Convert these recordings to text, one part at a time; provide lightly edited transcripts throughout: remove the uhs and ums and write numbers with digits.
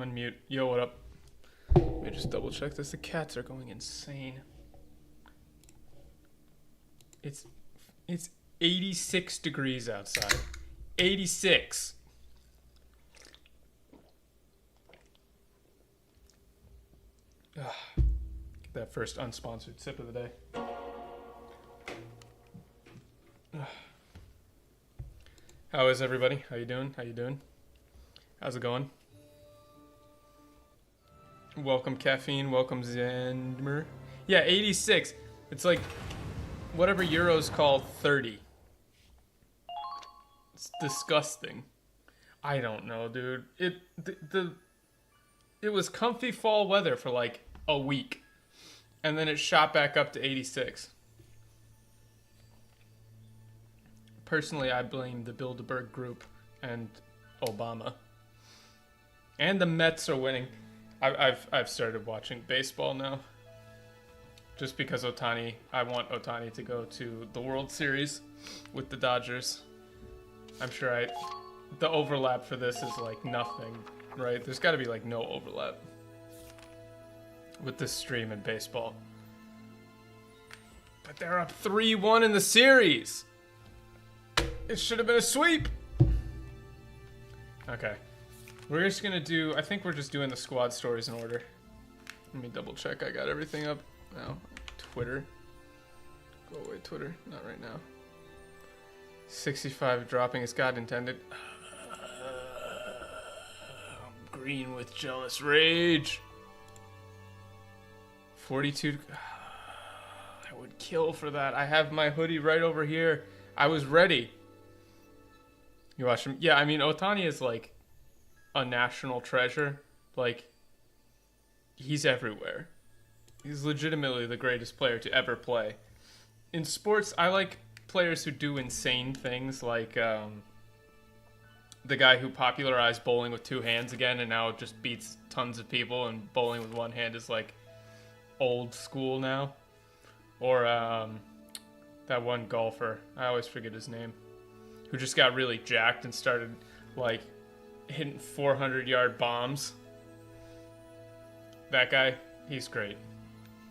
unmute. Yo, what up? Let me just double check this. The cats are going insane. It's 86 degrees outside. 86. Get that first unsponsored sip of the day. How is everybody? How you doing? How you doing? How's it going? Welcome caffeine. Welcome Zandmer. Yeah, 86. It's like whatever Euros call 30. It's disgusting. I don't know, dude. It was comfy fall weather for like a week, and then it shot back up to 86. Personally, I blame the Bilderberg Group and Obama. And the Mets are winning. I've started watching baseball now. Just because Ohtani, I want Ohtani to go to the World Series with the Dodgers. I'm sure the overlap for this is like nothing, right? There's got to be like no overlap with this stream in baseball. But they're up 3-1 in the series. It should have been a sweep. Okay. We're just going to do, I think we're just doing the squad stories in order. Let me double check I got everything up. No, Twitter. Go away, Twitter. Not right now. 65 dropping as God intended. I'm green with jealous rage. 42. I would kill for that. I have my hoodie right over here. I was ready. You watch him? Yeah, I mean, Ohtani is like a national treasure. Like, he's everywhere. He's legitimately the greatest player to ever play. In sports, I like players who do insane things, like the guy who popularized bowling with two hands again and now just beats tons of people, and bowling with one hand is like old school now. Or that one golfer, I always forget his name, who just got really jacked and started like hitting 400-yard bombs. That guy, he's great.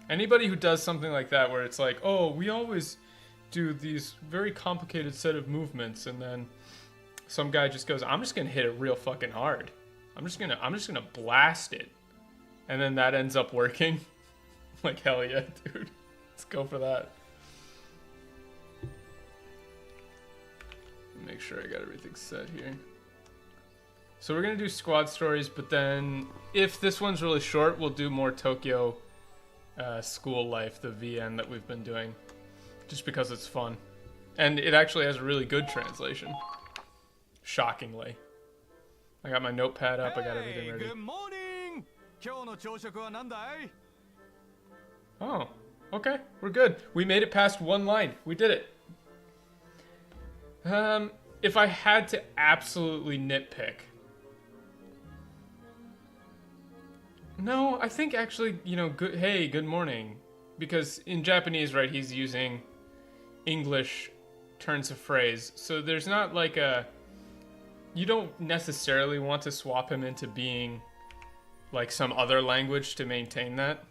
Anybody who does something like that where it's like, oh, we always do these very complicated set of movements, and then some guy just goes, I'm just gonna hit it real fucking hard. I'm just gonna blast it. And then that ends up working. Like, hell yeah, dude. Let's go for that. Make sure I got everything set here. So we're gonna do squad stories, but then if this one's really short, we'll do more Tokyo school life, the VN that we've been doing, just because it's fun. And it actually has a really good translation. Shockingly. I got my notepad up, I got everything ready. Good morning. Oh, okay, we're good. We made it past one line. We did it. If I had to absolutely nitpick. No, I think actually, you know, good morning. Because in Japanese, right, he's using English turns of phrase. So there's not like you don't necessarily want to swap him into being like some other language to maintain that.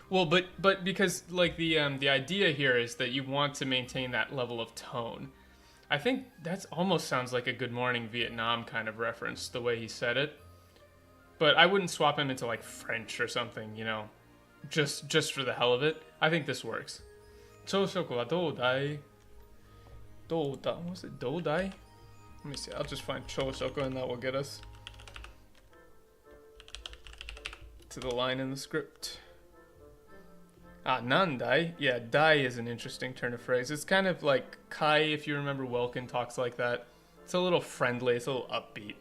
Well, but because like the idea here is that you want to maintain that level of tone. I think that almost sounds like a Good Morning Vietnam kind of reference, the way he said it. But I wouldn't swap him into like French or something, you know, just for the hell of it. I think this works. Choshoku wa doudai? Douda? Was it doudai? Let me see. I'll just find Choshoku and that will get us to the line in the script. Ah, nandai? Yeah, dai is an interesting turn of phrase. It's kind of like Kai, if you remember Welkin talks like that. It's a little friendly, it's a little upbeat.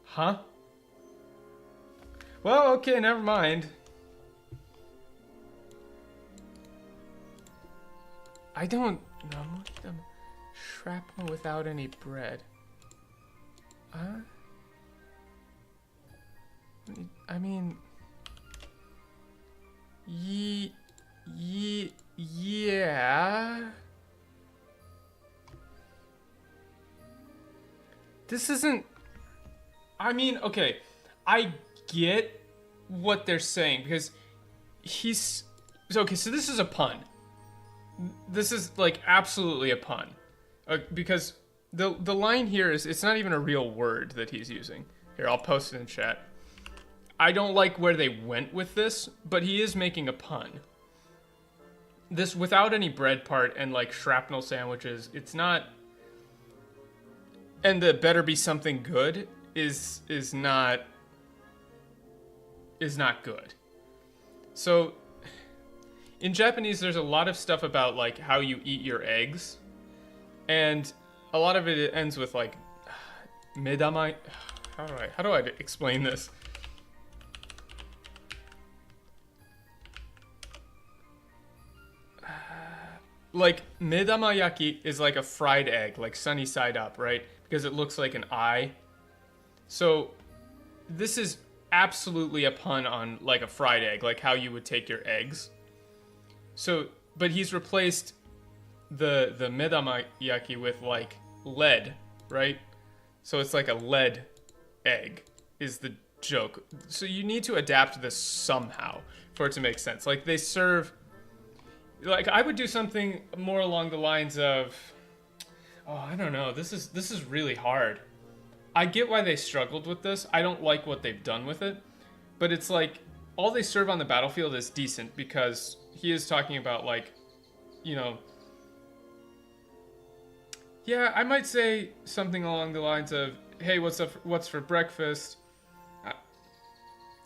Huh? Well, okay, never mind. I don't know. Shrapnel without any bread. I mean... Yeah. This isn't... I mean, okay. I get what they're saying because he's... Okay, so this is a pun. This is, like, absolutely a pun. Because the line here is... It's not even a real word that he's using. Here, I'll post it in chat. I don't like where they went with this, but he is making a pun. This without any bread part and, like, shrapnel sandwiches, it's not... And the better be something good is not good. So in Japanese there's a lot of stuff about like how you eat your eggs, and a lot of it ends with like medama. How do I explain this? Like medama yaki is like a fried egg, like sunny side up, right? Because it looks like an eye. So this is absolutely a pun on like a fried egg, like how you would take your eggs. So, but he's replaced the medama yaki with like lead, right? So it's like a lead egg is the joke. So you need to adapt this somehow for it to make sense. Like they serve, like I would do something more along the lines of, oh, I don't know. This is really hard. I get why they struggled with this. I don't like what they've done with it. But it's like, all they serve on the battlefield is decent because he is talking about like, you know... Yeah, I might say something along the lines of, hey, what's for breakfast?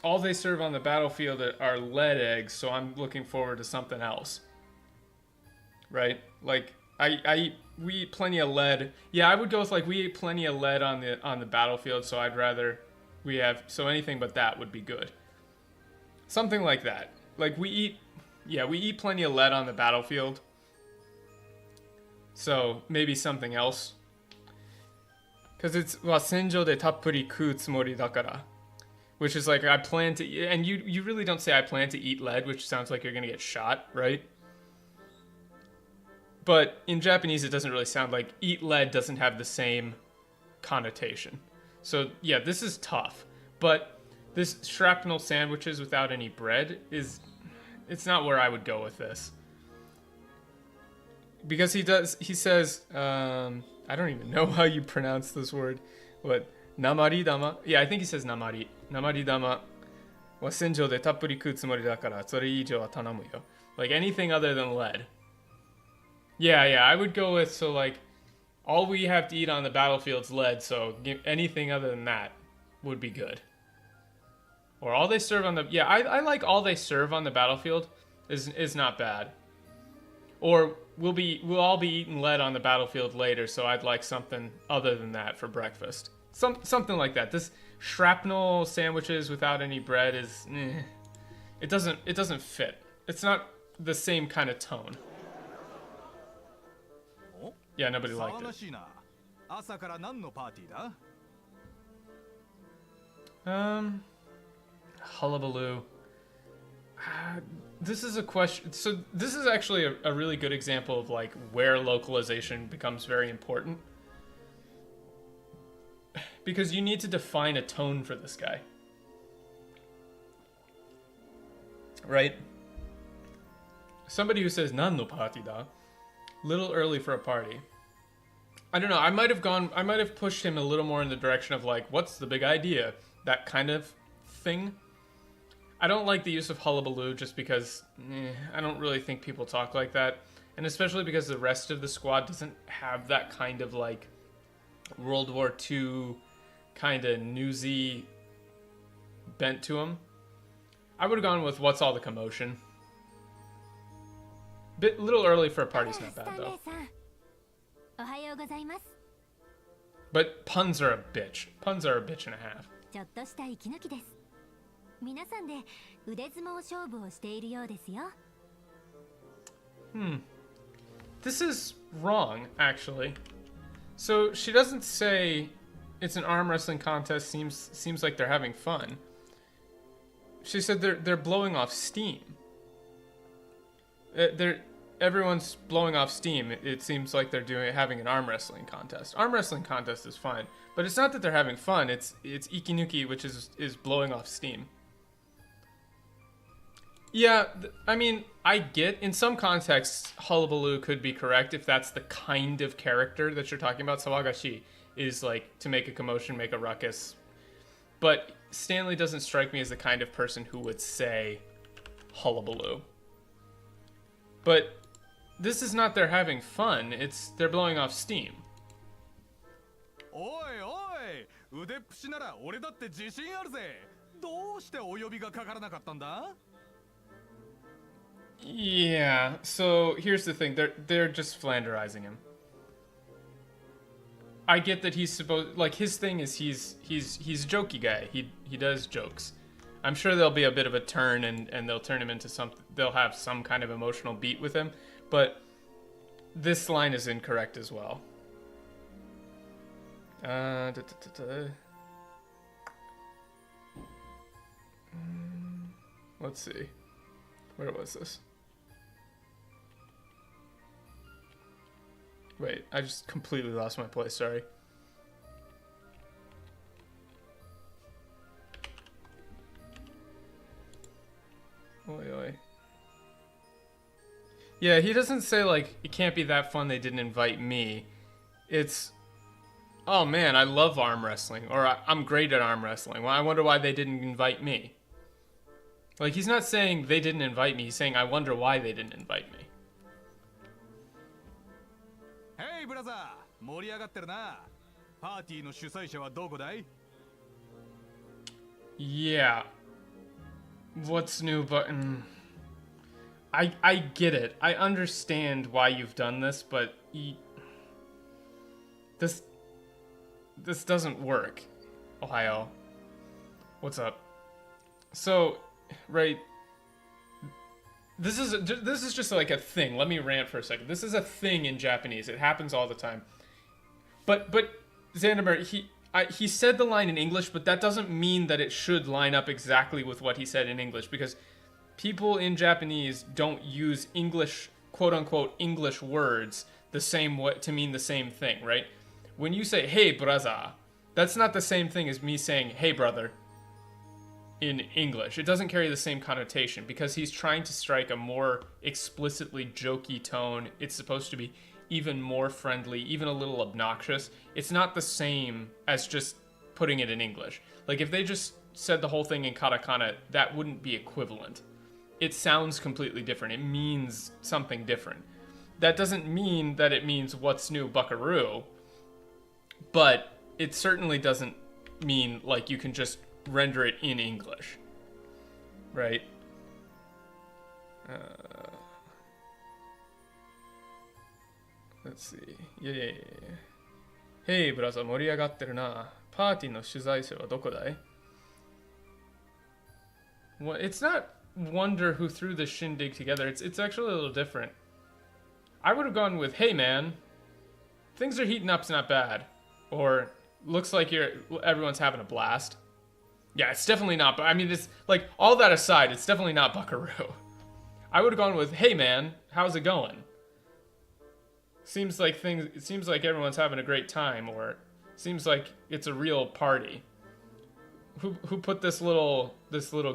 All they serve on the battlefield are lead eggs, so I'm looking forward to something else. Right? Like, we eat plenty of lead. Yeah, I would go with like we eat plenty of lead on the battlefield, so I'd rather so anything but that would be good. Something like that. Like we eat plenty of lead on the battlefield. So maybe something else. Cuz it's wasenjo de tappuri kuu tsumori dakara. Which is like I plan to eat, and you really don't say I plan to eat lead, which sounds like you're going to get shot, right? But in Japanese, it doesn't really sound like eat lead doesn't have the same connotation. So yeah, this is tough. But this shrapnel sandwiches without any bread it's not where I would go with this. Because he says, I don't even know how you pronounce this word. What? Namari dama? Yeah, I think he says namari. Namari dama wa senjou de tappuri kuu tsumori dakara, sore iijou wa tanamu yo. Like anything other than lead. Yeah, I would go with, so like, all we have to eat on the battlefield's lead, so anything other than that would be good. Or all they serve on the, yeah, I like all they serve on the battlefield is not bad. Or we'll all be eating lead on the battlefield later, so I'd like something other than that for breakfast. Something like that. This shrapnel sandwiches without any bread is, it doesn't fit. It's not the same kind of tone. Yeah, nobody liked it. Hullabaloo. This is a question. So this is actually a really good example of like where localization becomes very important. Because you need to define a tone for this guy. Right? Somebody who says nan no party da. Little early for a party. I don't know, I might have pushed him a little more in the direction of like, what's the big idea? That kind of thing. I don't like the use of hullabaloo just because I don't really think people talk like that. And especially because the rest of the squad doesn't have that kind of like World War II kind of newsy bent to them. I would have gone with what's all the commotion. Little early for a party's not bad though. But puns are a bitch. Puns are a bitch and a half. This is wrong, actually. So she doesn't say it's an arm wrestling contest. Seems like they're having fun. She said they're blowing off steam. Everyone's blowing off steam. It seems like they're having an arm wrestling contest. Arm wrestling contest is fine, but it's not that they're having fun. It's ikinuki, which is blowing off steam. Yeah, I mean, I get in some contexts hullabaloo could be correct if that's the kind of character that you're talking about. Sawagashi is like to make a commotion, make a ruckus. But Stanley doesn't strike me as the kind of person who would say hullabaloo. But this is not they're having fun, it's they're blowing off steam. Oi, oi! 腕っぷしなら俺だって自信あるぜ。どうしてお呼びがかからなかったんだ? Yeah, so here's the thing. They're just flanderizing him. I get that he's supposed, like, his thing is he's a jokey guy. He does jokes. I'm sure there'll be a bit of a turn and they'll turn him into something. They'll have some kind of emotional beat with him, but this line is incorrect as well. Let's see. Where was this? Wait, I just completely lost my place, sorry. Oi, oi. Yeah, he doesn't say, like, it can't be that fun they didn't invite me. It's, oh man, I love arm wrestling, or I'm great at arm wrestling. Well, I wonder why they didn't invite me. Like, he's not saying they didn't invite me, he's saying I wonder why they didn't invite me. Hey, brother! 盛り上がってるな。パーティーの主催者はどこだい? Yeah. What's new, but I get it. I understand why you've done this, but this doesn't work. Ohio. What's up? So, right. This is just like a thing. Let me rant for a second. This is a thing in Japanese. It happens all the time. But Xanderberg, he said the line in English, but that doesn't mean that it should line up exactly with what he said in English, because people in Japanese don't use English, quote unquote, English words the same way to mean the same thing, right? When you say, hey, brother, that's not the same thing as me saying, hey, brother, in English. It doesn't carry the same connotation because he's trying to strike a more explicitly jokey tone. It's supposed to be even more friendly, even a little obnoxious. It's not the same as just putting it in English. Like, if they just said the whole thing in katakana, that wouldn't be equivalent. It sounds completely different. It means something different. That doesn't mean that it means what's new, buckaroo, but it certainly doesn't mean like you can just render it in English, right? Let's see. Yeah. Hey, brother, 盛り上がってるな。パーティーの主催者はどこだい? Well, it's not wonder who threw the shindig together. It's actually a little different. I would have gone with, hey man, things are heating up's not bad. Or, looks like everyone's having a blast. Yeah, it's definitely not, but I mean, it's like, all that aside, it's definitely not buckaroo. I would have gone with, hey man, how's it going? Seems like it seems like everyone's having a great time, or seems like it's a real party. Who put this little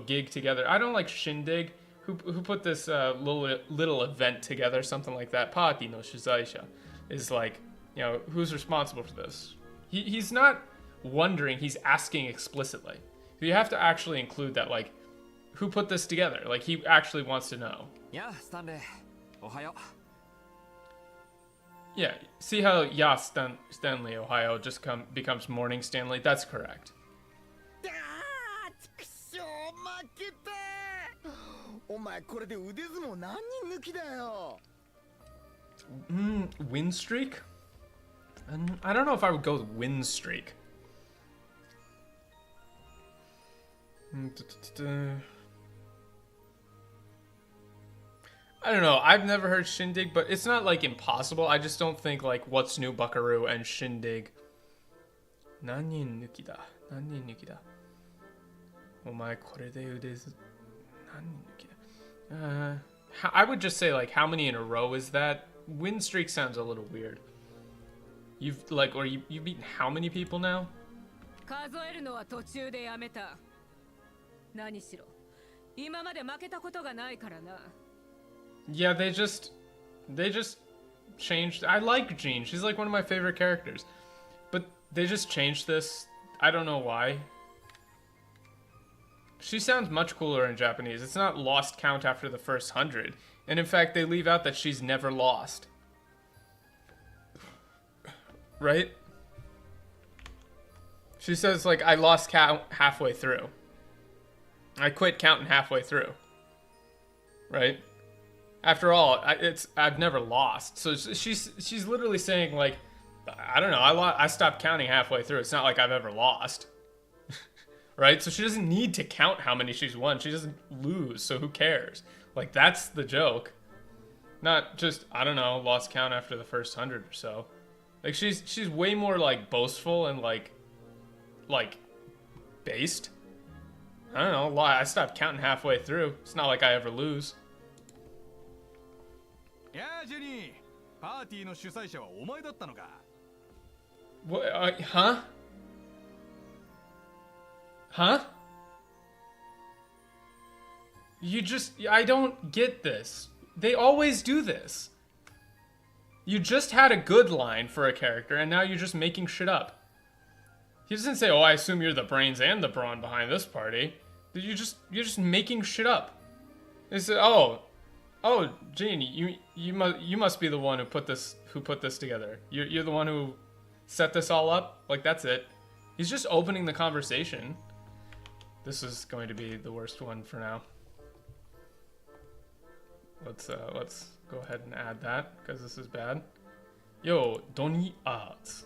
gig together? I don't like shindig. Who put this little event together, something like that? Party no shuzaisha is like, you know, who's responsible for this? He's not wondering, he's asking explicitly. You have to actually include that, like, who put this together? Like, he actually wants to know. Yeah, Stanley. Ohayo. Yeah, see how Stanley, Ohio just becomes morning Stanley? That's correct. Win streak? I don't know if I would go with win streak. I don't know. I've never heard shindig, but it's not like impossible. I just don't think like what's new buckaroo and shindig. Nanin nuki da. Nanin nuki da. Omae kore de ude nanin nuki da. I would just say, like, how many in a row is that? Win streak sounds a little weird. You've, like, or you've beaten how many people now? 数えるのは途中でやめた。何しろ今まで負けたことがないからな。Yeah, they just changed. I like Jean. She's like one of my favorite characters. But they just changed this. I don't know why. She sounds much cooler in Japanese. It's not lost count after the first 100. And in fact, they leave out that she's never lost. Right? She says, like, I lost count halfway through. I quit counting halfway through. Right? After all, I've never lost. So she's literally saying, like, I don't know, I stopped counting halfway through. It's not like I've ever lost. Right? So she doesn't need to count how many she's won. She doesn't lose, so who cares? Like, that's the joke. Not just, I don't know, lost count after the first 100 or so. Like, she's way more, like, boastful and, like, based. I don't know, I stopped counting halfway through. It's not like I ever lose. Yeah, Jenny. Partyの主催者はお前だったのか? What? Huh? Huh? I don't get this. They always do this. You just had a good line for a character, and now you're just making shit up. He doesn't say, oh, I assume you're the brains and the brawn behind this party. You're just making shit up. They say, oh, Gene, you must be the one who put this together. You're the one who set this all up. Like, that's it. He's just opening the conversation. This is going to be the worst one for now. Let's go ahead and add that because this is bad. Yo, Donnie Arts.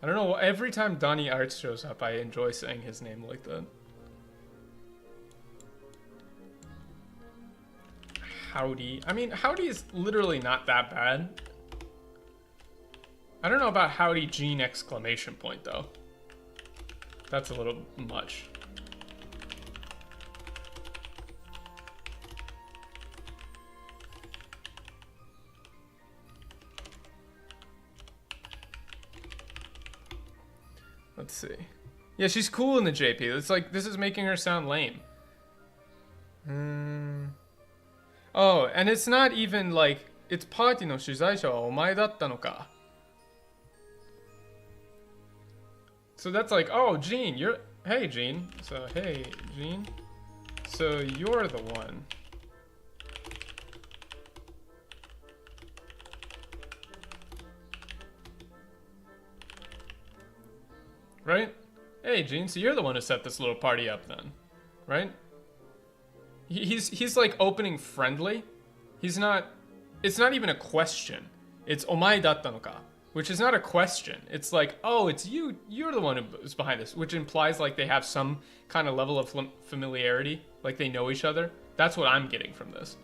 I don't know. Every time Donnie Arts shows up, I enjoy saying his name like that. Howdy. I mean, howdy is literally not that bad. I don't know about howdy Gene exclamation point though. That's a little much. Let's see. Yeah, she's cool in the JP. It's like, this is making her sound lame. Oh, and it's not even like, it's party no shuzaisha wa omae datta no ka. So that's like, oh, Gene, hey, Gene. So, hey, Gene. So you're the one. Right? Hey, Gene, so you're the one who set this little party up then. Right? He's like opening friendly. It's not even a question. It's omae datta no ka. Which is not a question. It's like, oh, it's you. You're the one who's behind this. Which implies like they have some kind of level of familiarity. Like they know each other. That's what I'm getting from this.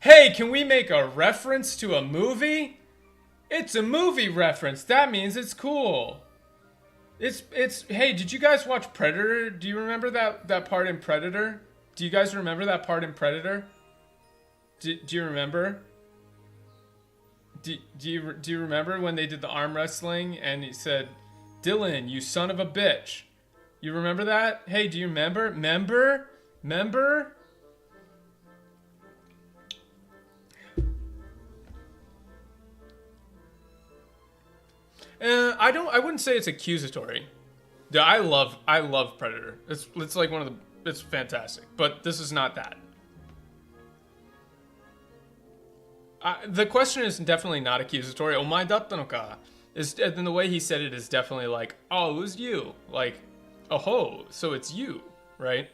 Hey, can we make a reference to a movie? It's a movie reference. That means it's cool. It's hey, did you guys watch Predator? Do you remember that part in Predator? Do you guys remember that part in Predator? Do you remember? Do you remember when they did the arm wrestling and he said, "Dylan, you son of a bitch." You remember that? Hey, do you remember? Remember? I wouldn't say it's accusatory. Yeah, I love Predator. It's like one of the, it's fantastic. But this is not that. The question is definitely not accusatory. Omae datta no ka? And the way he said it is definitely like, oh, it was you. Like, oh, so it's you, right?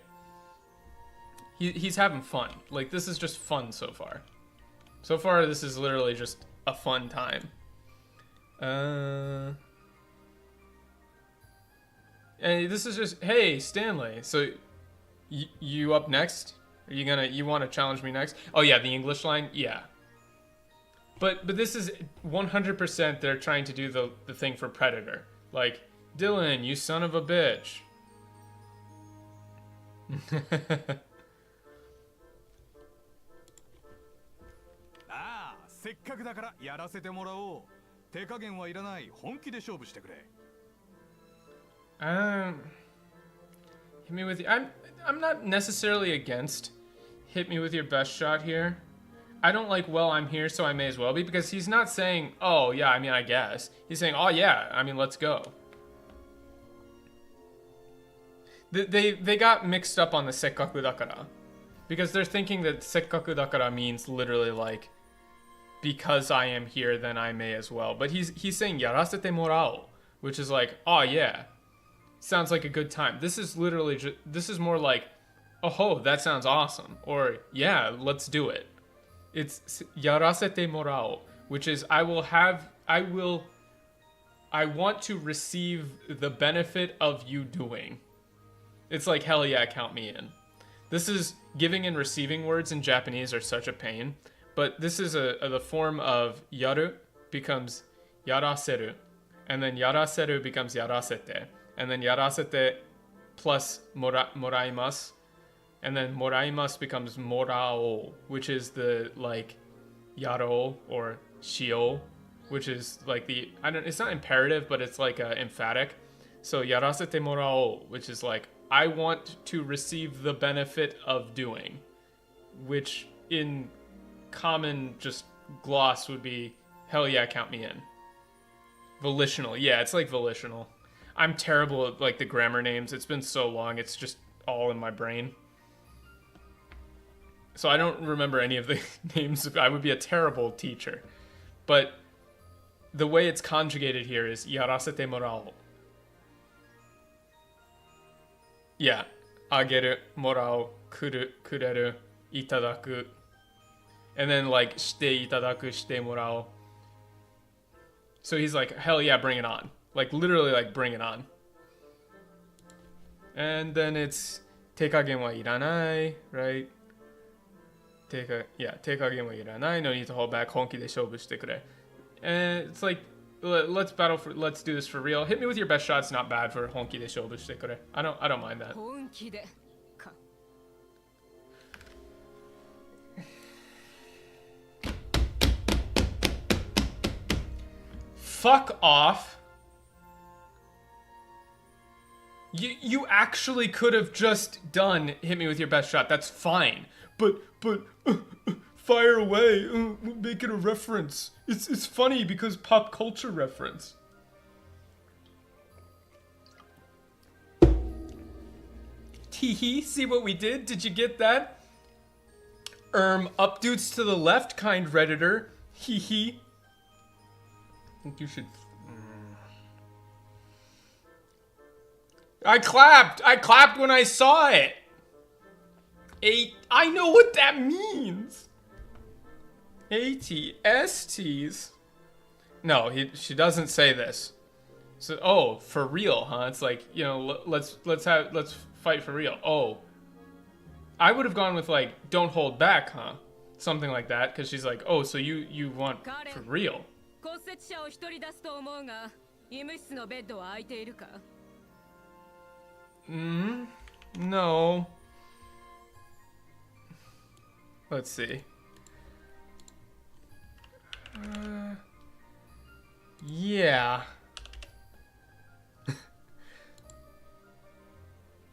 He's having fun. Like, this is just fun so far. So far, this is literally just a fun time. And this is just, hey, Stanley, so you up next? Are you want to challenge me next? Oh yeah, the English line? Yeah. But this is 100% they're trying to do the thing for Predator. Like, Dylan, you son of a bitch. ああ、せっかくだからやらせてもらおう。手加減はいらない。本気で勝負してくれ。Hit me with I'm not necessarily against hit me with your best shot here. I don't like, well, I'm here, so I may as well be, because he's not saying, oh, yeah, I mean, I guess. He's saying, oh, yeah, I mean, let's go. They got mixed up on the sekkaku dakara, because they're thinking that sekkaku dakara means literally like, because I am here, then I may as well. But he's saying yarasete morao, which is like, oh, yeah, sounds like a good time. This is literally this is more like, oh ho, that sounds awesome, or yeah, let's do it. It's yarasete morao, which is I want to receive the benefit of you doing. It's like, hell yeah, count me in. This is giving and receiving words in Japanese are such a pain, but this is the form of yaru becomes yaraseru, and then yaraseru becomes yarasete, and then yarasete plus moraimasu. And then moraimasu becomes morao, which is the like yaro or shio, which is like it's not imperative, but it's like emphatic. So yarasete morao, which is like, I want to receive the benefit of doing, which in common just gloss would be, hell yeah, count me in. Volitional, yeah, it's like volitional. I'm terrible at like the grammar names. It's been so long, it's just all in my brain. So I don't remember any of the names. I would be a terrible teacher. But the way it's conjugated here is yarasete morao. Yeah. Ageru, morao, kuru, kureru, itadaku. And then like shite itadaku, shite morao. So he's like, hell yeah, bring it on. Like literally like bring it on. And then it's tekagen wa iranai, right? Tekagen wa iranai, no need to hold back, honki de shobu shite kure. And it's like, let's do this for real. Hit me with your best shot's not bad for honki de shobu shite kure. I don't mind that. Fuck off. You actually could have just done hit me with your best shot. That's fine. But fire away. Make it a reference. It's funny because pop culture reference. Teehee, see what we did? Did you get that? Up dudes to the left, kind Redditor. Hee hee. I think you should... I clapped when I saw it. I know what that means. ATSTs. No, she doesn't say this. So, oh, for real, huh? It's like, you know, let's fight for real. Oh, I would have gone with like, don't hold back, huh? Something like that, because she's like, oh, so you want for real. No. Let's see. Yeah.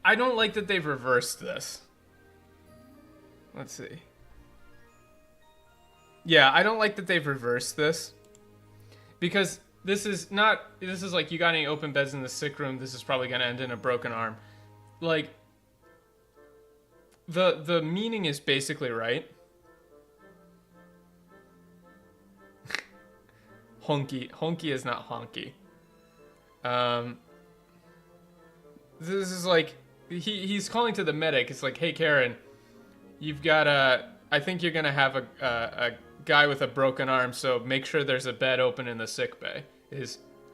I don't like that they've reversed this. Let's see. Yeah, I don't like that they've reversed this. Because this is like, you got any open beds in the sick room, this is probably gonna end in a broken arm. Like, the meaning is basically right. Honky is not honky. This is like, he's calling to the medic. It's like, hey Karen, you've got I think you're gonna have a guy with a broken arm, so make sure there's a bed open in the sick bay.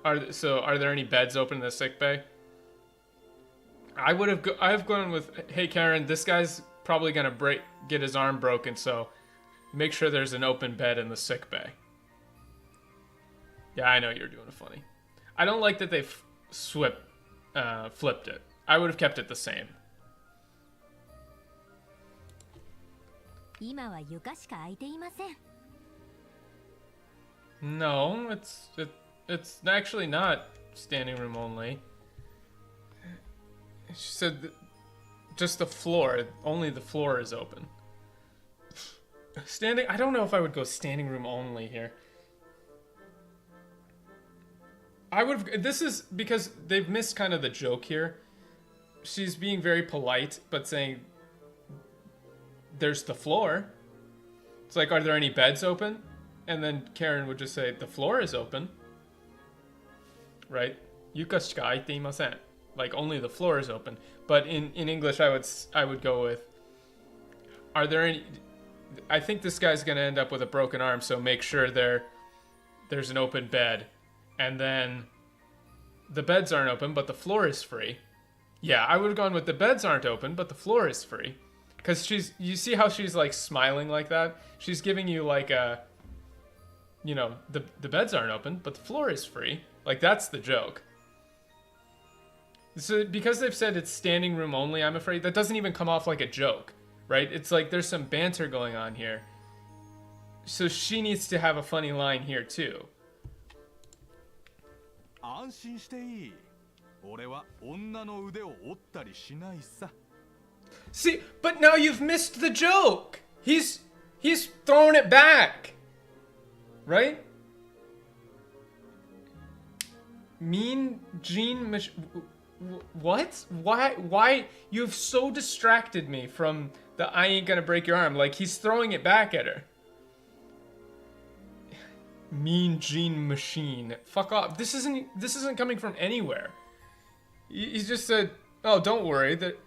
Are there any beds open in the sick bay? I've gone with, hey Karen, this guy's probably gonna get his arm broken, so make sure there's an open bed in the sick bay. Yeah, I know you're doing it funny. I don't like that they flipped it. I would have kept it the same. 今は床しか空いていません。 No, it's actually not standing room only. She said that just the floor. Only the floor is open. Standing. I don't know if I would go standing room only here. I would have. This is because they've missed kind of the joke here. She's being very polite, but saying there's the floor. It's like, are there any beds open? And then Karen would just say, the floor is open. Right? Yuka shika aite imasen. Like, only the floor is open. But in English, I would go with, are there any... I think this guy's going to end up with a broken arm, so make sure there's an open bed. And then the beds aren't open, but the floor is free. Yeah, I would have gone with the beds aren't open, but the floor is free. Because you see how she's like smiling like that? She's giving you like a, you know, the beds aren't open, but the floor is free. Like, that's the joke. So because they've said it's standing room only, I'm afraid that doesn't even come off like a joke, right? It's like there's some banter going on here. So she needs to have a funny line here too. 安心していい。俺は女の腕を折ったりしないさ。 See, but now you've missed the joke. He's throwing it back. Right? Mean Gene what? Why you've so distracted me from the I ain't gonna break your arm. Like, he's throwing it back at her. Mean Gene Machine. Fuck off. This isn't coming from anywhere. He just said, "Oh, don't worry, that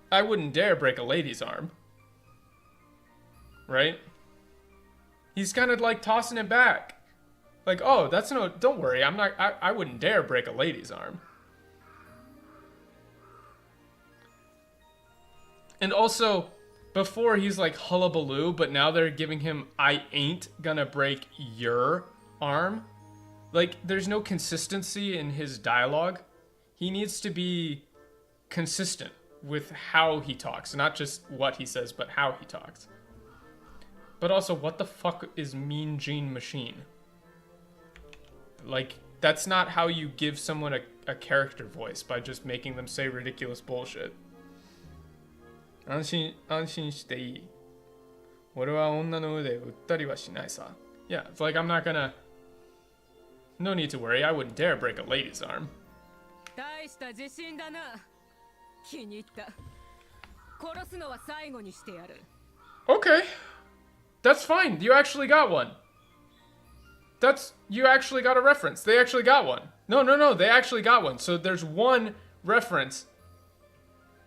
I wouldn't dare break a lady's arm." Right? He's kind of like tossing it back. Like, "Oh, that's no, don't worry, I wouldn't dare break a lady's arm." And also, before he's like hullabaloo, but now they're giving him, "I ain't gonna break your arm." Like, there's no consistency in his dialogue. He needs to be consistent with how he talks, not just what he says, but how he talks. But also, what the fuck is Mean Gene Machine? Like, that's not how you give someone a character voice, by just making them say ridiculous bullshit. 安心していい。俺は女の腕を打ったりはしないさ。Yeah, it's like, I'm not gonna... No need to worry, I wouldn't dare break a lady's arm. 大した自信だな。気に入った。殺すのは最後にしてやる。 Okay. That's fine. You actually got one. You actually got a reference. They actually got one. No, they actually got one. So there's one reference.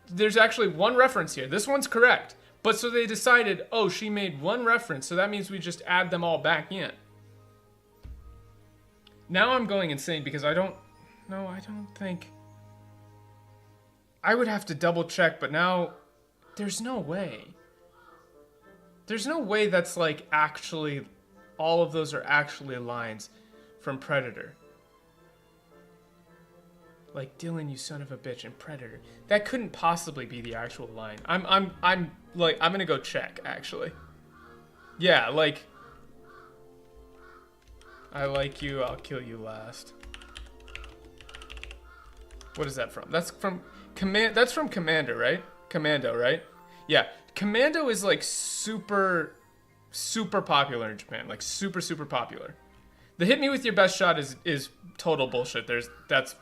There's actually one reference here. This one's correct. But so they decided, oh, she made one reference, so that means we just add them all back in. Now I'm going insane because I don't think... I would have to double check, but now there's no way. There's no way that's like actually, all of those are actually lines from Predator. Like, "Dylan, you son of a bitch," and Predator. That couldn't possibly be the actual line. I'm gonna go check, actually. Yeah, like, "I like you, I'll kill you last." What is that from? That's from Commando, right? Commando, right? Yeah. Commando is like super popular in Japan. Like, super popular. The "hit me with your best shot" is total bullshit. That's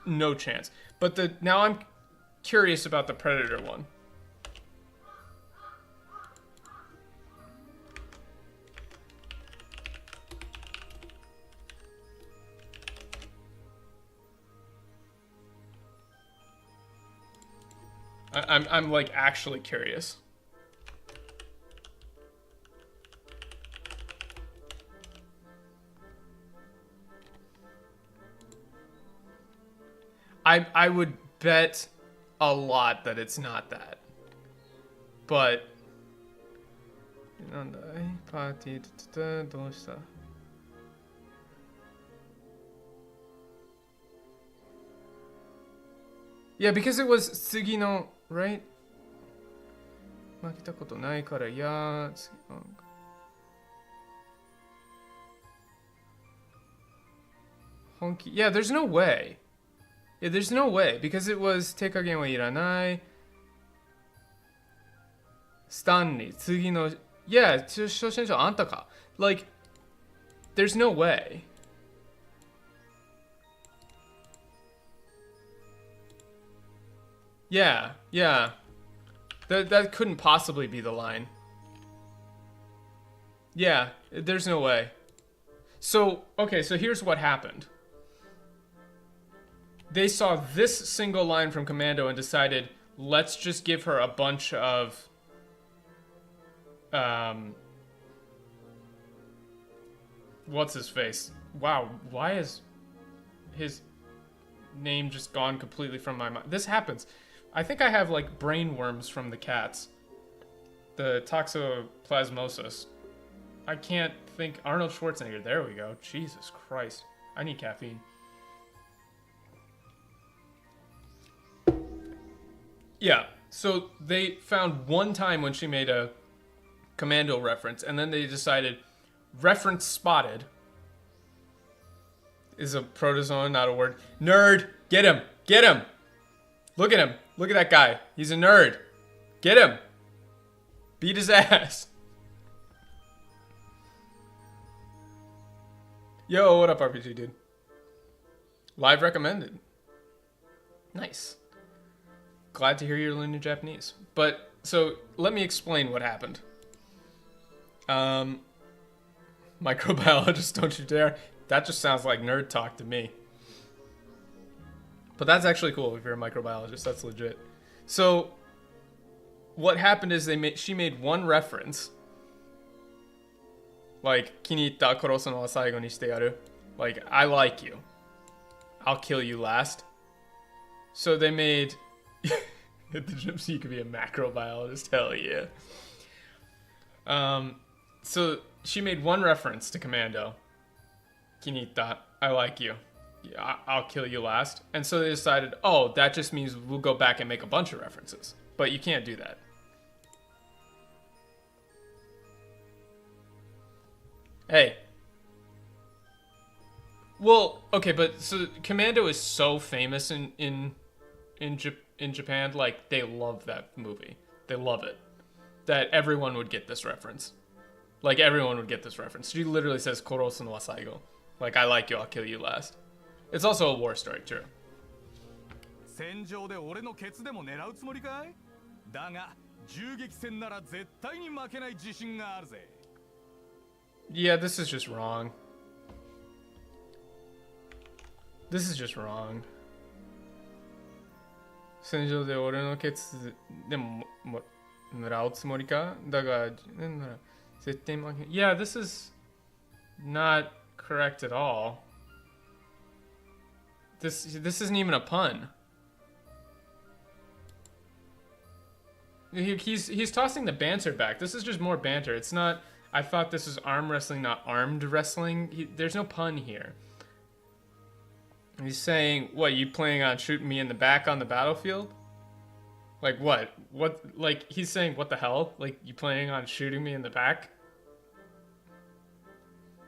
no chance. But now I'm curious about the Predator one. I'm like actually curious. I would bet a lot that it's not that. But Yeah, because it was Tsugino, right? 負けたことないから、いや、honky. Yeah, there's no way. Yeah, there's no way because it was 手加減はいらない。スタンリー、次の、yeah, 初心者あんたか。Like, there's no way. Yeah, yeah. That couldn't possibly be the line. Yeah, there's no way. So, okay, so here's what happened. They saw this single line from Commando and decided, let's just give her a bunch of what's his face? Wow, why is his name just gone completely from my mind? This happens. I think I have like brain worms from the cats. The toxoplasmosis. I can't think. Arnold Schwarzenegger. There we go. Jesus Christ. I need caffeine. Yeah. So they found one time when she made a Commando reference, and then they decided reference spotted is a protozoan, not a word. Nerd. Get him. Get him. Look at him. Look at that guy. He's a nerd. Get him. Beat his ass. Yo, what up, RPG dude? Live recommended. Nice. Glad to hear you're learning Japanese. But, so, let me explain what happened. Microbiologist, don't you dare. That just sounds like nerd talk to me. But that's actually cool if you're a microbiologist. That's legit. So, what happened is she made one reference. Like, 気に入った殺すのは最後にしてやる. Like, I like you. I'll kill you last. So they made... At the gym so you could be a macrobiologist. Hell yeah. So she made one reference to Commando. 気に入った. I like you. Yeah, I'll kill you last. And so they decided, oh, that just means we'll go back and make a bunch of references. But you can't do that. Hey. Well, okay, but so Commando is so famous in Japan, like they love that movie. They love it. That everyone would get this reference. Like everyone would get this reference. She literally says Korosu no wa saigo. Like, I like you, I'll kill you last. It's also a war story, true. 戦場で俺のケツでも狙うつもりかい？だが銃撃戦なら絶対に負けない自信があるぜ。Yeah, this is just wrong. This is just wrong. 戦場で俺のケツでも狙うつもりか？だがなら絶対負け。Yeah, this is not correct at all. This isn't even a pun. He's tossing the banter back. This is just more banter. It's not. I thought this was arm wrestling, not armed wrestling. There's no pun here. He's saying, "What, you planning on shooting me in the back on the battlefield?" Like what? What? Like he's saying, "What the hell? Like you planning on shooting me in the back?"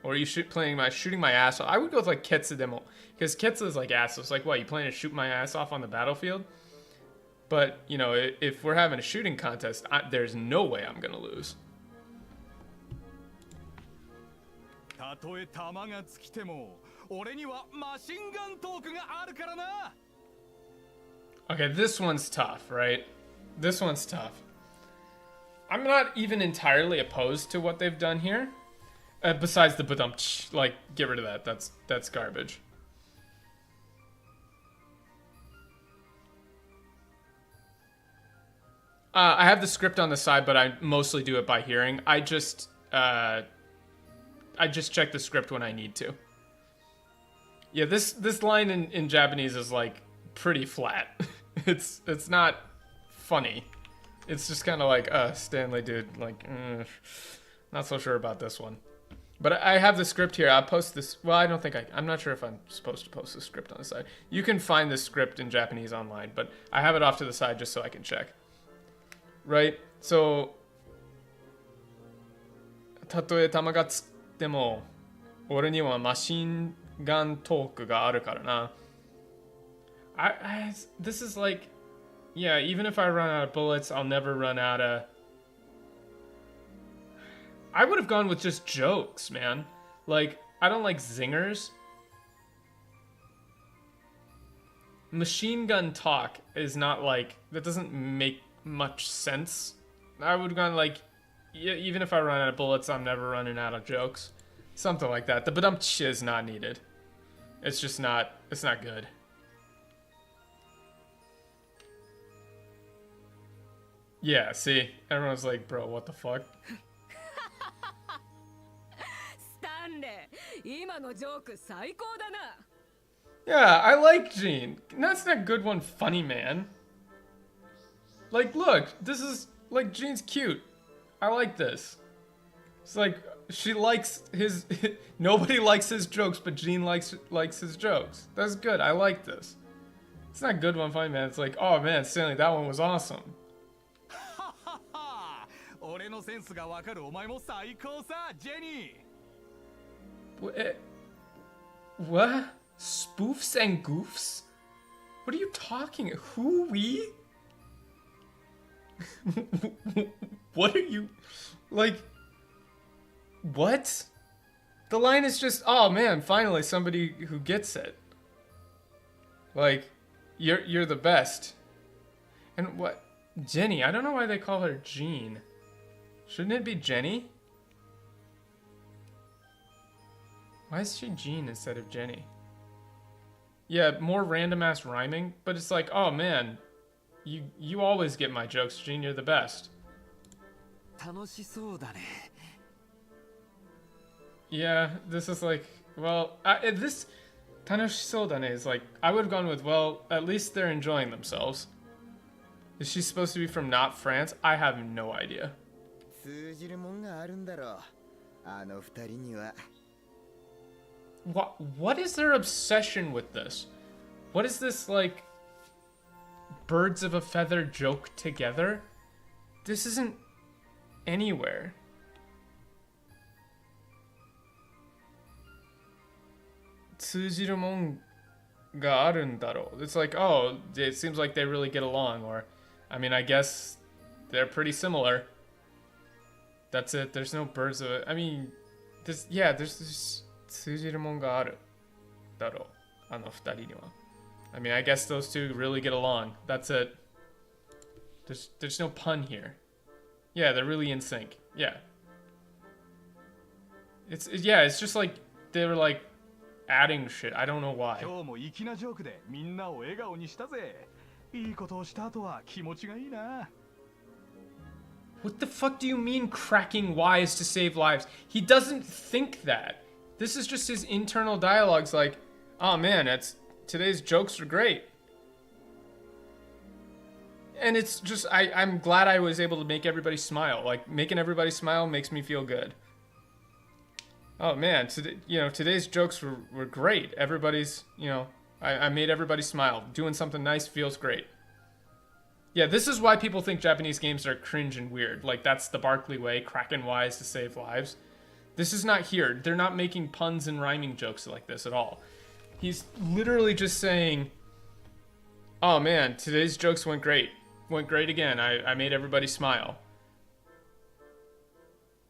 Or are you shooting my ass off? I would go with like Ketsu demo. Because Ketsu is like ass. It's like, what, you planning to shoot my ass off on the battlefield? But, you know, if we're having a shooting contest, there's no way I'm going to lose. たとえ弾が尽きても俺にはマシンガントークがあるからな。 Okay, this one's tough, right? This one's tough. I'm not even entirely opposed to what they've done here. Besides the badum, like, get rid of that. That's garbage. I have the script on the side, but I mostly do it by hearing. I just check the script when I need to. Yeah, this line in Japanese is like pretty flat. It's not funny. It's just kind of like, Stanley, dude, like, not so sure about this one. But I have the script here. I'll post this. Well, I don't think I'm not sure if I'm supposed to post the script on the side. You can find this script in Japanese online, but I have it off to the side just so I can check. Right? So, たとえ弾がつっても、俺にはマシンガントークがあるからな。This is like, yeah, even if I run out of bullets, I'll never run out of... I would have gone with just jokes, man. Like, I don't like zingers. Machine gun talk is not like... That doesn't make much sense. I would have gone like... Yeah, even if I run out of bullets, I'm never running out of jokes. Something like that. The badumch is not needed. It's just not... It's not good. Yeah, see? Everyone's like, bro, what the fuck? Yeah, I like Jean. That's not a good one, funny man. Like, look, this is, like, Jean's cute. I like this. It's like, she likes his, nobody likes his jokes, but Jean likes his jokes. That's good, I like this. It's not a good one, funny man. It's like, oh man, Stanley, that one was awesome. What? Spoofs and goofs? What are you talking? Who, we? What are you... Like... What? The line is just, oh man, finally somebody who gets it. Like, you're the best. And what? Jenny, I don't know why they call her Jean. Shouldn't it be Jenny? Why is she Jean instead of Jenny? Yeah, more random ass rhyming, but it's like, oh man, you always get my jokes, Jean, you're the best. Yeah, this is like, well, this tanoshisou dane is like, I would have gone with, well, at least they're enjoying themselves. Is she supposed to be from not France? I have no idea. What is their obsession with this? What is this, like, birds of a feather joke together? This isn't anywhere. Tsujiru mon ga arun daro. It's like, oh, it seems like they really get along, or, I mean, I guess they're pretty similar. That's it. There's no birds of it. I mean, there's this tsujiru mon ga aru daro. Ano futari ni wa. I mean, I guess those two really get along. That's it. There's no pun here. Yeah, they're really in sync. Yeah. It's just like they were like adding shit. I don't know why. What the fuck do you mean cracking wise to save lives? He doesn't think that. This is just his internal dialogues like, oh man, today's jokes are great. And it's just, I'm glad I was able to make everybody smile. Like, making everybody smile makes me feel good. Oh man, today's jokes were great. Everybody's, I made everybody smile. Doing something nice feels great. Yeah, this is why people think Japanese games are cringe and weird. Like, that's the Barkley way, cracking wise to save lives. This is not here. They're not making puns and rhyming jokes like this at all. He's literally just saying, oh man, today's jokes went great. Went great again. I made everybody smile.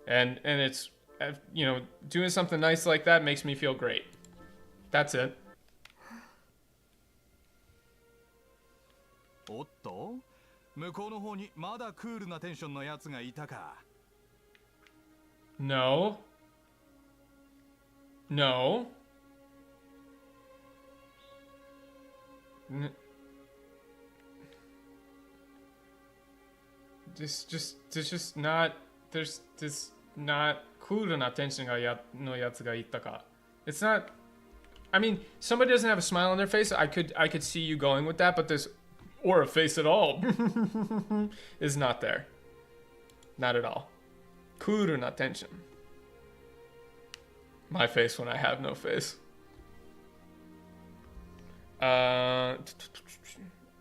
And it's, doing something nice like that makes me feel great. That's it. No. No. There's just not cool na tension no yatsu ga itta ka. It's not, I mean, somebody doesn't have a smile on their face. I could see you going with that, but this, or a face at all, is not there. Not at all. Cool na tension. My face when I have no face.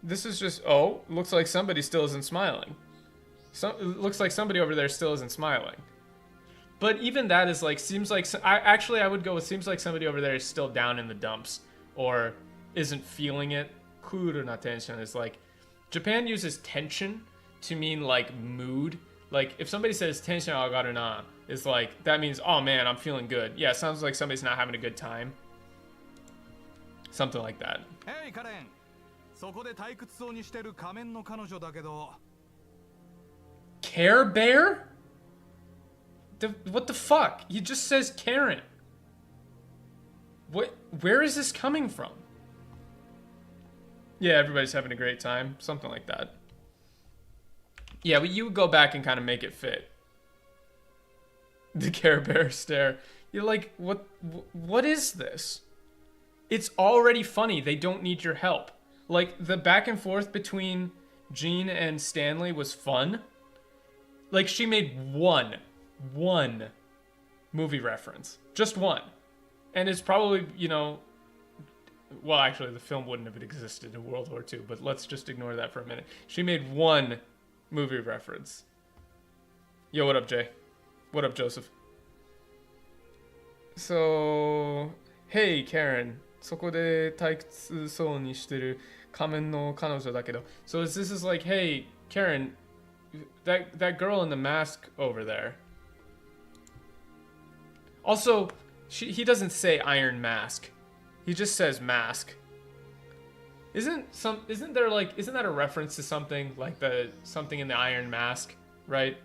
This is just, oh, looks like somebody still isn't smiling. It looks like somebody over there still isn't smiling. But even that is like, seems like, I would go with seems like somebody over there is still down in the dumps or isn't feeling it. Kuru na tension is like, Japan uses tension to mean like mood. Like if somebody says tension agaru na, is like, that means, oh man, I'm feeling good. Yeah, it sounds like somebody's not having a good time. Something like that. Hey, Karen. そこで退屈そうにしてる仮面の彼女だけど。Care Bear? What the fuck? He just says Karen. What? Where is this coming from? Yeah, everybody's having a great time. Something like that. Yeah, but you would go back and kind of make it fit. The Care Bear stare. You're like, what is this? It's already funny. They don't need your help. Like, the back and forth between Jean and Stanley was fun. Like, she made one movie reference. Just one. And it's probably, you know... Well, actually, the film wouldn't have existed in World War II, but let's just ignore that for a minute. She made one movie reference. Yo, what up, Jay? What up, Joseph? So... Hey, Karen. そこで退屈そうにしてる仮面の彼女だけど. So this is like, hey, Karen, that girl in the mask over there. Also, he doesn't say Iron Mask. He just says mask. Isn't that a reference to something like something in the Iron Mask, right?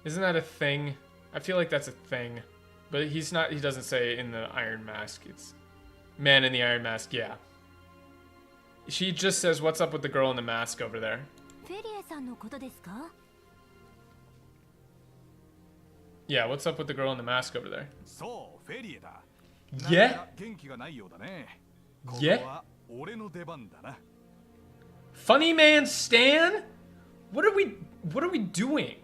Isn't that a thing? I feel like that's a thing. But he doesn't say in the Iron Mask. It's man in the Iron Mask, yeah. She just says, what's up with the girl in the mask over there? Yeah, what's up with the girl in the mask over there? Yeah? Yeah? Funny man Stan? What are we doing?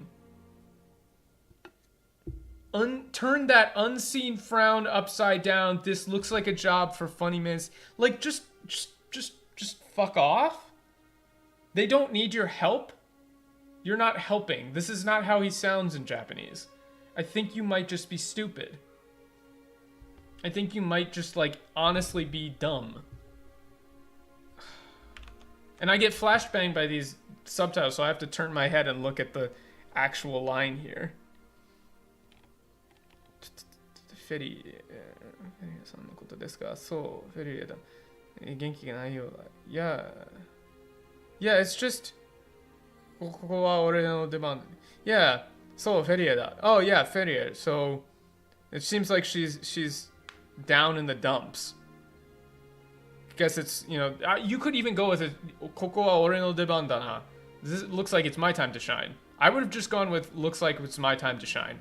Turn that unseen frown upside down. This looks like a job for funny man. Like, just fuck off. They don't need your help. You're not helping. This is not how he sounds in Japanese. I think you might just be stupid. I think you might just, like, honestly be dumb. And I get flashbanged by these subtitles, so I have to turn my head and look at the actual line here. フェリーさんのことですが、そう、フェリーだ。元気がないようだ。Yeah, it's just ここは俺の出番。Yeah, そう、フェリーだ。Oh, yeah, フェリー。So, it seems like she's down in the dumps. Guess it's, you know, you could even go with it. ここは俺の出番だな. This looks like it's my time to shine. I would have just gone with looks like it's my time to shine.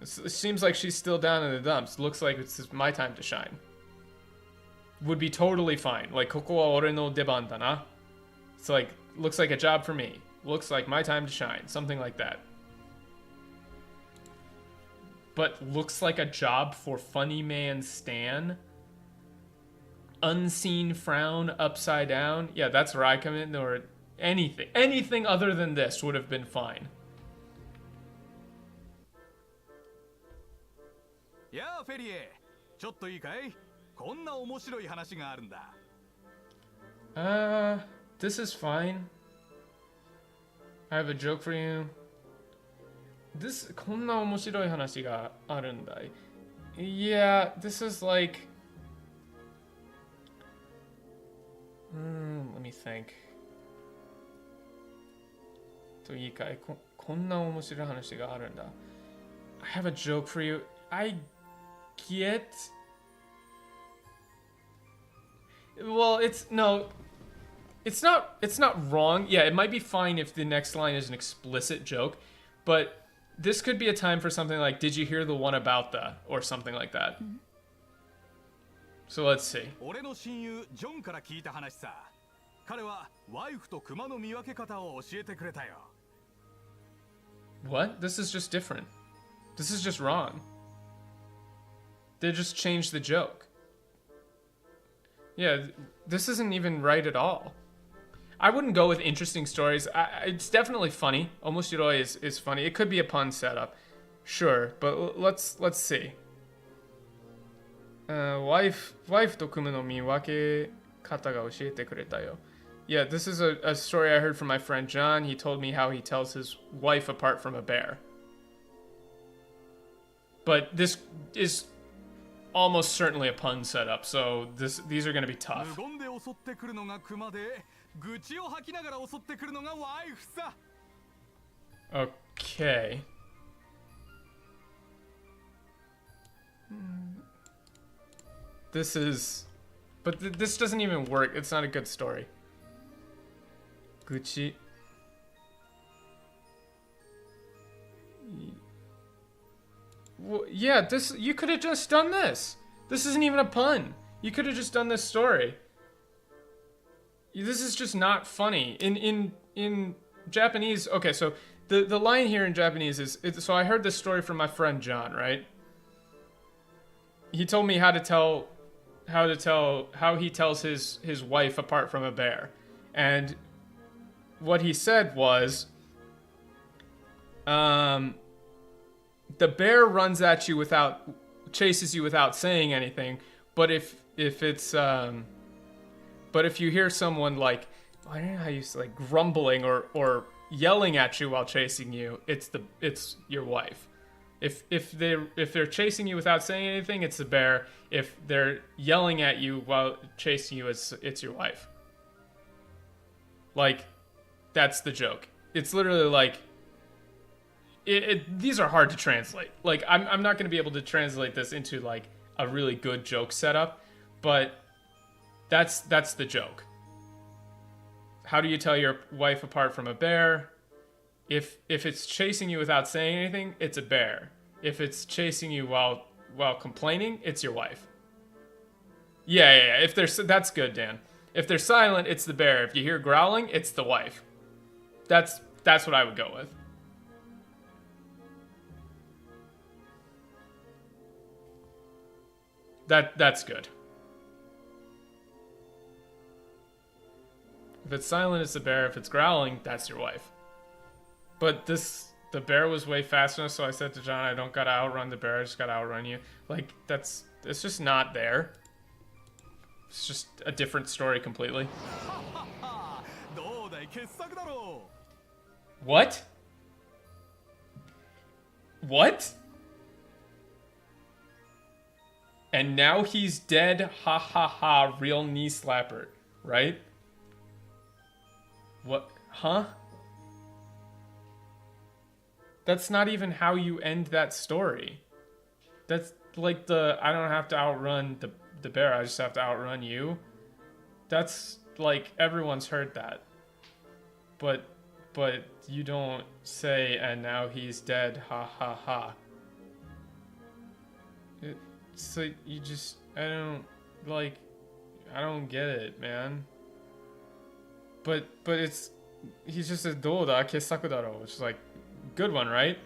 It seems like she's still down in the dumps. Looks like it's my time to shine. Would be totally fine. Like, ここは俺の出番だな. It's like, looks like a job for me. Looks like my time to shine. Something like that. But looks like a job for funny man Stan? Unseen frown upside down? Yeah, that's where I come in. Or anything. Anything other than this would have been fine. Yeah, フェリエ。ちょっといいかい？こんな面白い話があるんだ。This is fine. I have a joke for you. こんな面白い話があるんだ。Yeah, this is like... let me think. といいかい？こんな面白い話があるんだ。I have a joke for you. I get... Well, it's not wrong. Yeah, it might be fine if the next line is an explicit joke, but this could be a time for something like, did you hear the one about the, or something like that. So let's see. 俺の親友ジョンから聞いた話さ。彼はワイフとクマの見分け方を教えてくれたよ。 What? This is just different. This is just wrong. They just changed the joke. Yeah, this isn't even right at all. I wouldn't go with interesting stories. It's definitely funny. Omoshiroi is funny. It could be a pun setup. Sure, but let's see. Wife to kumu no miwake kata ga oshiete kureta yo. Yeah, this is a story I heard from my friend John. He told me how he tells his wife apart from a bear. But this is almost certainly a pun setup, so these are going to be tough. Okay. This is... But this doesn't even work. It's not a good story. Gucci. Well, yeah, this... You could have just done this. This isn't even a pun. You could have just done this story. This is just not funny. In Japanese... Okay, so the line here in Japanese is... So I heard this story from my friend John, right? He told me how he tells his wife apart from a bear. And what he said was, the bear runs at you chases you without saying anything, but if you hear someone like, I don't know how you say, like grumbling or yelling at you while chasing you, it's your wife. If they're chasing you without saying anything, it's the bear. If they're yelling at you while chasing you, it's your wife. Like, that's the joke. It's literally like, these are hard to translate. Like, I'm not going to be able to translate this into like a really good joke setup, but that's the joke. How do you tell your wife apart from a bear? If it's chasing you without saying anything, it's a bear. If it's chasing you while complaining, it's your wife. Yeah. That's good, Dan. If they're silent, it's the bear. If you hear growling, it's the wife. That's what I would go with. That's good. If it's silent, it's the bear. If it's growling, that's your wife. But the bear was way faster, so I said to John, I don't gotta outrun the bear, I just gotta outrun you. Like, it's just not there. It's just a different story completely. What? What? And now he's dead, ha ha ha, real knee slapper, right? What? Huh? That's not even how you end that story. That's like I don't have to outrun the bear, I just have to outrun you. That's like, everyone's heard that. But you don't say, and now he's dead, ha ha ha. So you just, I don't get it, man. But he's just a doda, kesaku daro, which is like, good one, right?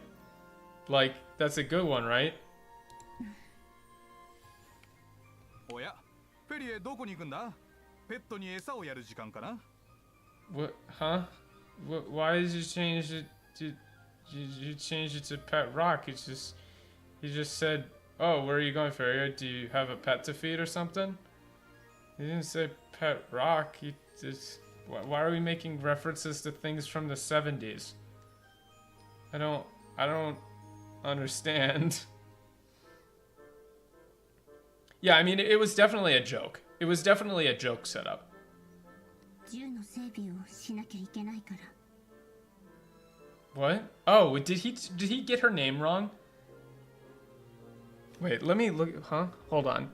Like, that's a good one, right? What? Huh? Why did you change it to... You changed it to Pet Rock? He just said, oh, where are you going, Ferrier? Do you have a pet to feed or something? He didn't say Pet Rock. He just... Why are we making references to things from the 70s? I don't understand. Yeah, I mean, it was definitely a joke. It was definitely a joke setup. What? Oh, did he get her name wrong? Wait, let me look. Huh? Hold on.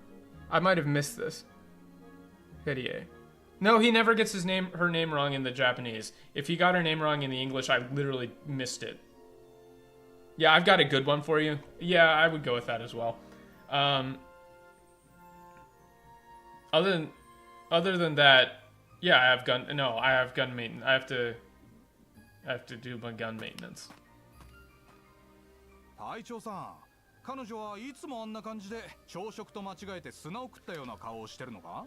I might have missed this. Hirie. No, he never gets her name wrong in the Japanese. If he got her name wrong in the English, I literally missed it. Yeah, I've got a good one for you. Yeah, I would go with that as well. Other than that, yeah, I have gun maintenance. I have to do my gun maintenance. 隊長さん、彼女はいつもあんな感じで朝食と間違えて砂を食ったような顔をしてるのか？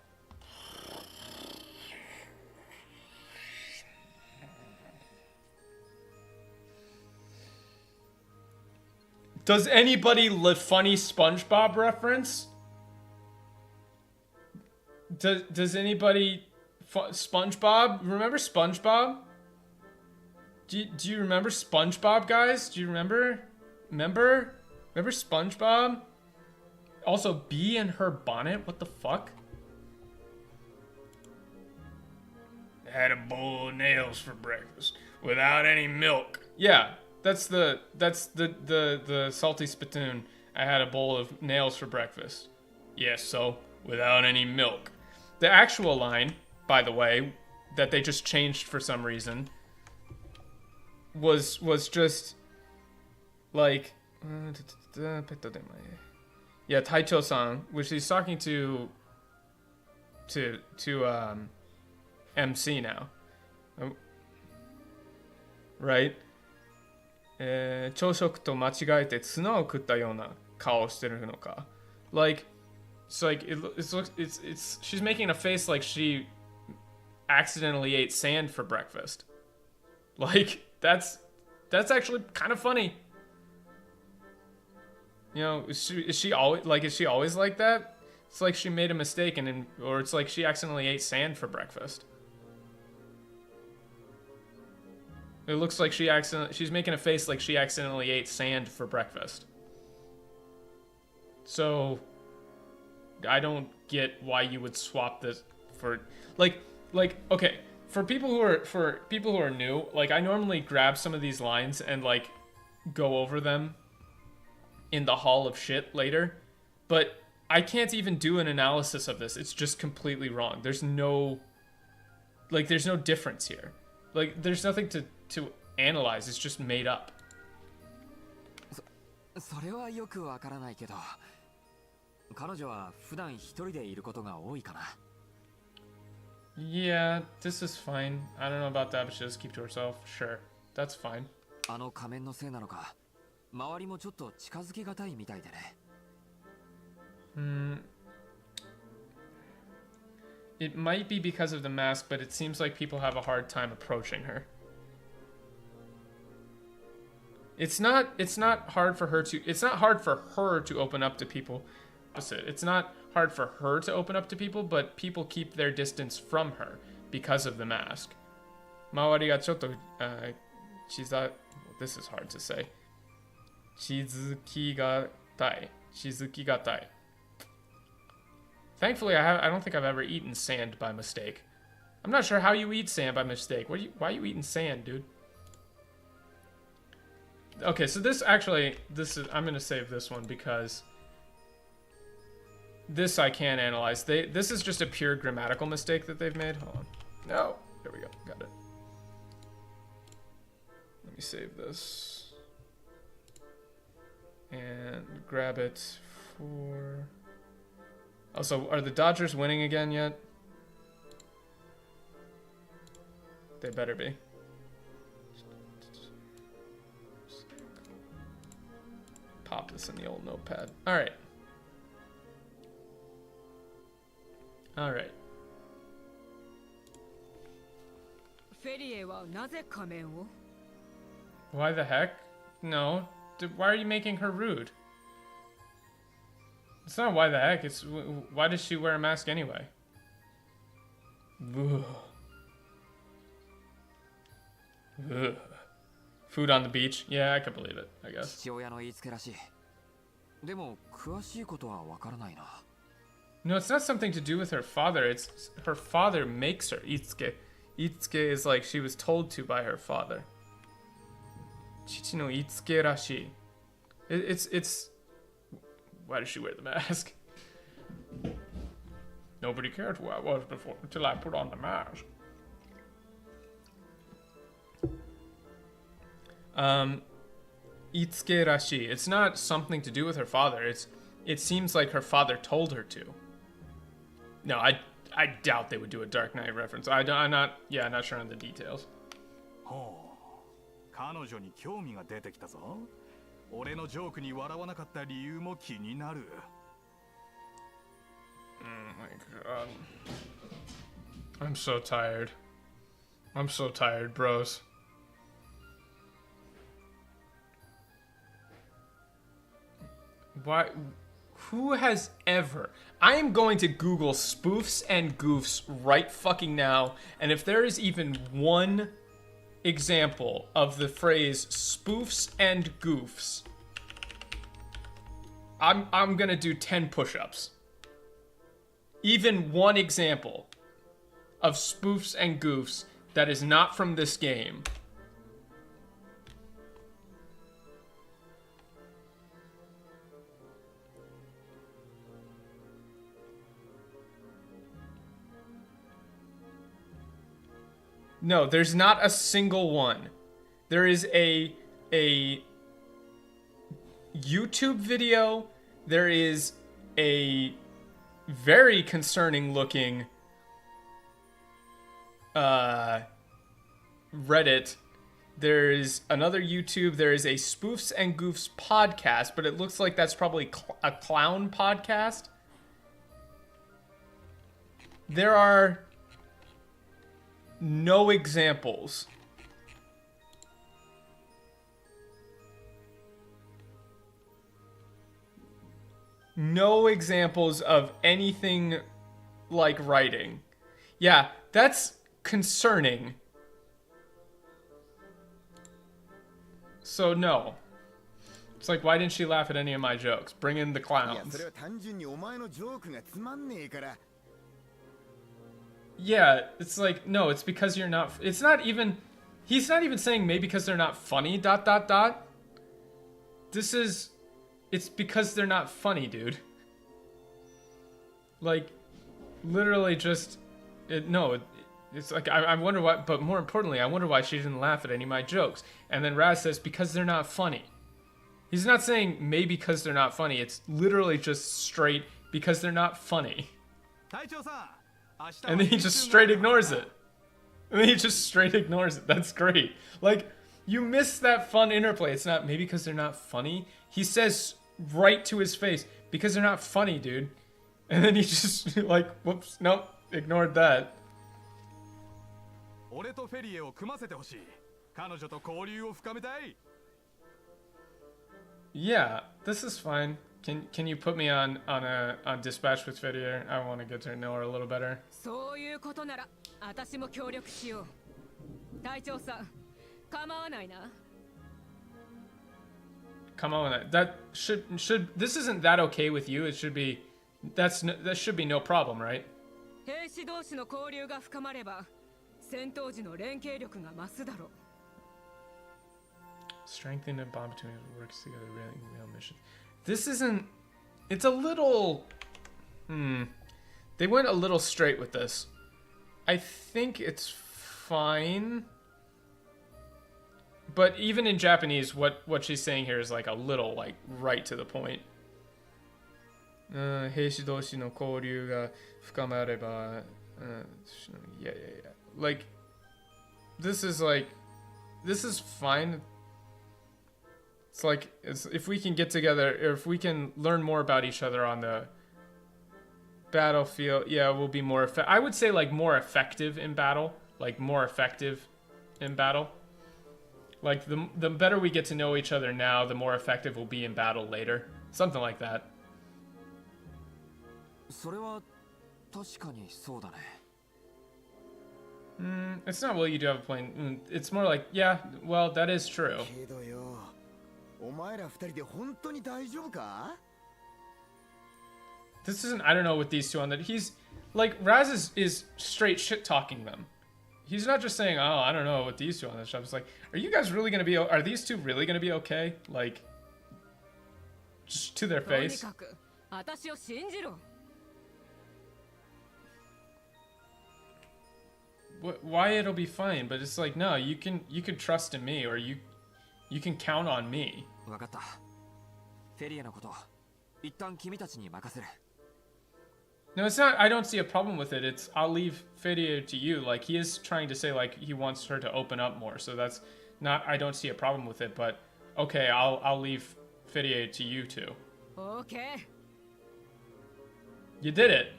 Does anybody funny SpongeBob reference? Does anybody SpongeBob? Remember SpongeBob? Do you remember SpongeBob, guys? Do you remember? Remember SpongeBob? Also, bee in her bonnet? What the fuck? I had a bowl of nails for breakfast without any milk. Yeah, that's the salty spittoon. I had a bowl of nails for breakfast. Yes, so without any milk. The actual line, by the way, that they just changed for some reason, was just like yeah, Taicho-san, which he's talking to MC now, right? 朝食と間違えてツナを食ったような顔をしてるのか。Like, it's like it's she's making a face like she accidentally ate sand for breakfast. Like, that's actually kind of funny. You know, is she always like that? It's like she made a mistake or it's like she accidentally ate sand for breakfast. It looks like she's making a face like she accidentally ate sand for breakfast. So I don't get why you would swap this for like okay, for people who are new, like I normally grab some of these lines and like go over them in the hall of shit later, but I can't even do an analysis of this. It's just completely wrong. There's no difference here. Like, there's nothing to analyze. It's just made up. それはよくわからないけど、彼女は普段一人でいることが多いかな。Yeah, this is fine. I don't know about that, but she just keep to herself. Sure, that's fine. あの仮面のせいなのか、周りもちょっと近づきがたいみたいでね。It might be because of the mask, but it seems like people have a hard time approaching her. It's not hard for her to open up to people. It's not hard for her to open up to people, but people keep their distance from her because of the mask. 周りがちょっと、this is hard to say. 気づきがたい。Thankfully, I don't think I've ever eaten sand by mistake. I'm not sure how you eat sand by mistake. Why are you eating sand, dude? Okay, so I'm gonna save this one because this I can't analyze. This is just a pure grammatical mistake that they've made. Hold on. No, there we go. Got it. Let me save this and grab it for. Also, are the Dodgers winning again yet? They better be. Pop this in the old notepad. Alright. Alright. フェリエはなぜ仮面を? Why the heck? No. Why are you making her rude? It's not why the heck, it's why does she wear a mask anyway? Ugh. Ugh. Food on the beach? Yeah, I can believe it, I guess. 父親の言いつけらしい。でも詳しいことはわからないな。No, it's not something to do with her father. It's her father makes her. Itsuke. Itsuke is like she was told to by her father. Chichi no itsuke rashi. It's why does she wear the mask? Nobody cared who I was before until I put on the mask. Itsuke rashi. It's not something to do with her father. It seems like her father told her to. No, I doubt they would do a Dark Knight reference. I'm not sure on the details. ほう、彼女に興味が出てきたぞ。俺のジョークに笑わなかった理由も気になる。Oh my god. I'm so tired. I'm so tired, bros. Why? Who has ever? I am going to Google spoofs and goofs right fucking now, and if there is even one example of the phrase spoofs and goofs, I'm gonna do 10 push-ups. Even one example of spoofs and goofs that is not from this game. No, there's not a single one. There is a YouTube video. There is a very concerning looking Reddit. There's another YouTube. There is a Spoofs and Goofs podcast, but it looks like that's probably a clown podcast. There are no examples. No examples of anything like writing. Yeah, that's concerning. So no. It's like, why didn't she laugh at any of my jokes? Bring in the clowns. Yeah, it's like, no, it's because you're not, it's not even, he's not even saying maybe because they're not funny, ... This is, it's because they're not funny, dude. Like, literally just, it's like, I wonder why, but more importantly, I wonder why she didn't laugh at any of my jokes. And then Raz says, because they're not funny. He's not saying maybe because they're not funny, it's literally just straight, because they're not funny. And then he just straight ignores it. And then he just straight ignores it. That's great. Like, you miss that fun interplay. It's not maybe because they're not funny. He says right to his face, because they're not funny, dude. And then he just like, whoops, nope, ignored that. Yeah, this is fine. Can you put me on dispatch with Fedier? I want to get to know her a little better. そういうことなら私も協力しよう。隊長さん、構わないな。 Come on, that should this isn't that okay with you? It should be that should be no problem, right? 兵士同士の交流が深まれば戦闘時の連携力が増すだろう。 Strengthen the bond between us works together really real mission. This isn't. It's a little. They went a little straight with this. I think it's fine. But even in Japanese, what she's saying here is like a little like right to the point. 兵士同士の交流が深まれば yeah. Like this is fine. It's like if we can get together, or if we can learn more about each other on the battlefield, yeah, we'll be more I would say like more effective in battle, like more effective in battle. Like the better we get to know each other now, the more effective we'll be in battle later. Something like that. それは確かにそうだね。It's not well you do have a plane. It's more like, yeah, well, that is true. けどよ、お前ら二人で本当に大丈夫か? This isn't, I don't know with these two on that. He's like, Raz is straight shit talking them. He's not just saying, oh, I don't know with these two on this shop. It's like, are you guys really gonna be, are these two really gonna be okay? Like, just to their face. とにかく私を信じろ。 Why it'll be fine, but it's like, no, you can trust in me, or you can count on me. わかった。フェリアのこと、一旦君たちに任せる。 No, it's not, I don't see a problem with it. It's, I'll leave Fedia to you. Like, he is trying to say, like, he wants her to open up more. So that's not, I don't see a problem with it. But, okay, I'll leave Fidier to you two. OK You did it.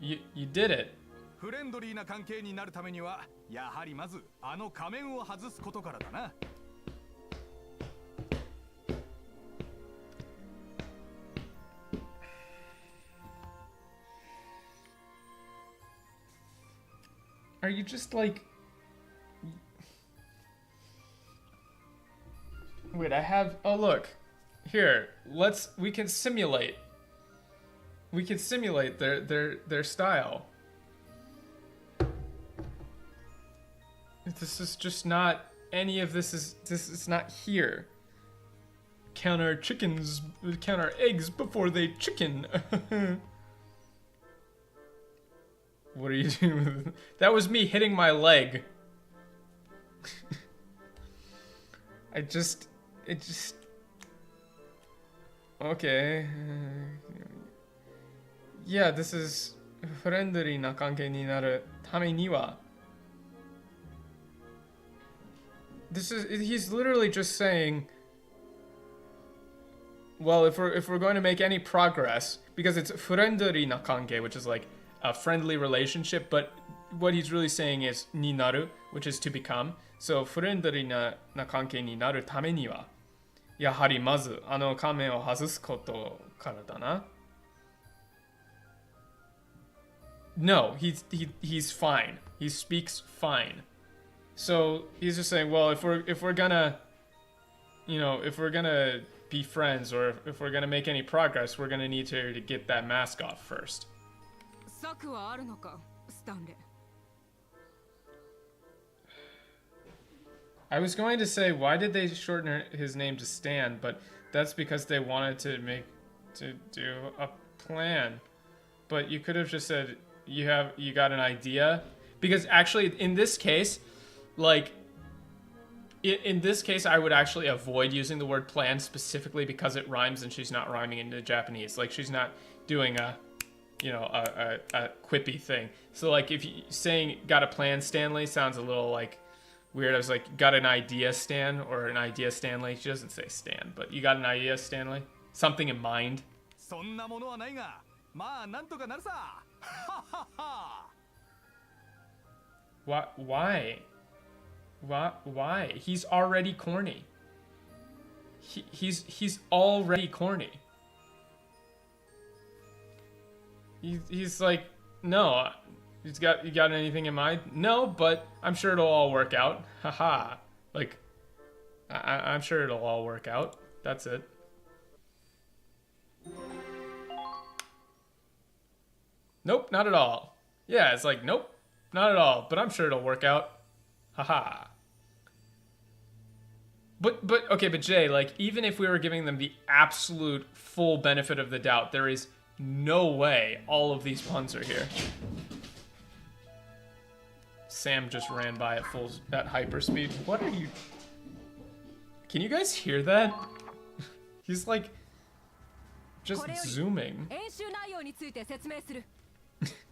You did it. フレンドリーな関係になるためにはやはりまずあの仮面を外すことからだな。Are you just like... Wait, I have... Oh, look. Here, we can simulate. We can simulate their style. This is just not... Any of this is not here. Count our chickens... Count our eggs before they chicken. What are you doing? That was me hitting my leg. It just... Okay. Yeah, this is... friendly na kankei ni naru tame ni wa. This is... He's literally just saying... Well, if we're going to make any progress... Because it's friendly na kankei, which is like... a friendly relationship, but what he's really saying is ni naru, which is to become. So friendly na kankei ni naru tame ni wa yahari mazu ano kamen o hazusu koto kara da na. No, he's fine. He speaks fine. So he's just saying, well, if we're gonna, you know, if we're gonna be friends or if we're gonna make any progress, we're gonna need to get that mask off first. 策はあるのかスタンレー I was going to say, why did they shorten his name to Stan? But that's because they wanted to do a plan. But you could have just said you got an idea, because actually in this case, like in this case, I would actually avoid using the word plan specifically because it rhymes and she's not rhyming into Japanese. Like she's not doing a quippy thing. So like if you saying got a plan Stanley sounds a little like weird. I was like, got an idea Stan or an idea Stanley. She doesn't say Stan, but you got an idea Stanley? Something in mind? そんなものはないが、まあなんとかなるさ。ははは。Why? He's already corny. He's already corny. He's like, no, you got anything in mind? No, but I'm sure it'll all work out. Haha. Like, I'm sure it'll all work out. That's it. Nope, not at all. Yeah, it's like, nope, not at all, but I'm sure it'll work out. Haha. But okay, but Jay, like, even if we were giving them the absolute full benefit of the doubt, there is no way all of these puns are here. Sam just ran by at hyperspeed. What are you... Can you guys hear that? He's like just zooming.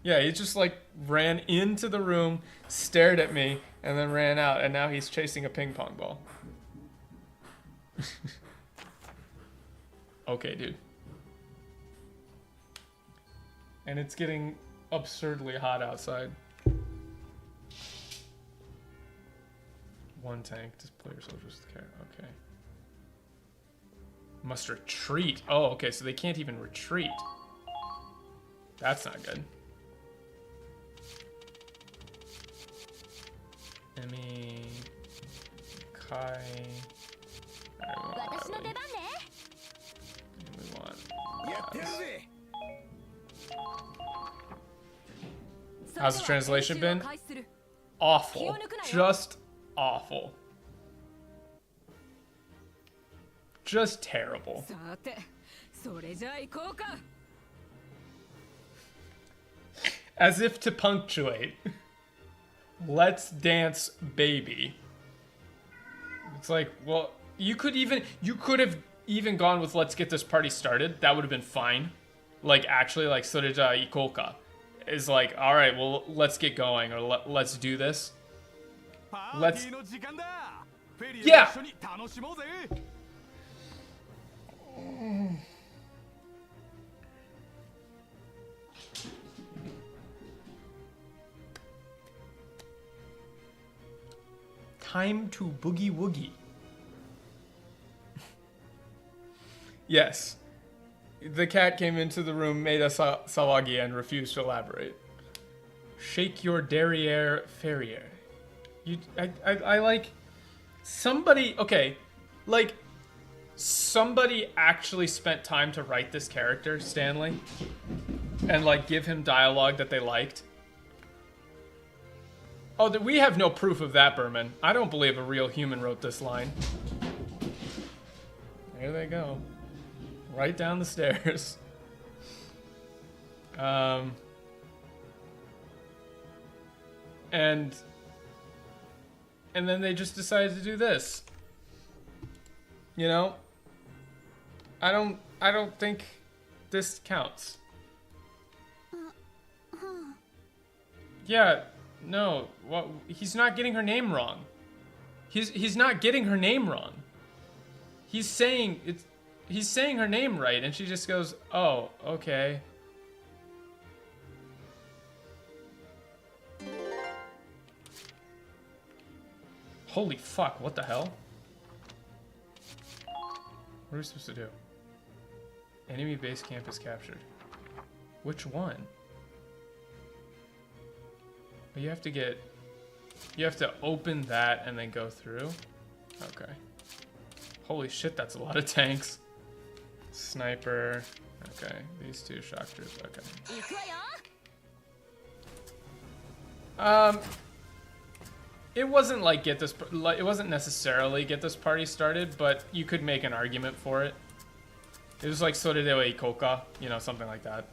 Yeah, he just like ran into the room, stared at me, and then ran out, and now he's chasing a ping pong ball. Okay, dude. And it's getting absurdly hot outside. One tank, display your soldiers with care. Okay. Must retreat. Oh, okay, so they can't even retreat. That's not good. Emmy, Kai. We want. How's the translation been? Awful. Just awful. Just terrible. As if to punctuate. Let's dance, baby. It's like, well, you could have even gone with let's get this party started. That would have been fine. Like, actually, like, soreja ikoka is like, all right, well, let's get going, or let's do this. Let's... Yeah! Time to boogie woogie. Yes. The cat came into the room, made a sawagi, and refused to elaborate. Shake your derriere ferriere. I like... Somebody... Okay. Like, somebody actually spent time to write this character, Stanley. And, like, give him dialogue that they liked. Oh, we have no proof of that, Berman. I don't believe a real human wrote this line. There they go. Right down the stairs. And then they just decided to do this. You know? I don't think this counts. Yeah, no. What? He's not getting her name wrong. He's not getting her name wrong. He's saying her name right, and she just goes, "Oh, okay." Holy fuck, what the hell? What are we supposed to do? Enemy base camp is captured. Which one? You have to open that and then go through? Okay. Holy shit, that's a lot of tanks. Sniper. Okay, these two shock troops. Okay. It wasn't like it wasn't necessarily get this party started, but you could make an argument for it. It was like sore de wa ikou ka, you know, something like that.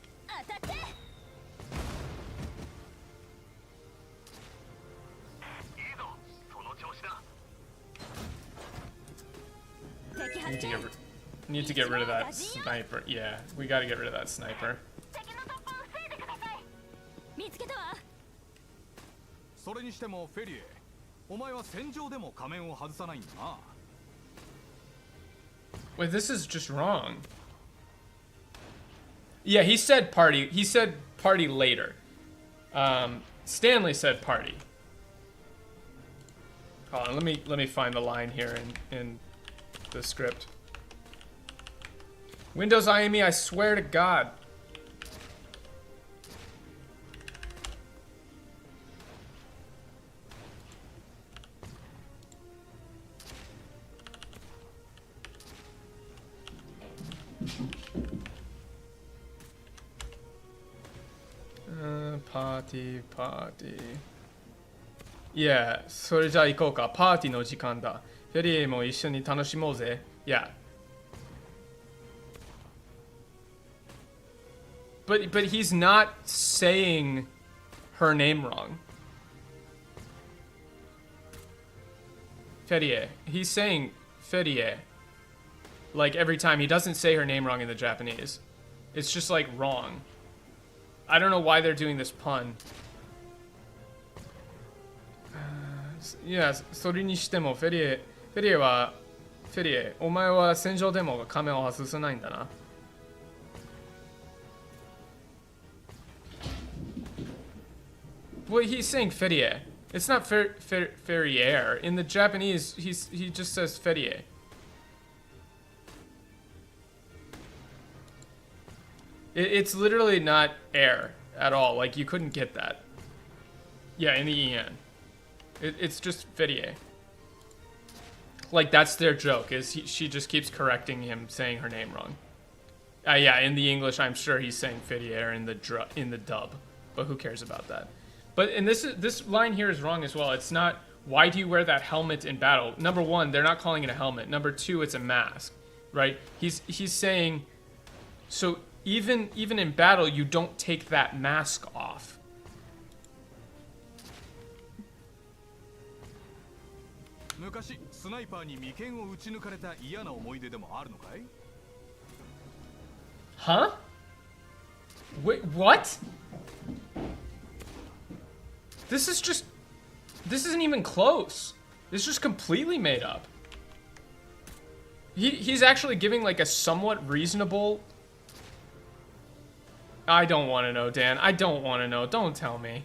Need to get rid of that sniper. Yeah, we gotta get rid of that sniper. それにしてもフェリエ、お前は戦場でも仮面を外さないんだな。Wait, this is just wrong. Yeah, he said party. He said party later. Stanley said party. Hold on, let me find the line here in the script. Windows IME, I swear to God. Party. Yeah, それじゃあ行こうか。パーティーの時間だ。フェリーも一緒に楽しもうぜ。Yeah. But he's not saying her name wrong. Ferie. He's saying Ferie. Like every time. He doesn't say her name wrong in the Japanese. It's just like wrong. I don't know why they're doing this pun. Yeah, それにしてもフェリエはフェリエ、お前は戦場でも仮面を外さないんだな。Well, he's saying Ferie. It's not Ferriere. In the Japanese, he just says Ferie. It's literally not air at all. Like, you couldn't get that. Yeah, in the EN. It's just Ferie. Like, that's their joke, is she just keeps correcting him, saying her name wrong. Yeah, in the English, I'm sure he's saying Ferie in the dub. But who cares about that? But and this line here is wrong as well. It's not, why do you wear that helmet in battle? Number one, they're not calling it a helmet. Number two, it's a mask, right? He's saying, so even in battle, you don't take that mask off. Huh? Wait, what? This isn't even close. This is just completely made up. He's actually giving like a somewhat reasonable... I don't want to know, Dan. I don't want to know. Don't tell me.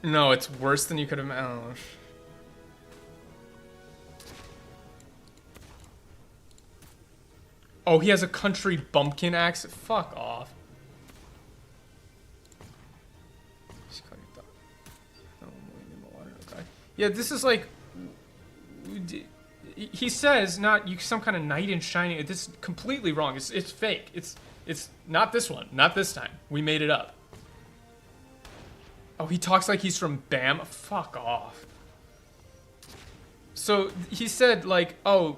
No, it's worse than you could have... Oh. Oh, he has a country bumpkin axe? Fuck off. Yeah, this is like... He says not you some kind of knight in shining. This is completely wrong. It's fake. It's not this one. Not this time. We made it up. Oh, he talks like he's from Bam. Fuck off. So he said like, oh,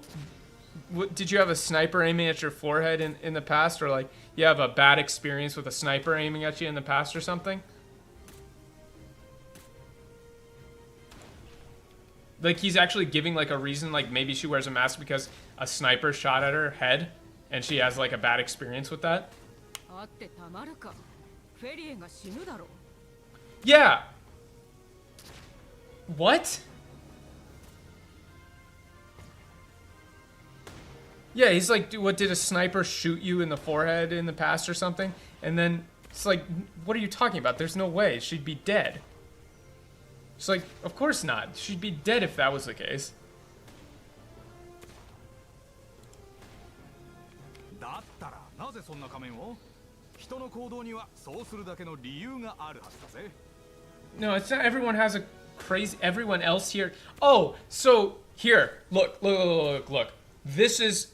did you have a sniper aiming at your forehead in the past, or like you have a bad experience with a sniper aiming at you in the past or something? Like he's actually giving like a reason, like maybe she wears a mask because a sniper shot at her head and she has like a bad experience with that. Yeah. What? Yeah, he's like, what, did a sniper shoot you in the forehead in the past or something? And then it's like, what are you talking about? There's no way. She'd be dead. It's like, of course not. She'd be dead if that was the case. No, it's not everyone has a crazy... Everyone else here... Oh, so here. Look. This is...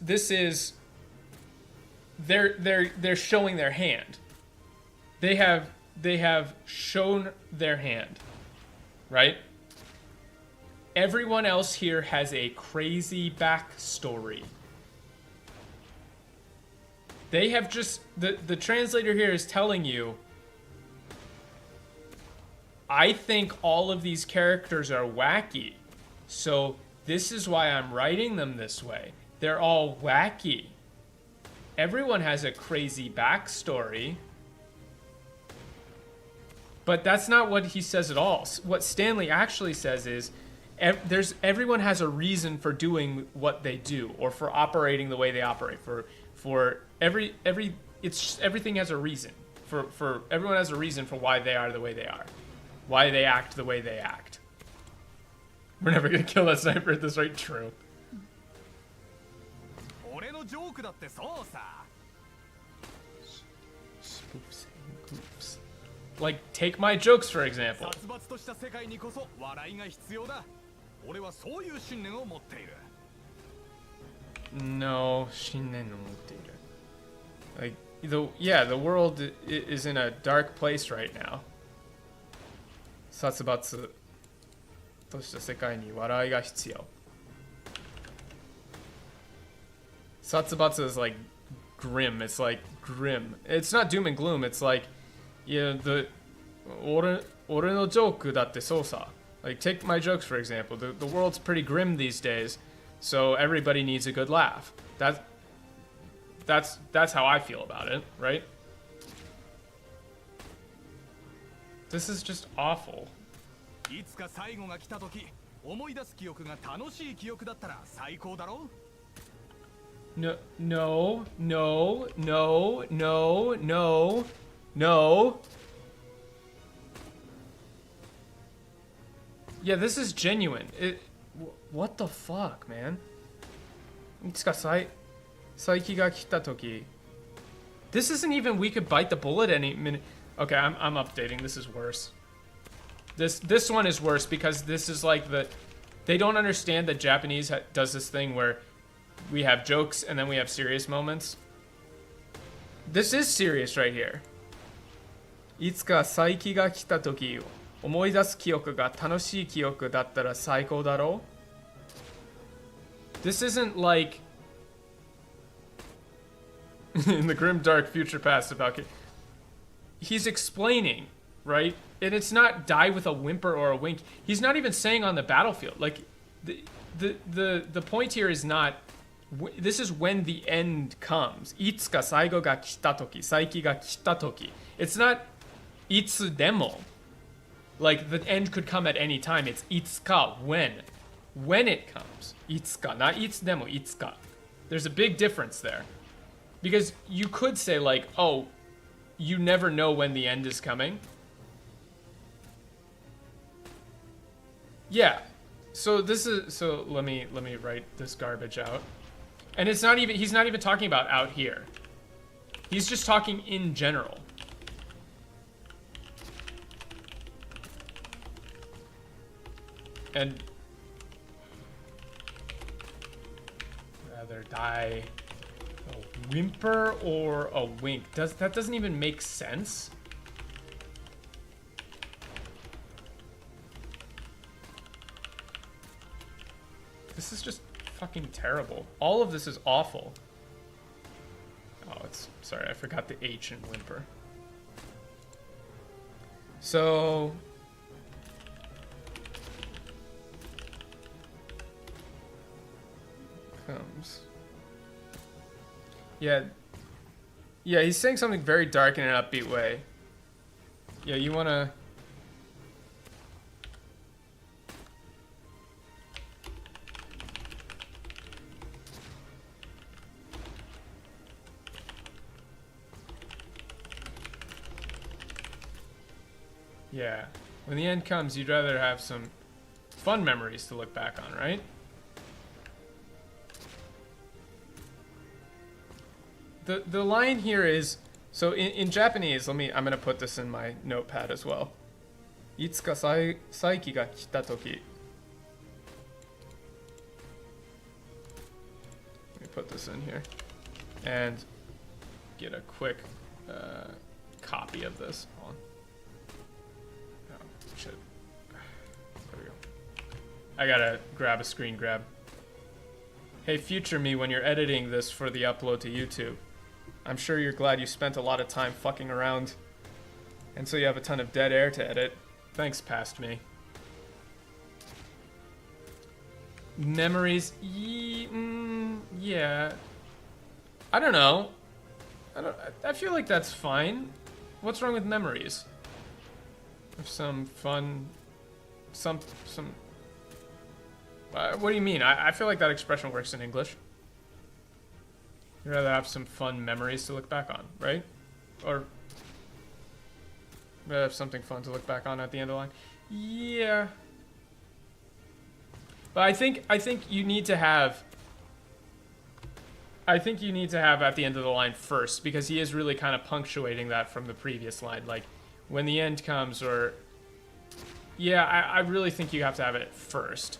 They're showing their hand. They have shown their hand. Right? Everyone else here has a crazy backstory. They have just... The translator here is telling you, I think all of these characters are wacky. So this is why I'm writing them this way. They're all wacky. Everyone has a crazy backstory. But that's not what he says at all. What Stanley actually says is, everyone has a reason for doing what they do, or for operating the way they operate. Everything has a reason. For everyone has a reason for why they are the way they are, why they act the way they act. We're never gonna kill that sniper at this rate. True. Spoofs and goofs. Like, take my jokes, for example. No, like, the world is in a dark place right now. Satsubatsu to shita sekai ni warai ga hitsuyou. Satsubatsu is like grim. It's like grim. It's not doom and gloom. It's like, yeah, ore no joke datte sou sa. Like, take my jokes, for example. The world's pretty grim these days, so everybody needs a good laugh. That's how I feel about it, right? This is just awful. No. Yeah, this is genuine. What the fuck, man? Saiki ga kita toki. This isn't even we could bite the bullet any minute. Okay, I'm updating. This is worse. This one is worse because this is like they don't understand that Japanese does this thing where we have jokes and then we have serious moments. This is serious right here. Itsuka saiki ga kita toki omoidasu kyoku ga tanoshii kyoku dattara saikou daro. This isn't like in the grim dark future past about he's explaining, right? And it's not die with a whimper or a wink. He's not even saying on the battlefield. Like the point here is not this is when the end comes. Itsuka saigo ga kita toki, saiki ga kita toki. It's not itsu demo. Like the end could come at any time. It's itsuka, when. when it comes. Itsuka, not itsudemo, itsuka. There's a big difference there. Because you could say like, oh, you never know when the end is coming. Yeah. So this is, so let me write this garbage out. And it's not even, he's not even talking about out here. He's just talking in general. And rather die a whimper or a wink. That doesn't even make sense. This is just fucking terrible. All of this is awful. Oh, it's, sorry, I forgot the H in whimper. So comes. Yeah, he's saying something very dark in an upbeat way. Yeah, you wanna. Yeah, when the end comes, you'd rather have some fun memories to look back on, right? The line here is, so in Japanese, I'm gonna put this in my notepad as well. Itsuka saiki ga kita toki. Let me put this in here and get a quick copy of this. Hold on. Oh, shit. There we go. I gotta grab a screen grab. Hey, future me, when you're editing this for the upload to YouTube, I'm sure you're glad you spent a lot of time fucking around, and so you have a ton of dead air to edit. Thanks, past me. Memories, yeah. I don't know. I feel like that's fine. What's wrong with memories? Of some fun, what do you mean? I feel like that expression works in English. You'd rather have some fun memories to look back on, right? Or rather have something fun to look back on at the end of the line. Yeah. But I think you need to have. I think you need to have at the end of the line first, because he is really kind of punctuating that from the previous line, like when the end comes, or yeah, I really think you have to have it first.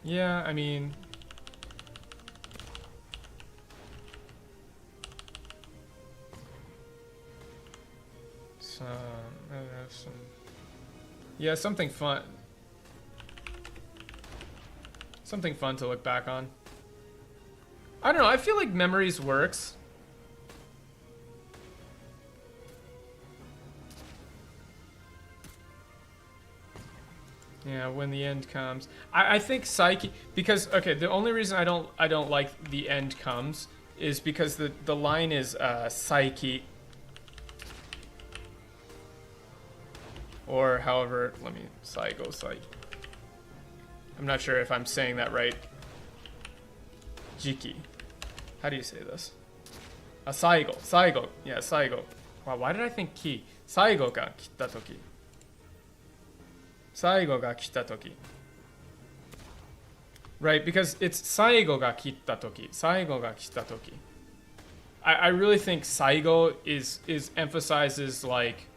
Yeah, I mean, yeah, something fun. Something fun to look back on. I don't know, I feel like memories works. Yeah, when the end comes. I think psyche, because okay, the only reason I don't like the end comes is because the line is psyche, or however, let me psyche. I'm not sure if I'm saying that right. Jiki. How do you say this? Saigo. Yeah, saigo. Wow, why did I think ki? Saigo ga kitta toki. Saigo ga kita toki. Right, because it's saigo ga kita toki. Saigo ga kita toki. I really think saigo is emphasizes like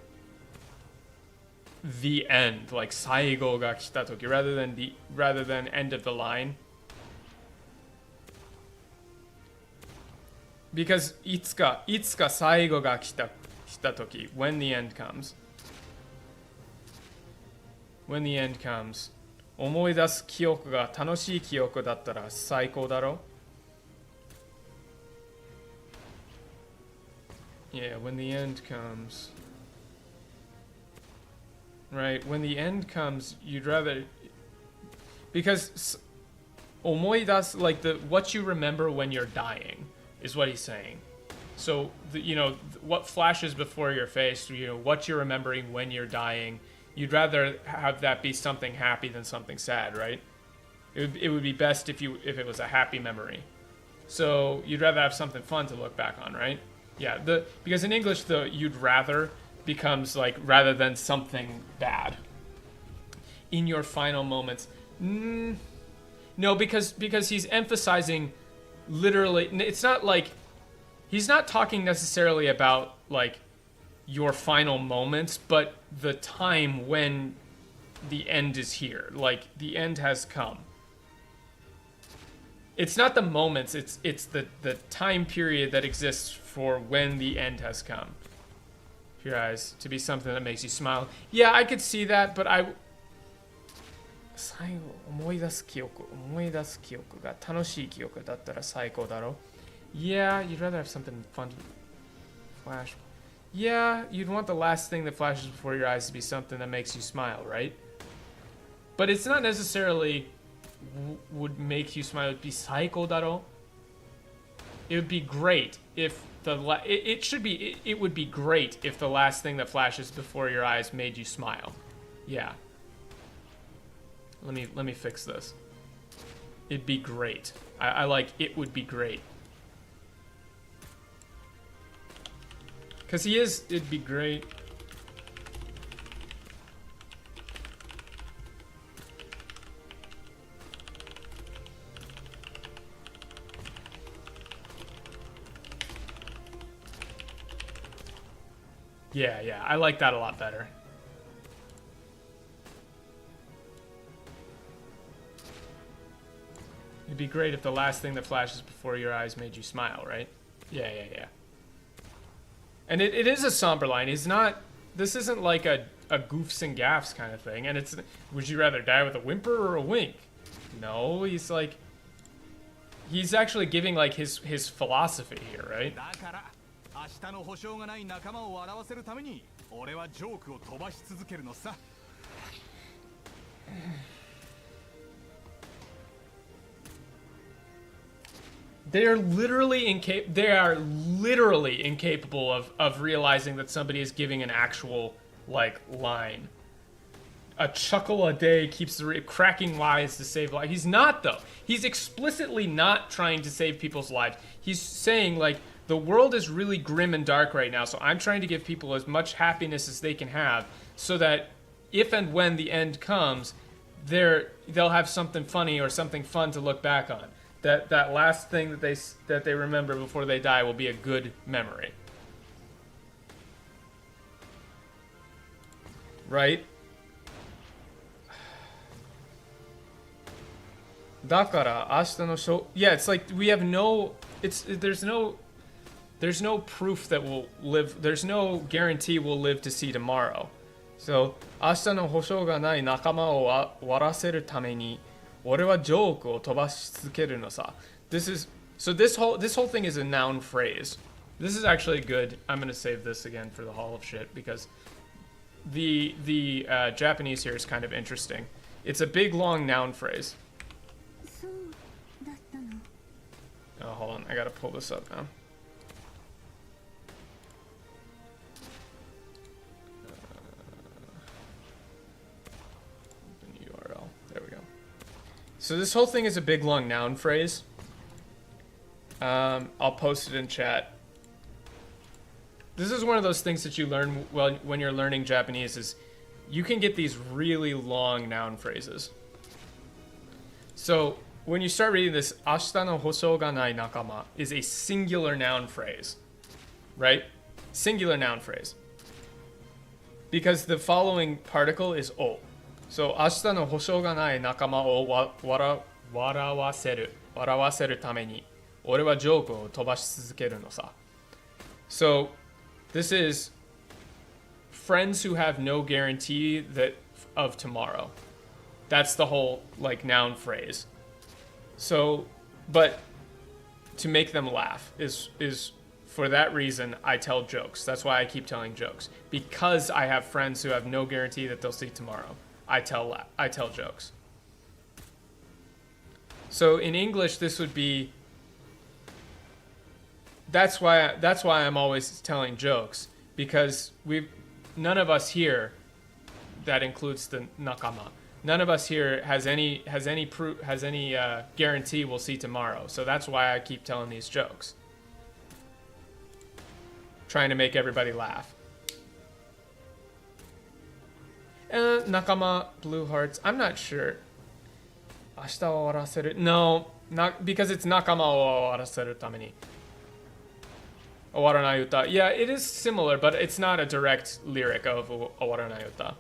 the end, like saigo ga kita toki, rather than end of the line. Because itsuka saigo ga kita toki, when the end comes. When the end comes. 思い出す記憶が楽しい記憶だったら最高だろ? Yeah, when the end comes. Right, when the end comes, you'd rather, because 思い出す, like what you remember when you're dying is what he's saying. So, what flashes before your face, what you're remembering when you're dying, you'd rather have that be something happy than something sad, right? It would be best if it was a happy memory. So you'd rather have something fun to look back on, right? Yeah, because in English, the you'd rather becomes like rather than something bad. In your final moments. No, because he's emphasizing literally, it's not like, he's not talking necessarily about like your final moments, but the time when the end is here. Like the end has come. It's not the moments, it's the time period that exists for when the end has come. For your eyes to be something that makes you smile. Yeah, I could see that, but I 最後思い出す記憶が楽しい記憶だったら最高だろ Yeah, you'd rather have something fun to flash. Yeah, you'd want the last thing that flashes before your eyes to be something that makes you smile, right? But it's not necessarily would make you smile. It would be 最高だろ It would be great if it would be great if the last thing that flashes before your eyes made you smile. Yeah. Let me fix this. It'd be great. I like it would be great. Cause it'd be great. Yeah, I like that a lot better. It'd be great if the last thing that flashes before your eyes made you smile, right? Yeah. And it is a somber line. This isn't like a goofs and gaffs kind of thing. And it's, would you rather die with a whimper or a wink? No, he's actually giving like his philosophy here, right? 明日の保証がない仲間を笑わせるために俺はジョークを飛ばし続けるのさ They are literally incapable of realizing that somebody is giving an actual like line. A chuckle a day keeps cracking wise to save lives. He's not though. He's explicitly not trying to save people's lives. He's saying like the world is really grim and dark right now, so I'm trying to give people as much happiness as they can have so that if and when the end comes, they'll have something funny or something fun to look back on. That last thing that they remember before they die will be a good memory. Right? だから明日のYeah, it's like we have there's no proof that we'll live. There's no guarantee we'll live to see tomorrow. So, 明日の保証がない仲間を終わらせるために、俺はジョークを飛ばし続けるのさ. This whole thing is a noun phrase. This is actually good. I'm gonna save this again for the Hall of Shit because the Japanese here is kind of interesting. It's a big long noun phrase. Oh, hold on. I gotta pull this up now. So this whole thing is a big long noun phrase. I'll post it in chat. This is one of those things that you learn when you're learning Japanese is you can get these really long noun phrases. So when you start reading this, 明日の保証がない仲間 is a singular noun phrase, right? Singular noun phrase. Because the following particle is o. So, 明日の保証がない仲間を笑わせるために、俺はジョークを飛ばし続けるのさ. So, this is friends who have no guarantee of tomorrow. That's the whole like noun phrase. So, but to make them laugh is for that reason I tell jokes. That's why I keep telling jokes. Because I have friends who have no guarantee that they'll see tomorrow. I tell jokes. So in English, this would be that's why I'm always telling jokes, because none of us here, that includes the nakama, none of us here has any guarantee we'll see tomorrow. So that's why I keep telling these jokes, trying to make everybody laugh. Nakama, blue hearts. I'm not sure. Ashita wa waraseru. No, not because it's nakama wa waraseru tameni. Owaranai uta. Yeah, it is similar, but it's not a direct lyric of Owaranai uta.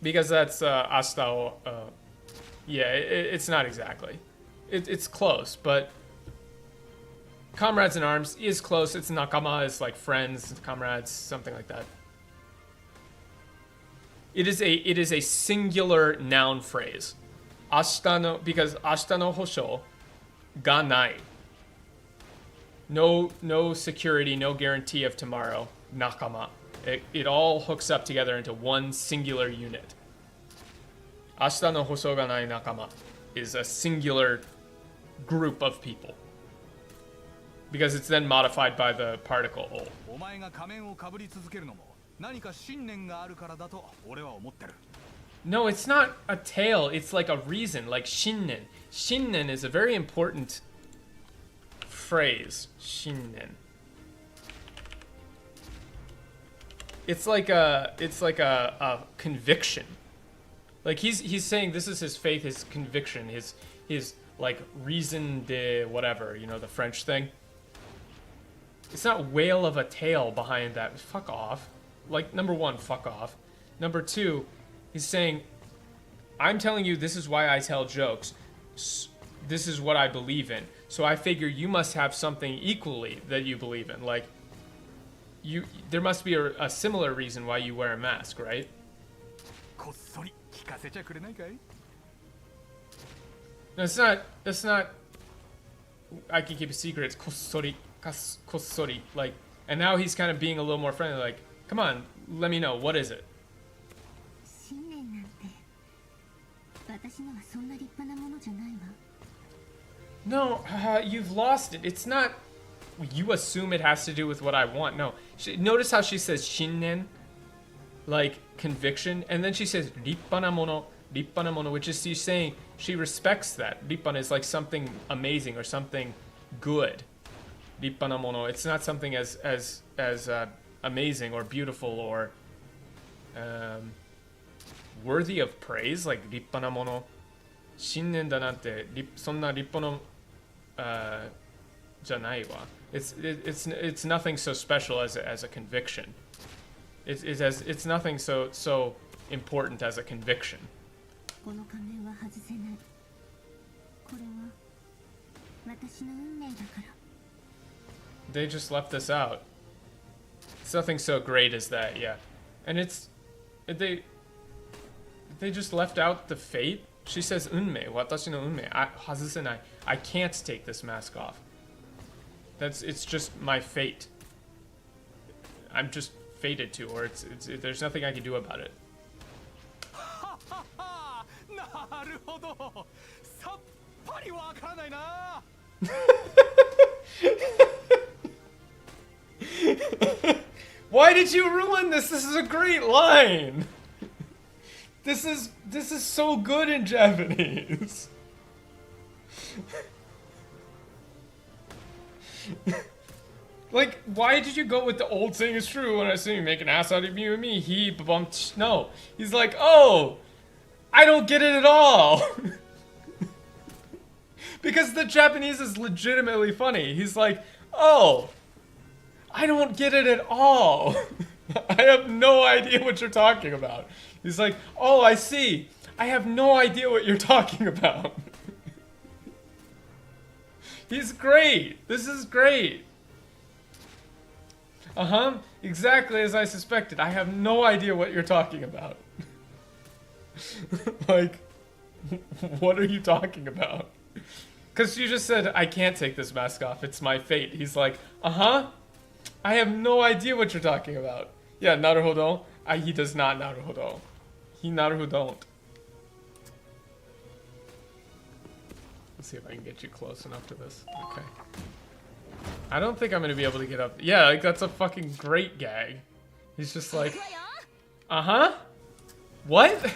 Because that's ashita o. Yeah, it's not exactly. It's close, but comrades in arms is close. It's nakama, is like friends, comrades, something like that. It is a singular noun phrase. Ashita no, because ashita no hosho ga nai. No security, no guarantee of tomorrow. Nakama. It all hooks up together into one singular unit. Ashita no hosho ga nai nakama is a singular group of people. Because it's then modified by the particle o. お前が仮面をかぶり続けるのも何か信念があるからだと俺は思ってる。 No, it's not a tale. It's like a reason, like shinnen. Shinnen is a very important phrase. Shinnen. It's like a conviction. Like he's saying this is his faith, his conviction, his like reason de whatever, you know, the French thing. It's not whale of a tale behind that. Fuck off. Like, number one, fuck off. Number two, he's saying, I'm telling you this is why I tell jokes. This is what I believe in. So I figure you must have something equally that you believe in. Like, there must be a similar reason why you wear a mask, right? こっそり聞かせちゃくれないかい? No, it's not, I can keep a secret. It's kossori. Kossori. Like, and now he's kind of being a little more friendly. Like, come on, let me know. What is it? 信念なんて私のはそんな立派なものじゃないわ。 No, you've lost it. It's not. You assume it has to do with what I want. No. Notice how she says shinnen, like conviction, and then she says rippana mono, which is she's saying she respects that. Rippana is like something amazing or something good. Rippana mono. It's not something as amazing or beautiful or worthy of praise, like rippana mono. Shinnen da nante sonna rippo no janai wa. It's nothing so special as a conviction. It's nothing so important as a conviction. この仮面は外せない。これは私の運命だから。 They just left this out. It's nothing so great as that, yeah. And they just left out the fate. She says unmei, watashi no unmei. Hazusenai. I can't take this mask off. It's just my fate. I'm just fated to, or there's nothing I can do about it. なるほど。さっぱりわからないな。 Why did you ruin this? This is a great line. This is so good in Japanese. Like, why did you go with the old saying is true when I say you make an ass out of you and me? He bumped. No, he's like, oh, I don't get it at all. Because the Japanese is legitimately funny. He's like, oh, I don't get it at all. I have no idea what you're talking about. He's like, oh, I see. I have no idea what you're talking about. He's great. This is great. Exactly as I suspected. I have no idea what you're talking about. Like, what are you talking about? Because you just said, I can't take this mask off. It's my fate. He's like, I have no idea what you're talking about. Yeah, naruhodo. He does not naruhodo. He naruhodon't. Let's see if I can get you close enough to this. Okay. I don't think I'm gonna be able to get up. Yeah, like that's a fucking great gag. He's just like, uh-huh. What?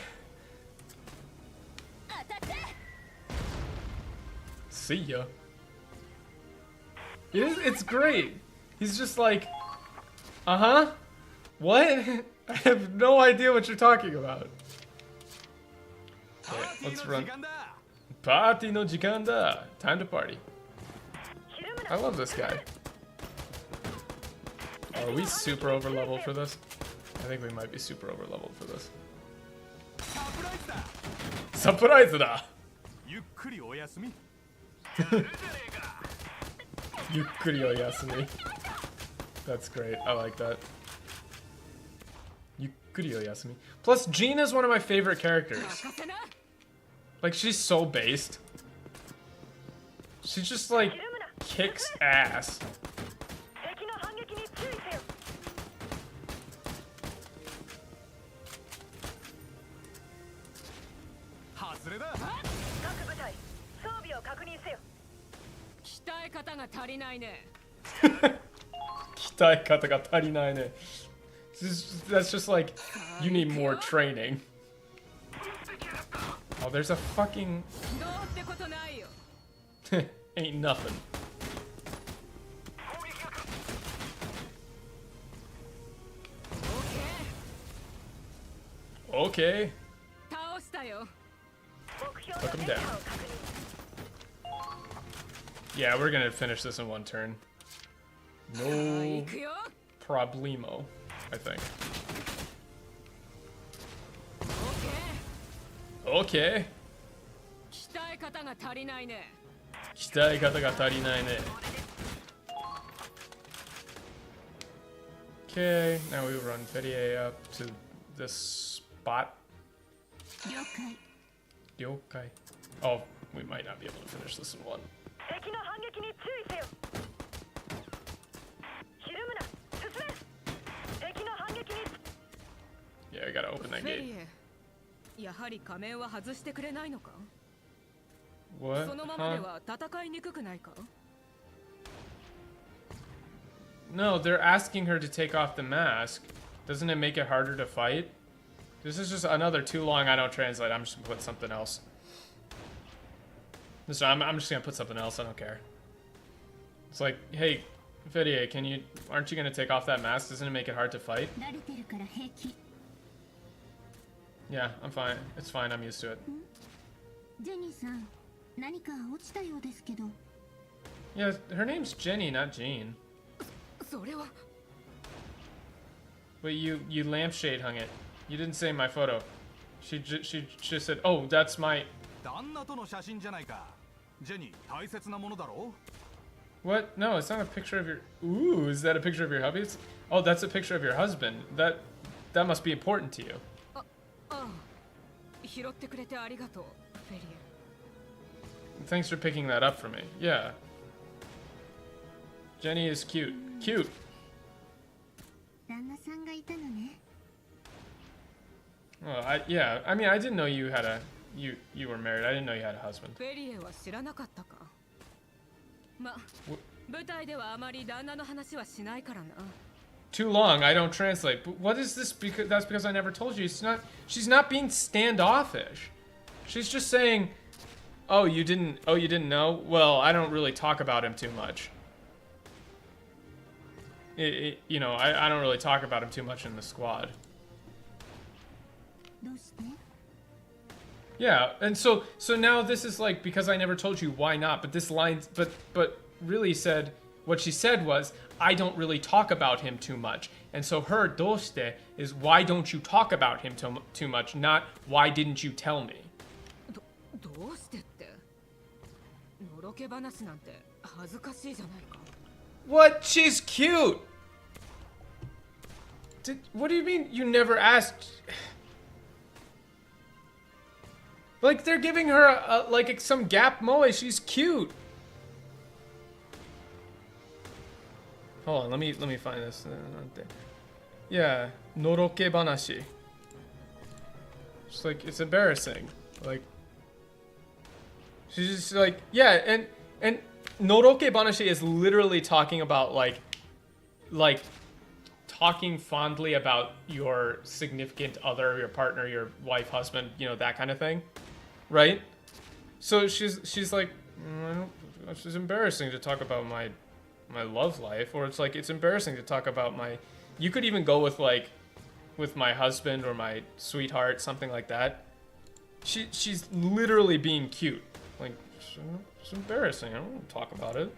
See ya. It's great. He's just like, uh-huh. What? I have no idea what you're talking about. Okay, let's run. Party no jikan da. Time to party. I love this guy. Oh, are we super over leveled for this? I think we might be super over leveled for this. Surprise da! Yukkuri o yasumi. That's great. I like that. Yukkuri o yasumi. Plus, Jean is one of my favorite characters. Like, she's so based. She just, like, kicks ass. That's just like, you need more training. Oh, there's a fucking... Ain't nothing. Okay. Took him down. Yeah, we're gonna finish this in one turn. No problemo, I think. Okay. Okay, now we run Valkryia up to this spot. Ryokai. Oh, we might not be able to finish this in one. Yeah, I gotta open that gate. What? Huh? No, they're asking her to take off the mask. Doesn't it make it harder to fight? This is just another too long. I don't translate. I'm just gonna put something else. Listen, I'm just gonna put something else. I don't care. It's like, hey, Valkryia, aren't you gonna take off that mask? Doesn't it make it hard to fight? Yeah, I'm fine. It's fine. I'm used to it. Yeah, her name's Jenny, not Jean. But you lampshade hung it. You didn't say my photo. She just said, oh, that's my... What? No, it's not a picture of your... Ooh, is that a picture of your hubby? Oh, that's a picture of your husband. That must be important to you. Thanks for picking that up for me. Yeah. Jenny is cute. Cute! Well, yeah. I mean, I didn't know you had a... You were married. I didn't know you had a husband. Too long. I don't translate. But what is this? That's because I never told you. She's not being standoffish. She's just saying, "Oh, you didn't know? Well, I don't really talk about him too much. You know, I don't really talk about him too much in the squad." Yeah, and so now this is like, because I never told you, why not? But this line, but really said, what she said was, I don't really talk about him too much. And so her doste is, why don't you talk about him too much, not why didn't you tell me? What? She's cute! What do you mean you never asked? Like, they're giving her like some gap moe. She's cute. Hold on, let me find this. Yeah, noroke banashi. It's like, it's embarrassing. Like, She's just like, yeah, and Noroke Banashi is literally talking about like talking fondly about your significant other, your partner, your wife, husband, you know, that kind of thing, right? So she's like, it's embarrassing to talk about my love life, or it's like it's embarrassing to talk about my. You could even go with like, with my husband or my sweetheart, something like that. She's literally being cute. Like, it's embarrassing. I don't want to talk about it,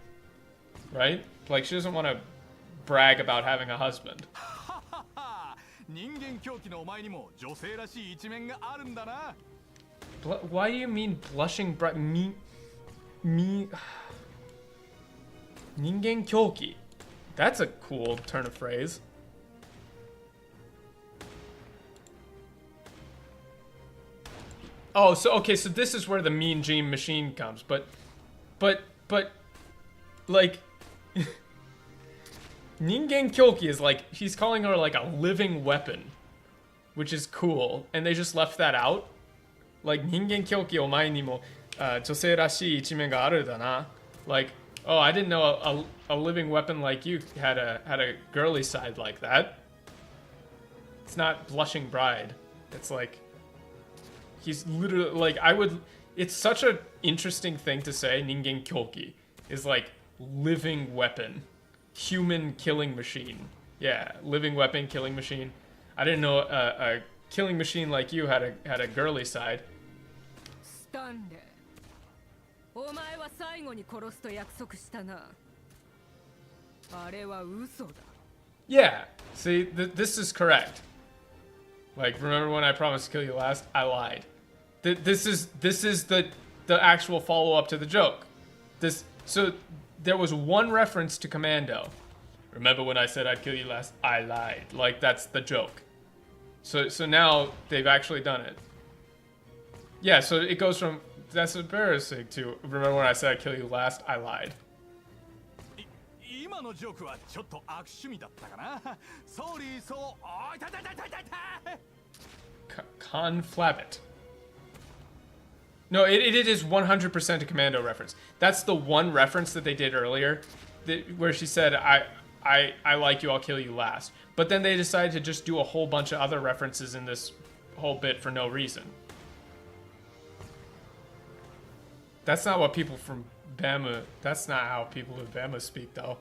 right? Like she doesn't want to brag about having a husband. 人間狂気のお前にも女性らしい一面があるんだな。Why do you mean blushing bright? Ningen kyoki. That's a cool turn of phrase. Oh, so okay, so this is where the mean gene machine comes, but like Ningen kyoki is like, he's calling her like a living weapon, which is cool, and they just left that out. Like, 人間狂気お前にも女性らしい一面があるだな. Like, oh, I didn't know a living weapon like you had a girly side like that. It's not blushing bride. It's like, he's literally like, it's such an interesting thing to say. 人間狂気 is like living weapon, human killing machine. Yeah, living weapon, killing machine. I didn't know a killing machine like you had a girly side. スタンレー、お前は最後に殺すと約束したな。あれは嘘だ。Yeah, see, this is correct. Like, remember when I promised to kill you last? I lied. This is the actual follow-up to the joke. So there was one reference to Commando. Remember when I said I'd kill you last? I lied. Like, that's the joke. So now they've actually done it. Yeah, so it goes from that's embarrassing to remember when I said I'd kill you last? I lied. 今のジョークはちょっと悪趣味だったかな。Sorry, so. おい、痛い痛い痛い痛い痛い。Conflabit. No, it is 100% a Commando reference. That's the one reference that they did earlier, where she said, I like you, I'll kill you last. But then they decided to just do a whole bunch of other references in this whole bit for no reason. That's not what people from Bama, that's not how people in Bama speak, though.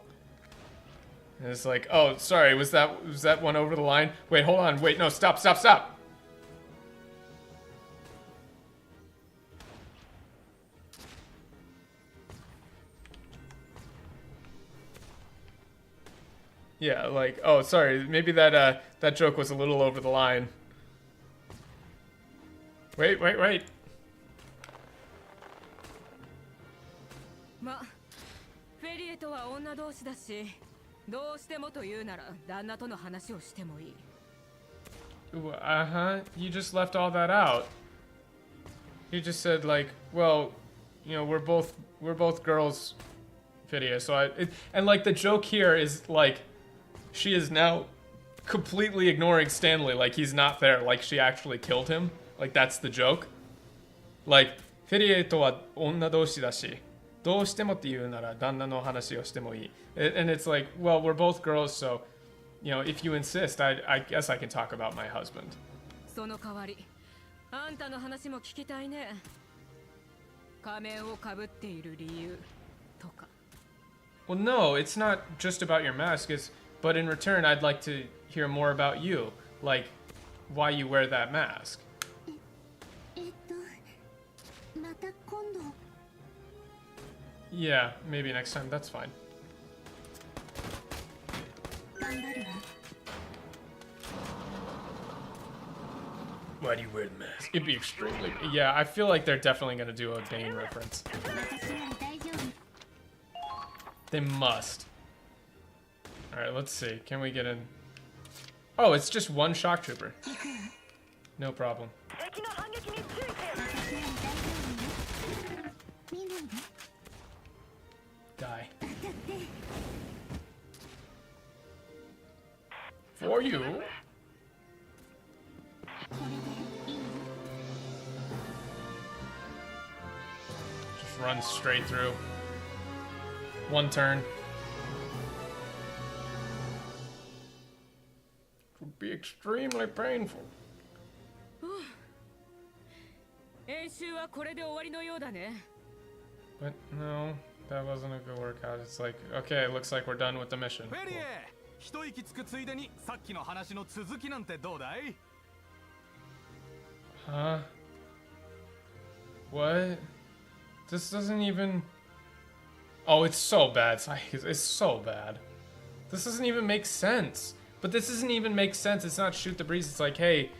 And it's like, oh, sorry, was that one over the line? Wait, hold on, wait, no, stop. Yeah, like, oh, sorry, maybe that joke was a little over the line. Wait. ま、フェリエとは女同士だし、どうしてもと言うなら旦那との話をしてもいい。Uh-huh, you just left all that out. You just said like, well, you know, we're both girls, Phidia, so and like the joke here is like, she is now completely ignoring Stanley, like he's not there, like she actually killed him. Like that's the joke. Like, フェリエとは女同士だし、どうしてもって言うなら旦那の話をしてもいい。And it's like, well, we're both girls, so, you know, if you insist, I guess I can talk about my husband. その代わり、あんたの話も聞きたいね。仮面をかぶっている理由とか。Well, no, it's not just about your mask, but in return, I'd like to hear more about you, like why you wear that mask. また今度。Yeah, maybe next time, that's fine. 頑張るわ。 Why do you wear the mask? It'd be extremely... Yeah, I feel like they're definitely going to do a Bane reference. 私なら大丈夫。 They must. Alright, let's see. Can we get in? Oh, it's just one shock trooper. No problem. 私なら大丈夫よ。見ないで。 Die. 当たって。 For you? これでいい？ Just runs straight through. One turn. It would be extremely painful. 演習はこれで終わりのようだね。 But no, that wasn't a good workout. It's like, okay, it looks like we're done with the mission. フェリエ、一息つくついでにさっきの話の続きなんてどうだい？ Huh? What? This doesn't even... Oh, it's so bad. It's so bad. This doesn't even make sense. But this doesn't even make sense. It's not shoot the breeze. It's like, hey,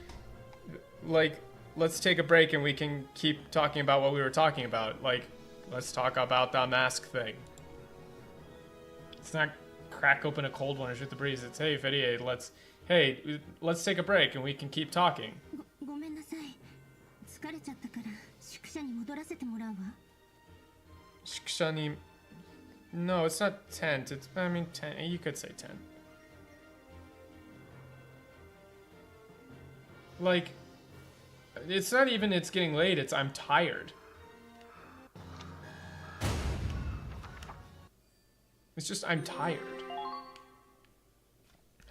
like, let's take a break and we can keep talking about what we were talking about. Like, let's talk about the mask thing. It's not crack open a cold one and shoot the breeze. It's, hey, Fedier, let's take a break and we can keep talking. ごめんなさい。疲れちゃったから宿舎に戻らせてもらうわ。Shikshani... No, it's not tent. It's, I mean, tent. You could say tent. Like, it's not even it's getting late. It's I'm tired. It's just I'm tired.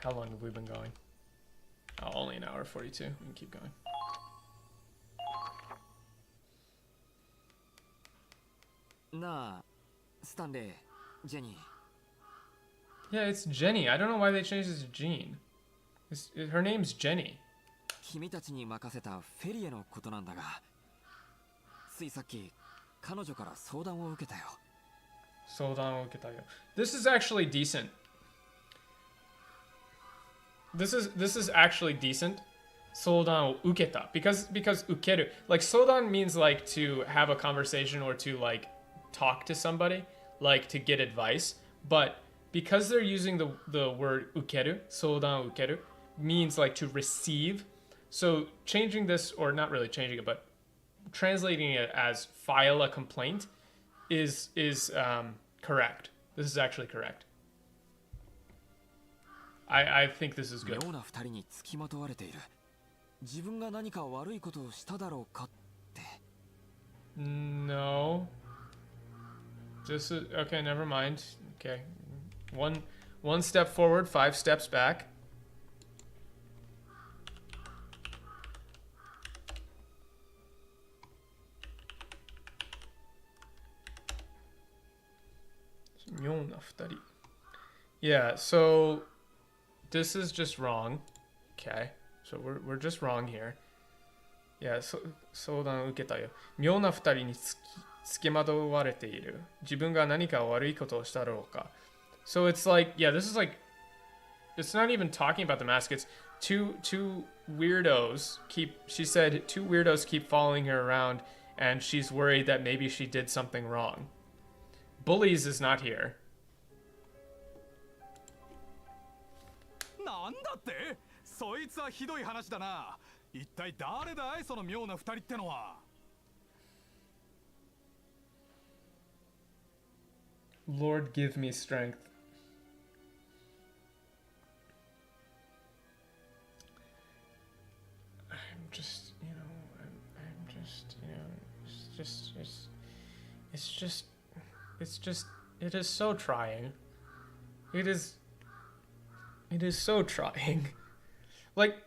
How long have we been going? Oh, only an hour 42. We can keep going. Nah, Stanley, Jenny. Yeah, it's Jenny. I don't know why they changed it to Jean. Her name's Jenny. 君たちに任せたフェリエのことなんだが、ついさっき彼女から相談を受けたよ。This is actually decent. This is actually decent. 相談を受けた because 受ける like 相談 means like to have a conversation or to like talk to somebody, like to get advice, but because they're using the word 受ける 相談を受ける means like to receive. So changing this, or not really changing it, but translating it as file a complaint is correct. This is actually correct. I think this is good. 妙な二人に付きまとわれている。自分が何か悪いことをしただろうかって。No. This is okay. Never mind. Okay, one step forward, 5 steps back. Yeah, so this is just wrong. Okay, so we're just wrong here. Yeah, 相談を受けたよ。妙な二人に付きまとわれている。自分が何か悪いことをしたろうか。So it's like, yeah, this is like, it's not even talking about the mask. It's two weirdos she said 2 weirdos keep following her around and she's worried that maybe she did something wrong. Bullies is not here. なんだって？そいつはひどい話だな。一体誰だいその妙な二人ってのは。Lord, give me strength. I'm just, it is so trying. It is so trying. Like,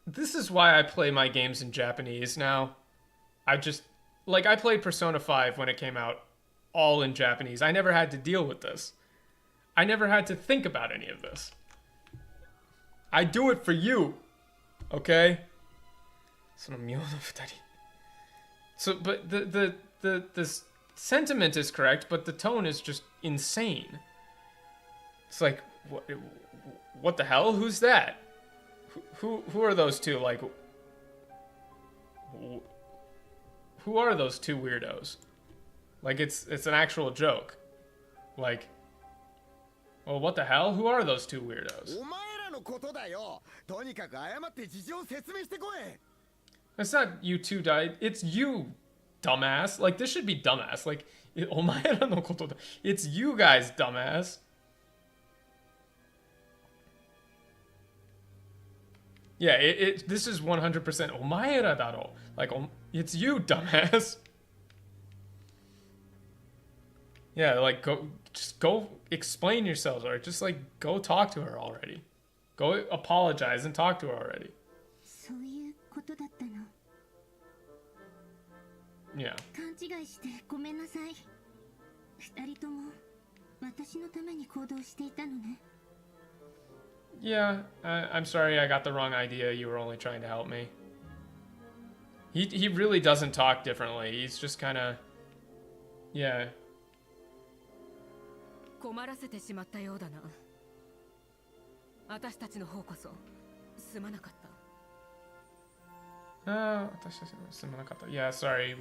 this is why I play my games in Japanese now. I played Persona 5 when it came out, all in Japanese. I never had to deal with this. I never had to think about any of this. I do it for you. Okay? So, but the sentiment is correct, but the tone is just insane. It's like, what the hell? Who's that? Who are those two? Like, who are those 2 weirdos? Like, it's an actual joke. Like, well, what the hell? Who are those 2 weirdos? It's not you 2 died. It's you, dumbass. Like, this should be dumbass. Like, it's you guys, dumbass. Yeah, this is 100% omaera daro. Like, it's you, dumbass. Yeah, like just go explain yourselves, or just like go talk to her already. Go apologize and talk to her already. そういうことだったの。 Yeah. 勘違いしてごめんなさい。二人とも私のために行動していたのね。 Yeah, I'm sorry I got the wrong idea. You were only trying to help me. He really doesn't talk differently. He's just kind of... Yeah. 困らせてしまったようだな。私たちの方こそすまなかった。Yeah, sorry.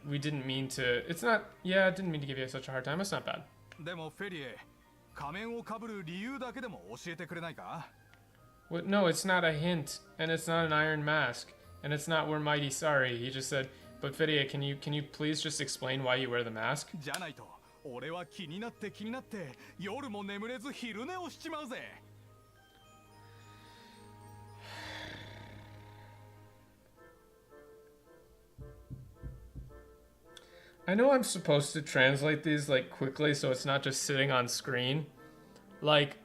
We didn't mean to... It's not... Yeah, I didn't mean to give you such a hard time. It's not bad. でもフェリエ、仮面をかぶる理由だけでも教えてくれないか？ What? No, it's not a hint, and it's not an iron mask, and it's not we're mighty sorry. He just said, but Fidia, can you please just explain why you wear the mask? じゃないと、俺は気になって夜も眠れず昼寝をしちまうぜ。 I know I'm supposed to translate these like quickly so it's not just sitting on screen. Like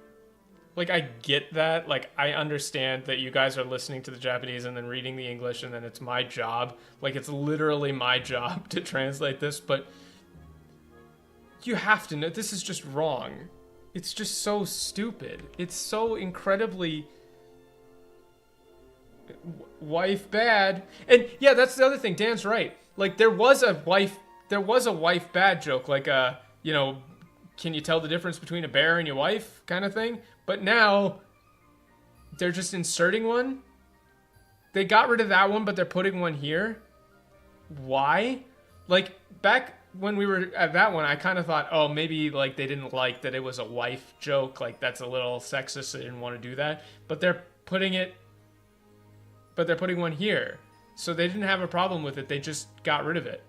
I get that. Like I understand that you guys are listening to the Japanese and then reading the English and then it's my job. Like it's literally my job to translate this, but you have to know this is just wrong. It's just so stupid. It's so incredibly wife bad. And yeah, that's the other thing. Dan's right. Like there was a wife bad joke, like you know, can you tell the difference between a bear and your wife kind of thing? But now they're just inserting one. They got rid of that one, but they're putting one here. Why? Like back when we were at that one, I kind of thought, oh, maybe like they didn't like that it was a wife joke. Like that's a little sexist. They didn't want to do that, but they're putting one here. So they didn't have a problem with it. They just got rid of it.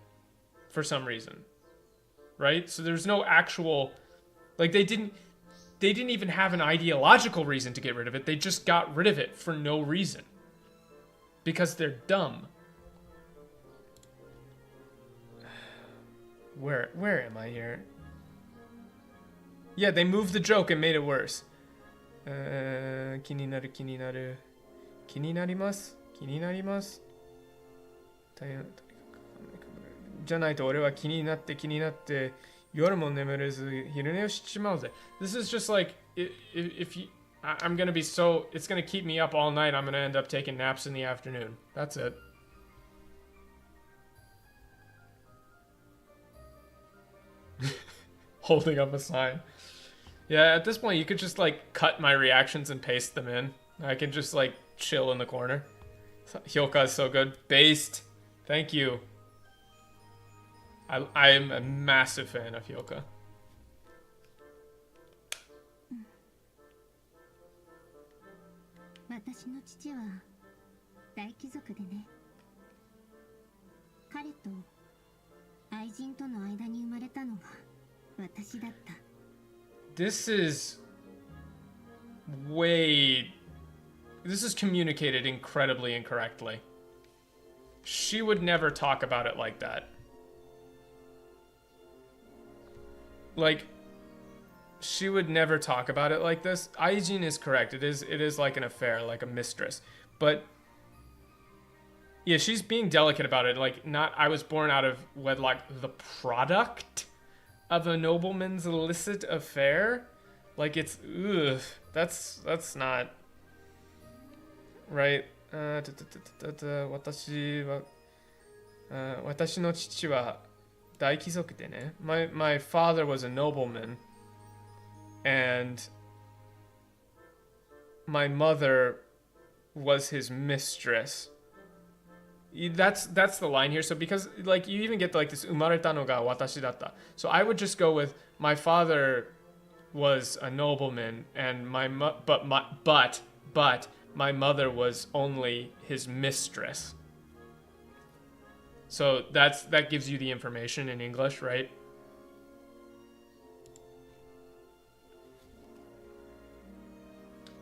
For some reason, right? So there's no actual, like they didn't even have an ideological reason to get rid of it. They just got rid of it for no reason because they're dumb. Where am I here? Yeah, they moved the joke and made it worse. 気になる気になる気になります気になりますじゃないと俺は気になって夜も眠れず昼寝をしちまうぜ。This is just like if you I'm gonna be so it's gonna keep me up all night. I'm gonna end up taking naps in the afternoon. That's it. Holding up a sign. Yeah, at this point you could just like cut my reactions and paste them in. I can just like chill in the corner. Hyoka is so good. Based. Thank you. I am a massive fan of Hyoka. 私の父は大貴族でね。彼と愛人との間に生まれたのが私だった。This is communicated incredibly incorrectly. She would never talk about it like that. Like, she would never talk about it like this. Aijin is correct. It is like an affair, like a mistress. But yeah, she's being delicate about it. Like, not I was born out of wedlock, the product of a nobleman's illicit affair. Like it's that's not right. 私の父は大貴族でね。My father was a nobleman, and my mother was his mistress. That's the line here. So because like you even get like this 生まれたのが私だった. So I would just go with my father was a nobleman, and my mother was only his mistress. So that gives you the information in English, right?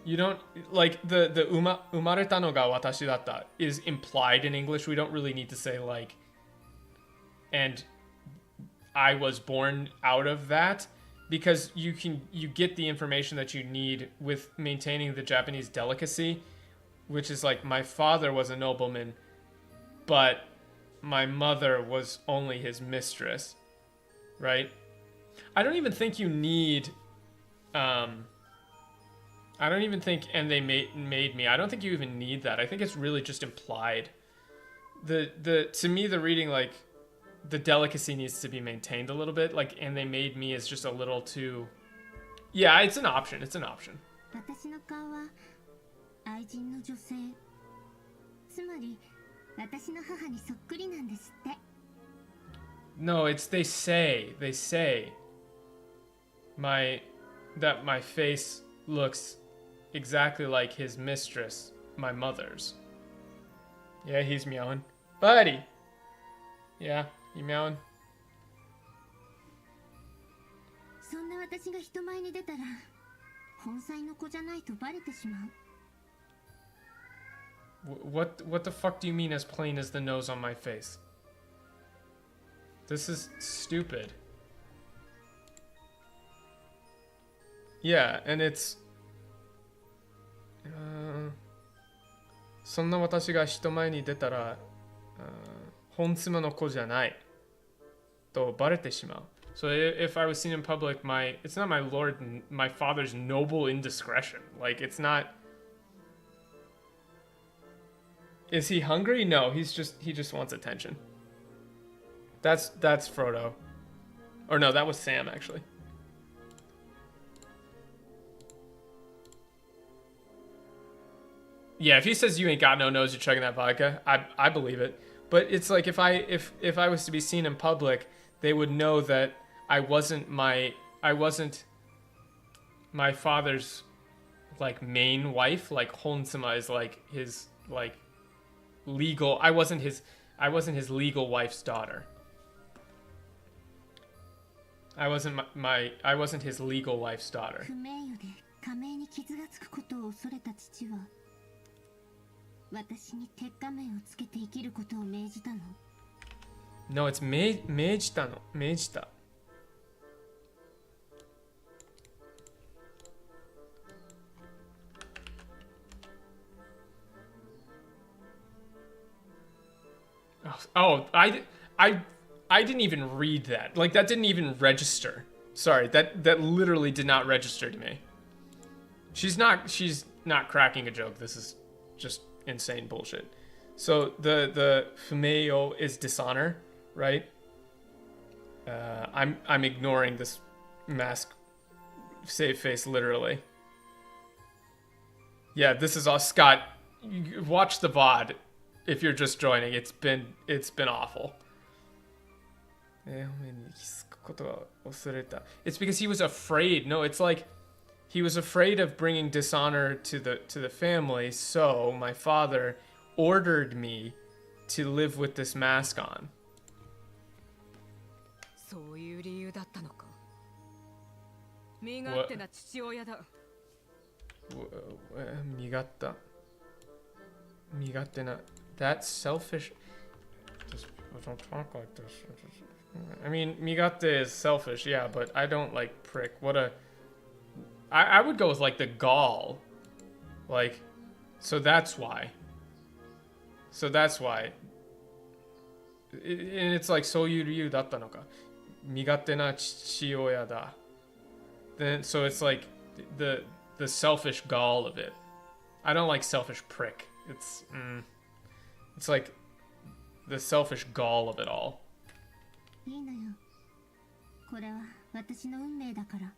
You don't like the umareta no ga watashi datta is implied in English. We don't really need to say like, and I was born out of that, because you get the information that you need with maintaining the Japanese delicacy, which is like my father was a nobleman, but my mother was only his mistress, right? I don't even think you need I don't even think, and they made me. I don't think you even need that. I think it's really just implied. To me, the reading, like, the delicacy needs to be maintained a little bit, like, and they made me is just a little too. Yeah, it's an option. It's an option. 私の顔は愛人の女性。つまり私の母にそっくりなんですって。 No, it's they say that my face looks exactly like his mistress, my mother's. Yeah, he's meowing. Buddy! Yeah, you meowing? そんな私が人前に出たら本妻の子じゃないとバレてしまう。 What the fuck do you mean as plain as the nose on my face? This is stupid. Yeah, and it's... そんな私が人前に出たら本妻の子じゃないとバレてしまう。So if I was seen in public, it's not my lord, my father's noble indiscretion. Like, it's not... Is he hungry? No, he just wants attention. That's Frodo. Or no, that was Sam, actually. Yeah, if he says you ain't got no nose, you're chugging that vodka, I believe it. But it's like if I was to be seen in public, they would know that I wasn't my father's like main wife. Like Honsama is like his like legal. I wasn't his legal wife's daughter. I wasn't his legal wife's daughter. 不名誉で加盟に傷がつくことを恐れた父は私に鉄仮面をつけて生きることを命じたの。 No, it's 命じたの。命じた。Oh, I didn't even read that. Like, that didn't even register. Sorry, that literally did not register to me. She's not cracking a joke. This is just insane bullshit. So the fumeo is dishonor, right? I'm ignoring this mask save face literally. Yeah, this is all Scott. Watch the VOD if you're just joining. It's been awful. It's because he was afraid. No, it's like he was afraid of bringing dishonor to the family, so my father ordered me to live with this mask on. そういう理由だったのか。身勝手な父親だ。身勝手な. That's selfish. Just don't talk like this. I mean, migate is selfish, yeah, but I don't like prick. I would go with like the gall. Like, so that's why. And it's like, そういう理由だったのか。身勝手な父親だ. Then, so it's like the selfish gall of it. I don't like selfish prick. It's like the selfish gall of it all. いいのよ。これは私の運命だから。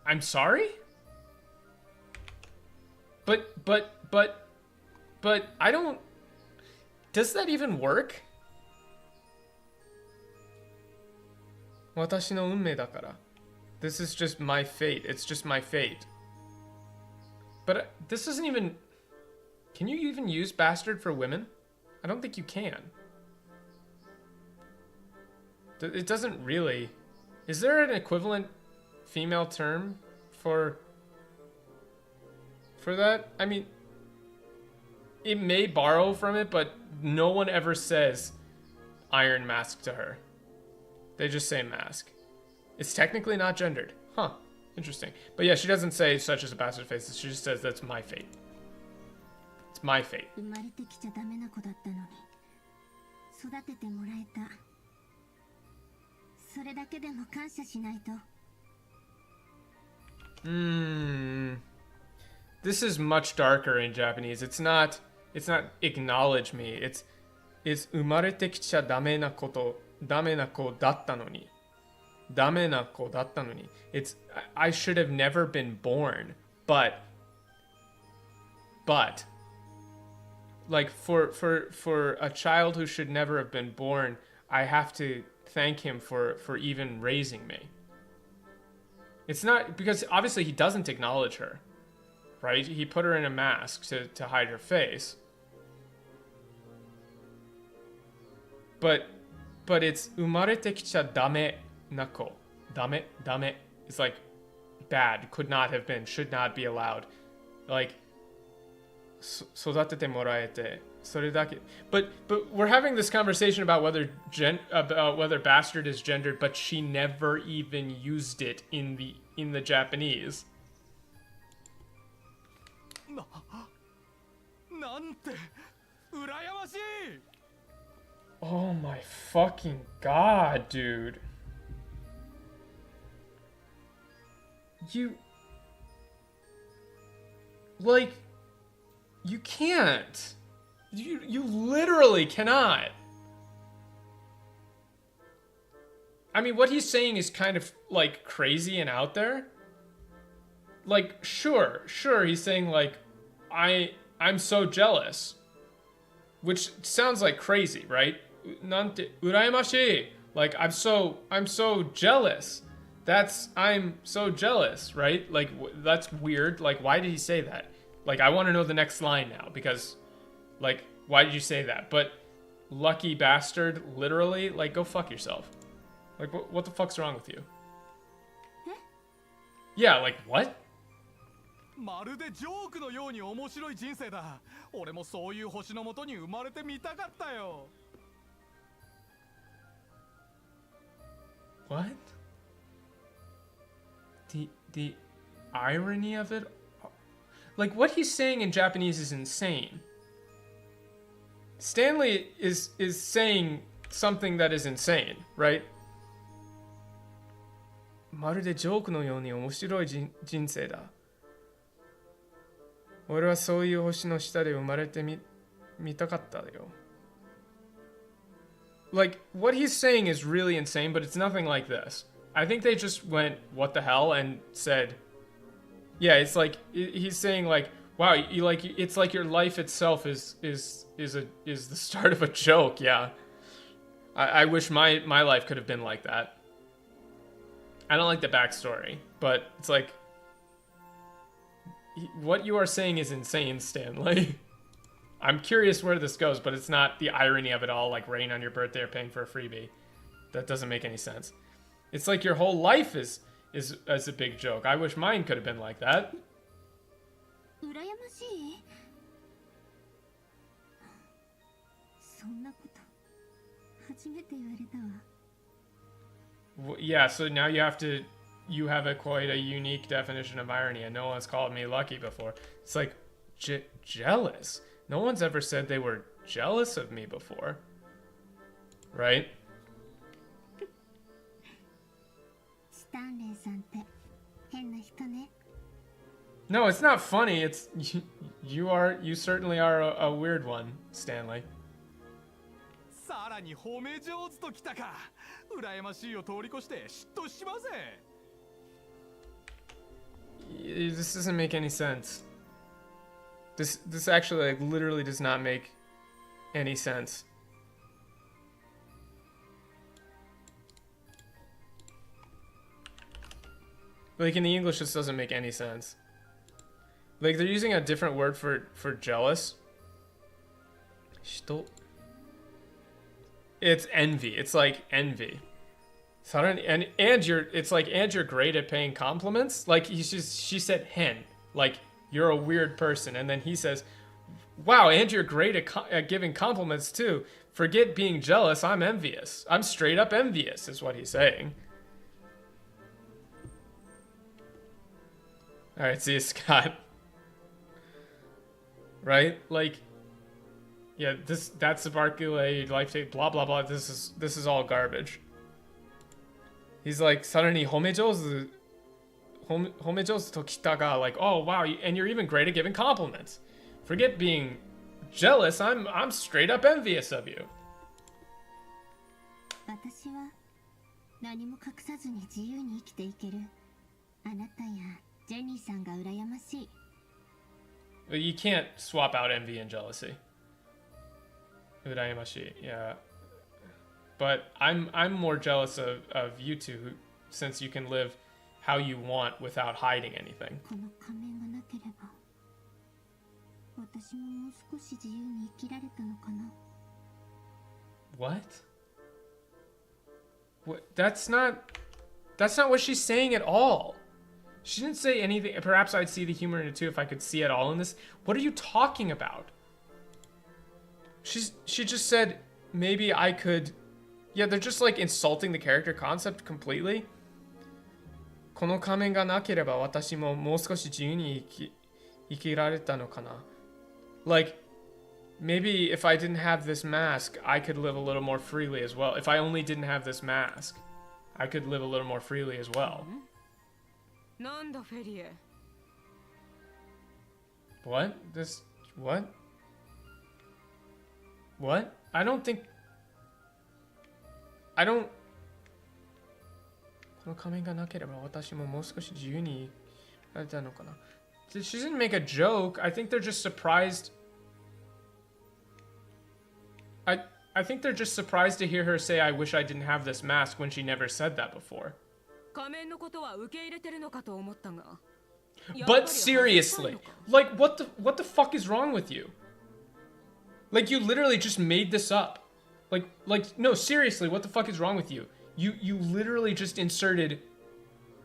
I'm sorry? But I don't... Does that even work? 私の運命だから. This is just my fate. It's just my fate. But this isn't even... Can you even use bastard for women? I don't think you can. It doesn't really... Is there an equivalent female term for that? I mean, it may borrow from it, but no one ever says Iron Mask to her. They just say mask. It's technically not gendered. Huh. Interesting. But yeah, she doesn't say such as a bastard face. She just says that's my fate. It's my fate. 生まれてきちゃダメな子だったのに育ててもらえた。それだけでも感謝しないと。This is much darker in Japanese. It's not acknowledge me. It's 生まれてきちゃダメな子だったのに。ダメな子だったのに。It's I should have never been born, but like for a child who should never have been born, I have to thank him for even raising me. It's not because obviously he doesn't acknowledge her, right? He put her in a mask to hide her face. But it's 生まれてきちゃダメな子. Dame. It's like bad, could not have been, should not be allowed. Like 育ててもらえてそれだけ. But we're having this conversation about whether bastard is gendered, but she never even used it in the Japanese. なんて羨ましい。 Oh my fucking god, dude. You can't. You literally cannot. I mean, what he's saying is kind of like crazy and out there. Like, sure, he's saying like, I'm so jealous, which sounds like crazy, right? Nante uraimashi. Like, I'm so jealous. I'm so jealous, right? Like, that's weird. Like, why did he say that? Like, I want to know the next line now, because, like, why did you say that? But lucky bastard, literally, like, go fuck yourself. Like, what the fuck's wrong with you? Yeah, like, what? まるでジョークのように面白い人生だ。俺もそういう星の下に生まれてみたかったよ。What? The irony of it? Like, what he's saying in Japanese is insane. Stanley is saying something that is insane, right? まるでジョークのように面白い人生だ。俺はそういう星の下で生まれてみたかったよ。Like, what he's saying is really insane, but it's nothing like this. I think they just went, what the hell, and said, yeah, it's like, he's saying like, wow, it's like your life itself is the start of a joke, yeah. I wish my life could have been like that. I don't like the backstory, but it's like, what you are saying is insane, Stanley. I'm curious where this goes, but it's not the irony of it all, like rain on your birthday or paying for a freebie. That doesn't make any sense. It's like your whole life is a big joke. I wish mine could have been like that. 羨ましい。そんなこと初めて言われたわ。 Yeah, so now you have quite a unique definition of irony, and no one's called me lucky before. It's like, jealous. No one's ever said they were jealous of me before. Right? スタンレーさんって変な人ね。 No, it's not funny. It's you certainly are a weird one, Stanley. さらに褒め上手ときたか。羨ましいを通り越して嫉妬しませ。 This doesn't make any sense. This actually like literally does not make any sense. Like in the English, this doesn't make any sense. Like they're using a different word for jealous. It's envy. It's like envy. And you're great at paying compliments. Like she said hen. Like you're a weird person, and then he says, wow, and you're great at giving compliments too. Forget being jealous, I'm envious. I'm straight up envious, is what he's saying. Alright, see you, Scott. Right? Like, yeah, that's the Valkryia life tape, blah blah blah. This is all garbage. He's like, suddenly homejozu to kita ga, like, oh wow, and you're even great at giving compliments. Forget being jealous, I'm straight up envious of you. 私は何も隠さずに自由に生きていける。あなたやジェニーさんが羨ましい。You can't swap out envy and jealousy. Urayamashi, yeah. But I'm more jealous of you two since you can live how you want without hiding anything. この仮面がなければ私ももう少し自由に生きられたのかな。 What? What? That's not what she's saying at all. She didn't say anything. Perhaps I'd see the humor in it too if I could see it all in this. What are you talking about? She just said maybe I could. Yeah, they're just like insulting the character concept completely. この仮面がなければ私ももう少し自由に生きられたのかな. Like, maybe if I didn't have this mask, I could live a little more freely as well. If I only didn't have this mask, I could live a little more freely as well. なんだフェリエ。 What? This... What? What? I don't think... I don't... この仮面がなければ私ももう少し自由になれたのかな. She didn't make a joke. I think they're just surprised... I think they're just surprised to hear her say, I wish I didn't have this mask when she never said that before. 仮面のことは受け入れてるのかと思ったが。 But seriously, like what the fuck is wrong with you? Like you literally just made this up. Like no, seriously, what the fuck is wrong with you? You literally just inserted,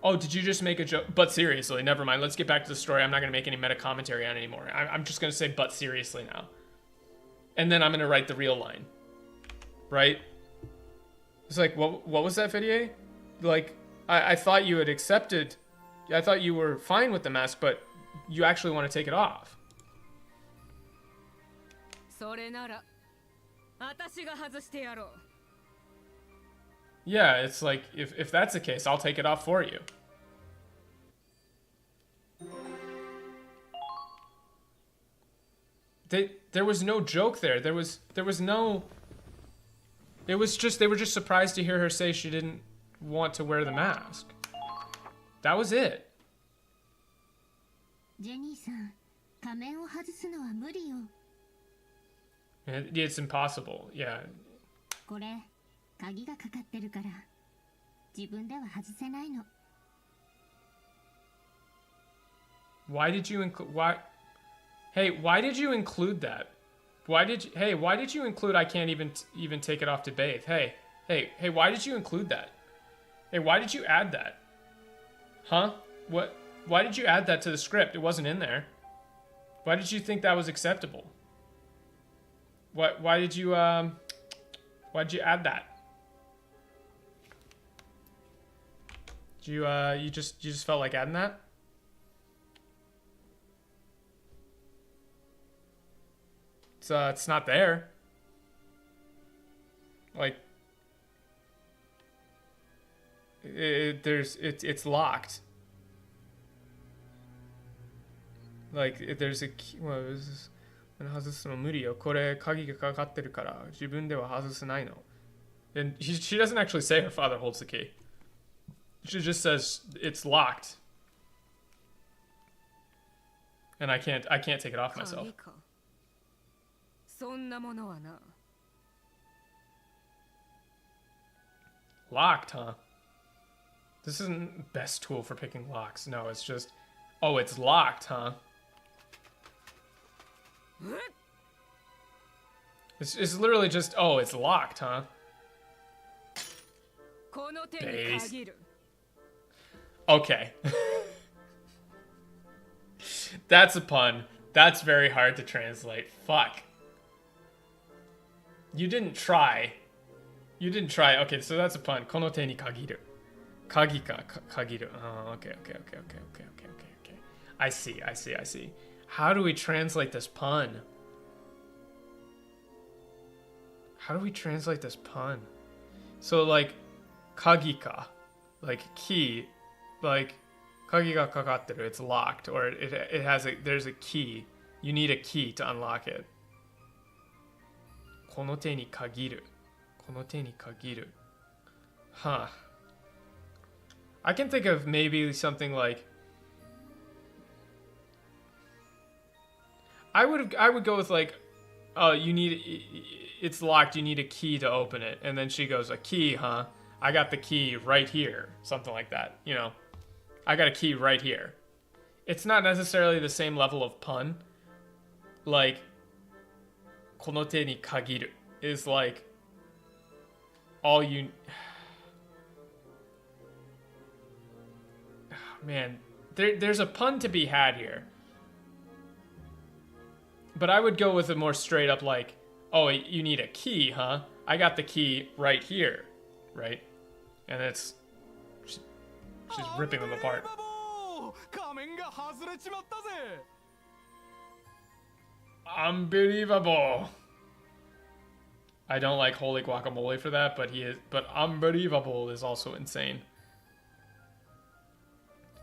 oh, did you just make a joke? But seriously, never mind. Let's get back to the story. I'm not gonna make any meta commentary on it anymore. I'm just gonna say but seriously now. And then I'm gonna write the real line. Right? It's like, what was that video? Like, I thought you had accepted, I thought you were fine with the mask, but you actually want to take it off. それなら私が外してやろう。 Yeah, it's like, if that's the case, I'll take it off for you. There was no joke there. There was no... It was just, they were just surprised to hear her say she didn't want to wear the mask. That was it. ジェニーさん、仮面を外すのは無理よ。 It's impossible, yeah. これ、鍵がかかってるから、自分では外せないの。 Why did you include, why? Hey, why did you include that? Why did you include I can't even take it off to bathe? Hey, why did you include that? Hey, why did you add that? Huh? What? Why did you add that to the script? It wasn't in there. Why did you think that was acceptable? Why did you add that? Did you just felt like adding that? It's not there. Like it's locked. Like there's a key. What is this? 外すの無理よ。これ鍵がかかってるから自分では外せないの. And she doesn't actually say her father holds the key. She just says it's locked. And I can't take it off myself. そんなものはな。 Locked, huh? This isn't the best tool for picking locks. No, it's just, oh, it's locked, huh? It's literally just, oh, it's locked, huh? この手に限る。 Okay. That's a pun. That's very hard to translate. Fuck. You didn't try. You didn't try. Okay, so that's a pun. Kono te ni kagiru. Kagi ka kagiru. Oh, okay. I see. How do we translate this pun? So like kagi ka, like key, like kagi ga kakatteru, it's locked, or it has there's a key. You need a key to unlock it. Kono te ni kagiru. Huh. I can think of maybe something like I would go with like, oh, it's locked, you need a key to open it. And then she goes, a key, huh? I got the key right here. Something like that, you know. I got a key right here. It's not necessarily the same level of pun. Like, kono te ni kagiru is like all you... Man, there's a pun to be had here. But I would go with a more straight up like, oh, you need a key, huh? I got the key right here, right? And it's... She's ripping them apart. Unbelievable. I don't like holy guacamole for that, but unbelievable is also insane.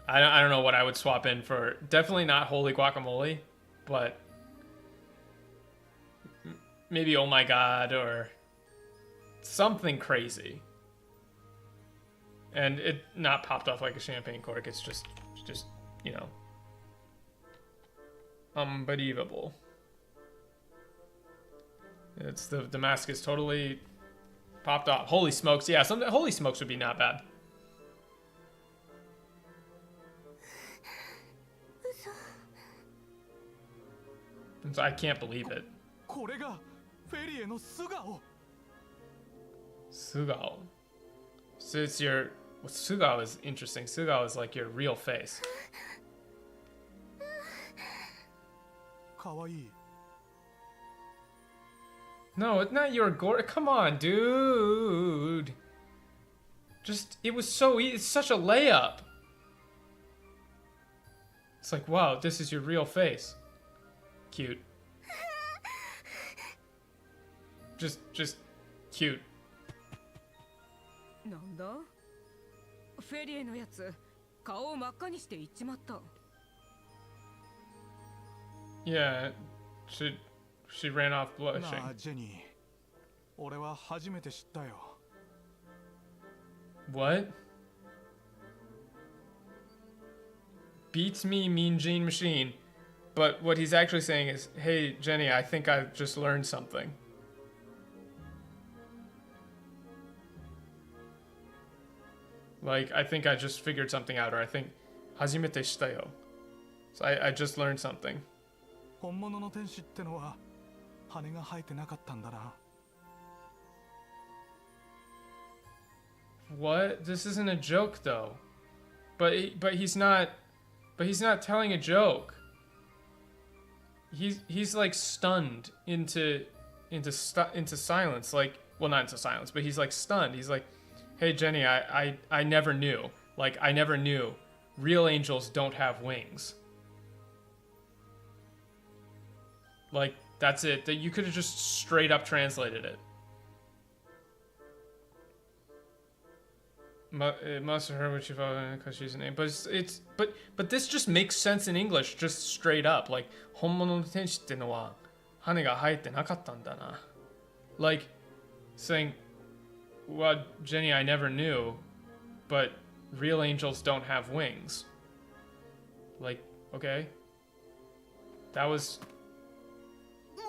I don't know what I would swap in for. Definitely not holy guacamole, but maybe oh my god or something crazy. And it not popped off like a champagne cork. It's just you know, unbelievable. It's the mask is totally popped off. Holy smokes! Yeah, holy smokes would be not bad. I can't believe it. Sugao. So it's your... Well, Sugao is interesting. Sugao is like your real face. No, it's not your gore. Come on, dude. Just, it was so easy. It's such a layup. It's like, wow, this is your real face. Cute. Just cute. なんだフェリエのやつ顔を真っ赤にして行っちまった Yeah, she ran off blushing. なあジェニー俺は初めて知ったよ What? Beats me, Mean Gene Machine. But what he's actually saying is, hey, Jenny, I think I just learned something. Like, I think I just figured something out, or I think, hajimete shita yo. So I just learned something. 本物の天使ってのは羽が生えてなかったんだな What? This isn't a joke, though. But he's not telling a joke. He's like stunned into silence, like, well, not into silence, but he's like stunned. He's like, hey Jenny, I never knew. Like, I never knew. Real angels don't have wings. Like, that's it. That you could have just straight up translated it. It must have heard what she thought because she's an name, but this just makes sense in English, just straight up. Like, 本物の天使ってのは羽が生えてなかったんだな. Like, saying, well, Jenny, I never knew, but real angels don't have wings. Like, okay. That was...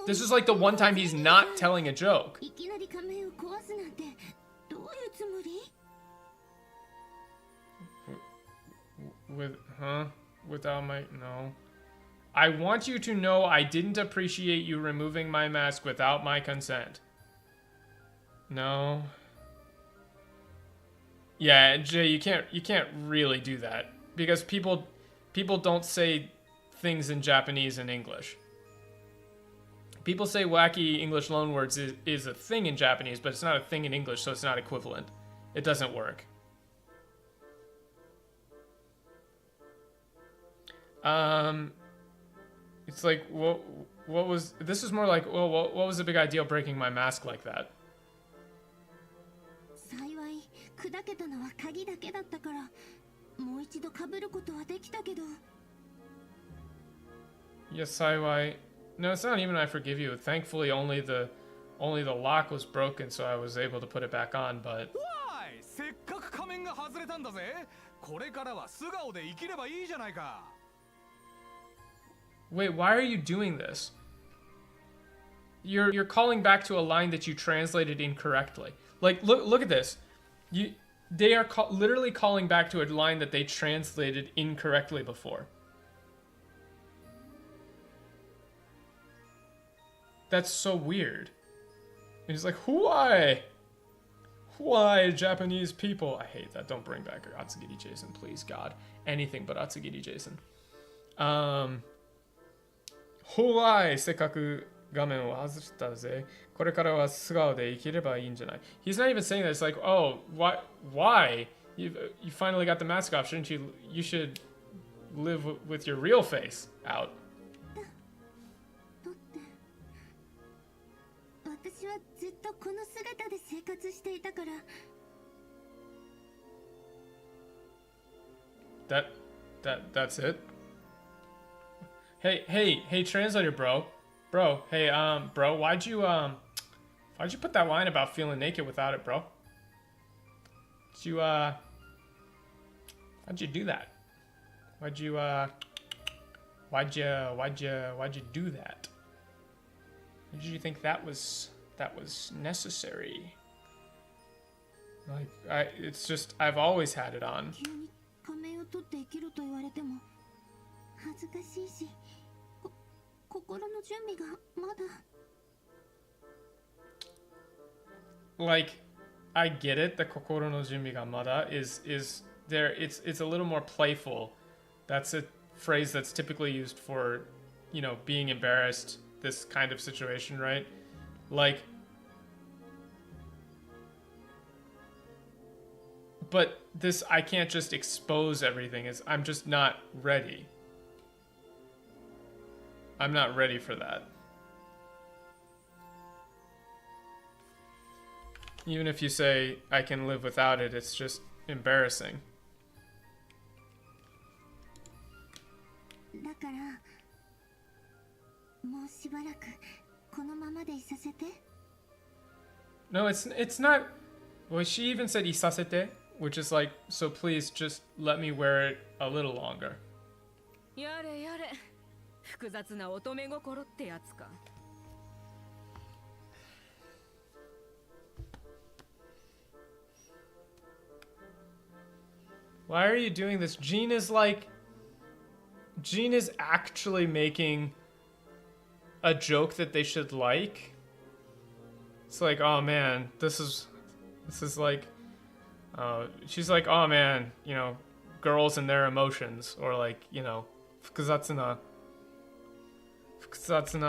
This is like the one time he's not telling a joke. いきなり仮面を壊すなんてどういうつもり Without my... No. I want you to know I didn't appreciate you removing my mask without my consent. No. Yeah, Jay, you can't really do that. Because people don't say things in Japanese and English. People say wacky English loanwords is a thing in Japanese, but it's not a thing in English, so it's not equivalent. It doesn't work. It's like, what was... This is more like, well, what was the big idea breaking my mask like that? 幸い砕けたのは鍵だけだったからもう一度被ることはできたけど Yes, Saiwai. No, it's not even I forgive you. Thankfully, only the lock was broken, so I was able to put it back on, but... わーい、せっかく仮面が外れたんだぜ。これからは素顔で生きればいいじゃないか。 Wait, why are you doing this? You're calling back to a line that you translated incorrectly. Like, look at this. They are literally calling back to a line that they translated incorrectly before. That's so weird. And he's like, Why, Japanese people? I hate that. Don't bring back Atsugiri Jason, please, God. Anything but Atsugiri Jason. Why, せっかく画面を外したぜ。これからは素顔で生きればいいんじゃない? He's not even saying that. It's like, oh, why? You finally got the mask off. Shouldn't you? You should live with your real face out. 私はずっとこの姿で生活していたから That's it? Hey, translator, bro. Hey, bro, why'd you put that line about feeling naked without it, bro? Why'd you do that? Why'd you do that? Did you think that was necessary? Like, it's just, I've always had it on. 急に仮面を取って生きろと言われても恥ずかしいし心の準備がまだ Like, I get it. The kokoro no junbi ga mada is there. It's a little more playful. That's a phrase that's typically used for, you know, being embarrassed. This kind of situation, right? Like, but this, I can't just expose everything. I'm just not ready. I'm not ready for that. Even if you say I can live without it, it's just embarrassing. だからもうしばらくこのままでいさせて No, it's not. Well, she even said isasete, which is like, so please just let me wear it a little longer. やれやれ複雑な乙女心ってやつか Why are you doing this? Jean is actually making a joke that they should like. It's like, oh man, this is like, she's like, oh man, you know, girls and their emotions, or like, you know, 複雑な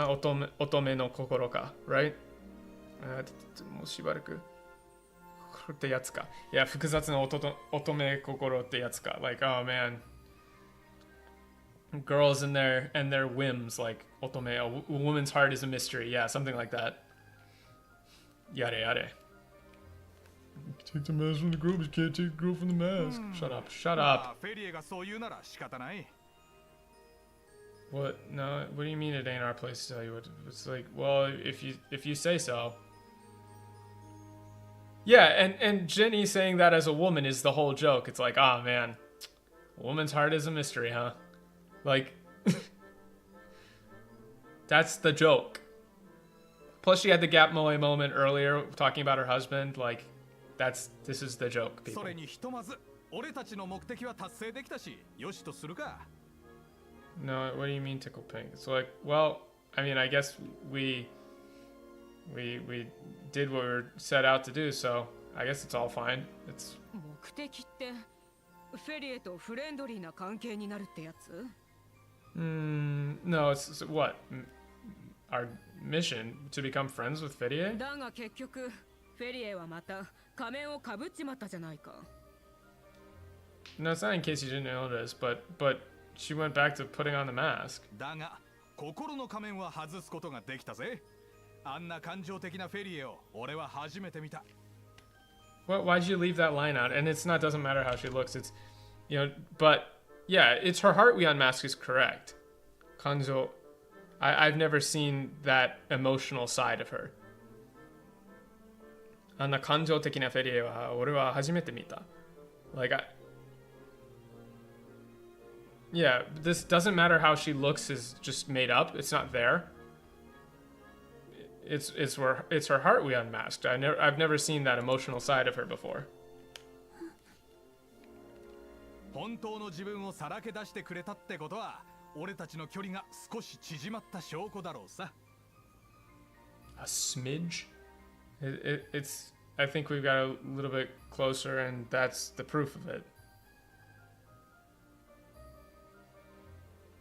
乙女の心か, right? もうしばらくってやつか. Yeah, 複雑な乙女心ってやつか. Like, oh man, girls and their whims, like otome, a woman's heart is a mystery. Yeah, something like that. Yare yare. Take the mask from the girl, but you can't take the girl from the mask. Shut up. Shut up. フェリエがそう言うなら仕方ない。 What? No. What do you mean it ain't our place to tell you what? It's like, well, if you say so. Yeah, and Jenny saying that as a woman is the whole joke. It's like, ah, man, a woman's heart is a mystery, huh? Like, that's the joke. Plus, she had the Gap Moe moment earlier talking about her husband. Like, this is the joke, people. それにひとまず俺たちの目的は達成できたし、よしとするか。 No, what do you mean tickle pink? It's like, well, I mean, I guess we did what we were set out to do, so I guess it's all fine. It's 目的ってフェリエとフレンドリーな関係になるってやつ no, it's what? our mission to become friends with Ferie? だが結局フェリエはまた仮面をかぶっちまったじゃないか。 No, it's not in case you didn't notice, but she went back to putting on the mask. だが心の仮面は外すことができたぜ。あんな感情的なフェリエを俺は初めて見た。 Why'd you leave that line out? And it's not doesn't matter how she looks. It's, you know, but yeah, it's her heart we unmask is correct. Kanzo, I've never seen that emotional side of her. あんな感情的なフェリエは俺は初めて見た。Like yeah, this doesn't matter how she looks is just made up. It's not there. It's her heart we unmasked. I've never seen that emotional side of her before. 本当の自分をさらけ出してくれたってことは、俺たちの距離が少し縮まった証拠だろうさ。A smidge? It's. I think we've got a little bit closer, and that's the proof of it.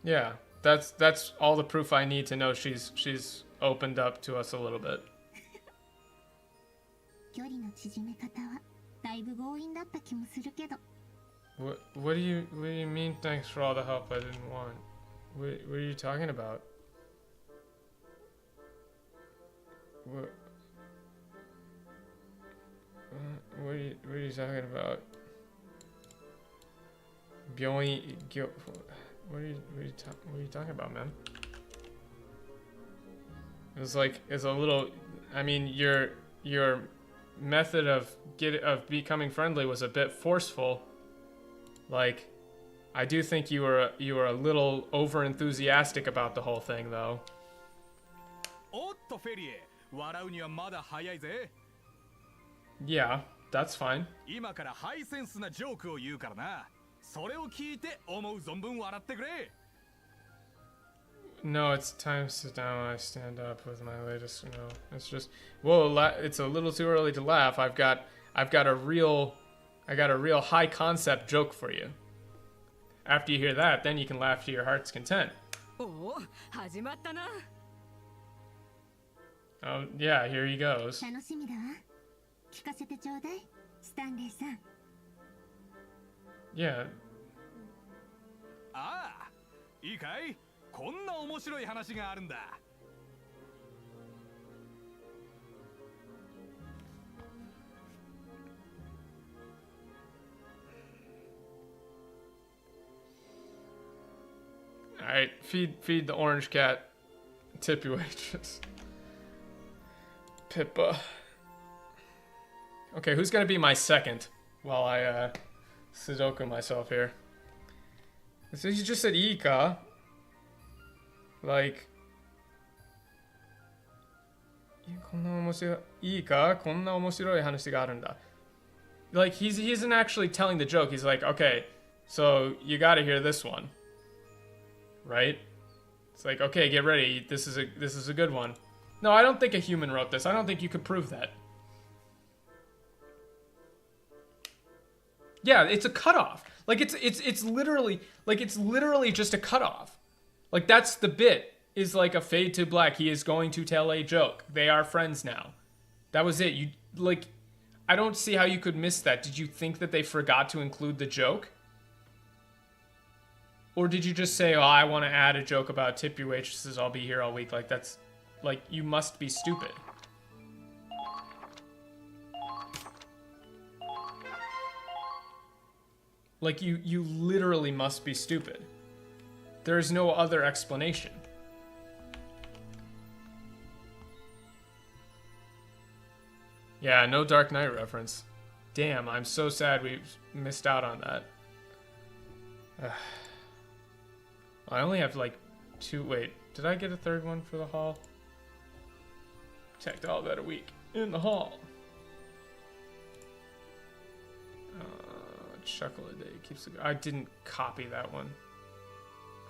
Yeah, that's all the proof I need to know she's opened up to us a little bit. 距離の縮め方はだいぶ強引だった気もするけど。 What do you mean? Thanks for all the help I didn't want. What are you talking about? What are you talking about? What are you talking about, man? It's like it's a little. I mean, your method of becoming friendly was a bit forceful. Like, I do think you were a little over enthusiastic about the whole thing, though. おっとフェリエ、笑うにはまだ早いぜ。 Yeah, that's fine. 今からハイセンスなジョークを言うからな。それを聞いて思う存分笑ってくれ。 No, it's time to sit down. I stand up with my latest. No, it's just. Whoa, it's a little too early to laugh. I've got a real high concept joke for you. After you hear that, then you can laugh to your heart's content. おお、始まったな。 Oh yeah, here he goes. 楽しみだわ。聞かせてちょうだい、スタンレーさん。 Yeah. ああ、いいかい？こんな面白い話があるんだ。 All right, feed the orange cat. Tip your waitress. Pippa. Okay, who's gonna be my second while I Sudoku myself here? So you just said Ika. Like, こんな面白いいいかこんな面白い話があるんだ Like, he isn't actually telling the joke. He's like, okay, so you gotta hear this one. Right? It's like, okay, get ready. This is a good one. No, I don't think a human wrote this. I don't think you could prove that. Yeah, it's a cutoff. Like it's literally just a cutoff. Like that's the bit. Is like a fade to black. He is going to tell a joke. They are friends now. That was it. You like I don't see how you could miss that. Did you think that they forgot to include the joke? Or did you just say, "Oh, I want to add a joke about tip your waitresses. I'll be here all week." Like that's like you must be stupid. Like you literally must be stupid. There is no other explanation. Yeah, no Dark Knight reference. Damn, I'm so sad we missed out on that. I only have like 2. Wait, did I get a third one for the hall? Checked all that a week in the hall. Chuckle a day keeps. I didn't copy that one.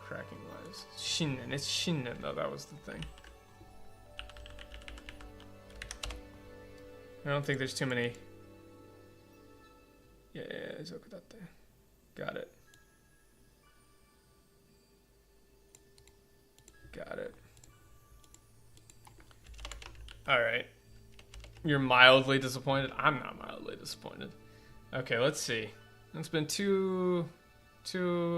Cracking wise, Shinnen. It's Shinnen though. That was the thing. I don't think there's too many. Yeah, got it. Got it. All right. You're mildly disappointed? I'm not mildly disappointed. Okay, let's see. It's been two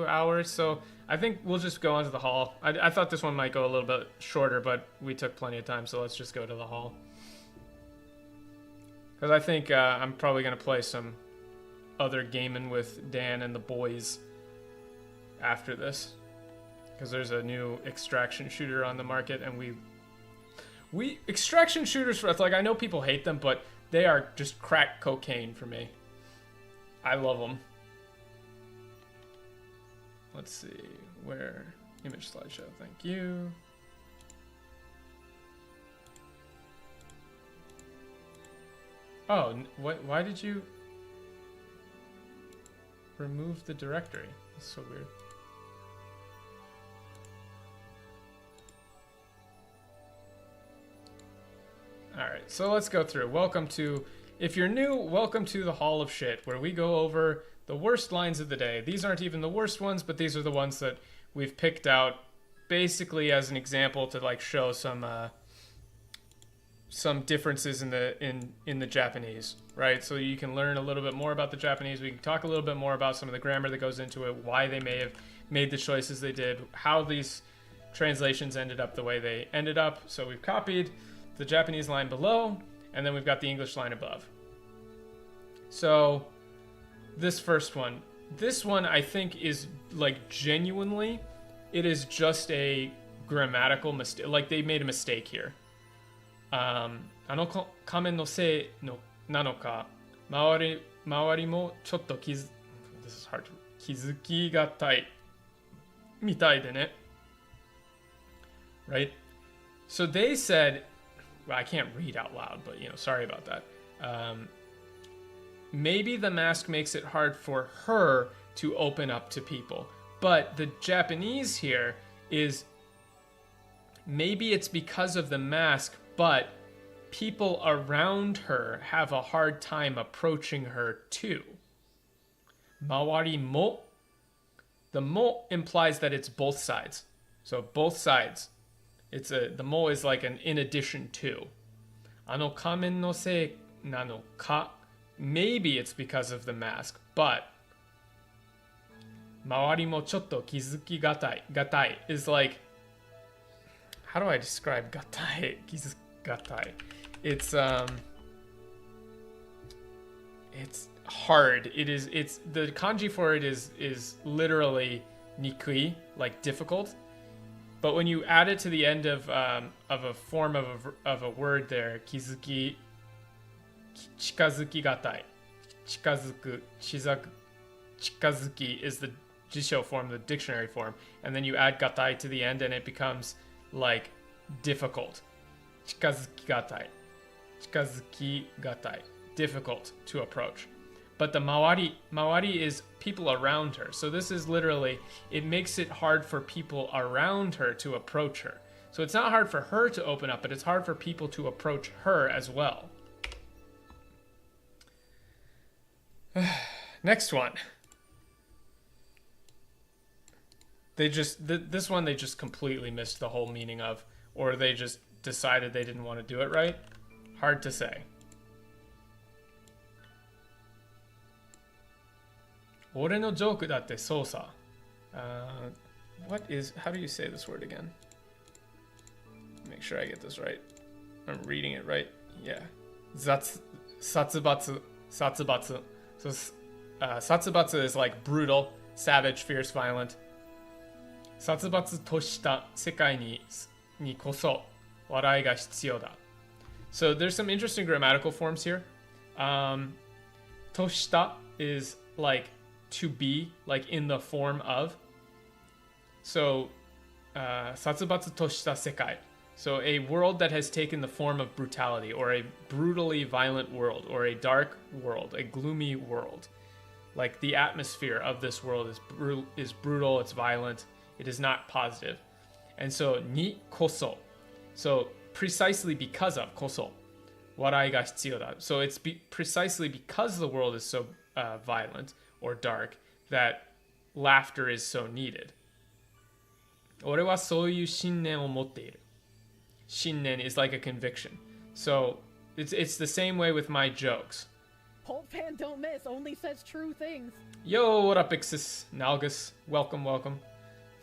hours, so I think we'll just go on to the hall. I thought this one might go a little bit shorter, but we took plenty of time, so let's just go to the hall. Because I think I'm probably going to play some other gaming with Dan and the boys after this. Because there's a new extraction shooter on the market, and we extraction shooters, for like, I know people hate them, but they are just crack cocaine for me. I love them. Let's see, where, image slideshow, thank you. Oh, why did you remove the directory? That's so weird. Alright, so let's go through. Welcome to, if you're new, welcome to the Hall of Shit, where we go over the worst lines of the day. These aren't even the worst ones, but these are the ones that we've picked out basically as an example to like show some differences in the Japanese, right? So you can learn a little bit more about the Japanese. We can talk a little bit more about some of the grammar that goes into it, why they may have made the choices they did, how these translations ended up the way they ended up. So we've copied the Japanese line below, and then we've got the English line above. So this first one, I think is like genuinely, it is just a grammatical mistake. Like they made a mistake here. 仮面のせいのなのか、周りもちょっとthis is hard to 気づきがたいみたいでね. Right? So they said, well, I can't read out loud, but sorry about that. Maybe the mask makes it hard for her to open up to people. But the Japanese here is, maybe it's because of the mask, but people around her have a hard time approaching her too. Mawari mo. The mo implies that it's both sides. So both sides. The mo is like an in addition to. Ano kamen no sei nano ka. Maybe it's because of the mask, but mawari mo chotto kizuki gatai. Gatai is like, how do I describe gatai? Kizuki gatai. It's hard. It's the kanji for it is literally nikui, like difficult. But when you add it to the end of a form of a word there, kizuki, chikazuki gatai, chikazuku, chikazuki is the jisho form, the dictionary form, and then you add gatai to the end, and it becomes like difficult. Chikazuki gatai, difficult to approach. But the mawari is people around her. So this is literally, it makes it hard for people around her to approach her. So it's not hard for her to open up, but it's hard for people to approach her as well. Next one. This one they just completely missed the whole meaning of, or they just decided they didn't want to do it right. Hard to say. Ore no joke datte sou sa. How do you say this word again? Make sure I get this right. I'm reading it right. Yeah. Satsubatsu. Satsubatsu. So satsubatsu is like brutal, savage, fierce, violent. Satsubatsu to shita sekai ni koso warai ga hitsuyou da. So there's some interesting grammatical forms here. Toshita is like to be, like in the form of. So, satsubatsu toshita sekai. So a world that has taken the form of brutality, or a brutally violent world, or a dark world, a gloomy world. Like the atmosphere of this world is brutal, it's violent, it is not positive. And so, ni koso. So precisely because of koso. Warai ga hitsuyou da. So it's precisely because the world is so violent or dark that laughter is so needed. Ore wa souyu shinnen o motte iru. Shinnen is like a conviction. So it's the same way with my jokes. Pulp fan don't miss, only says true things. Yo, what up, Ixis Nalgus? Welcome, welcome.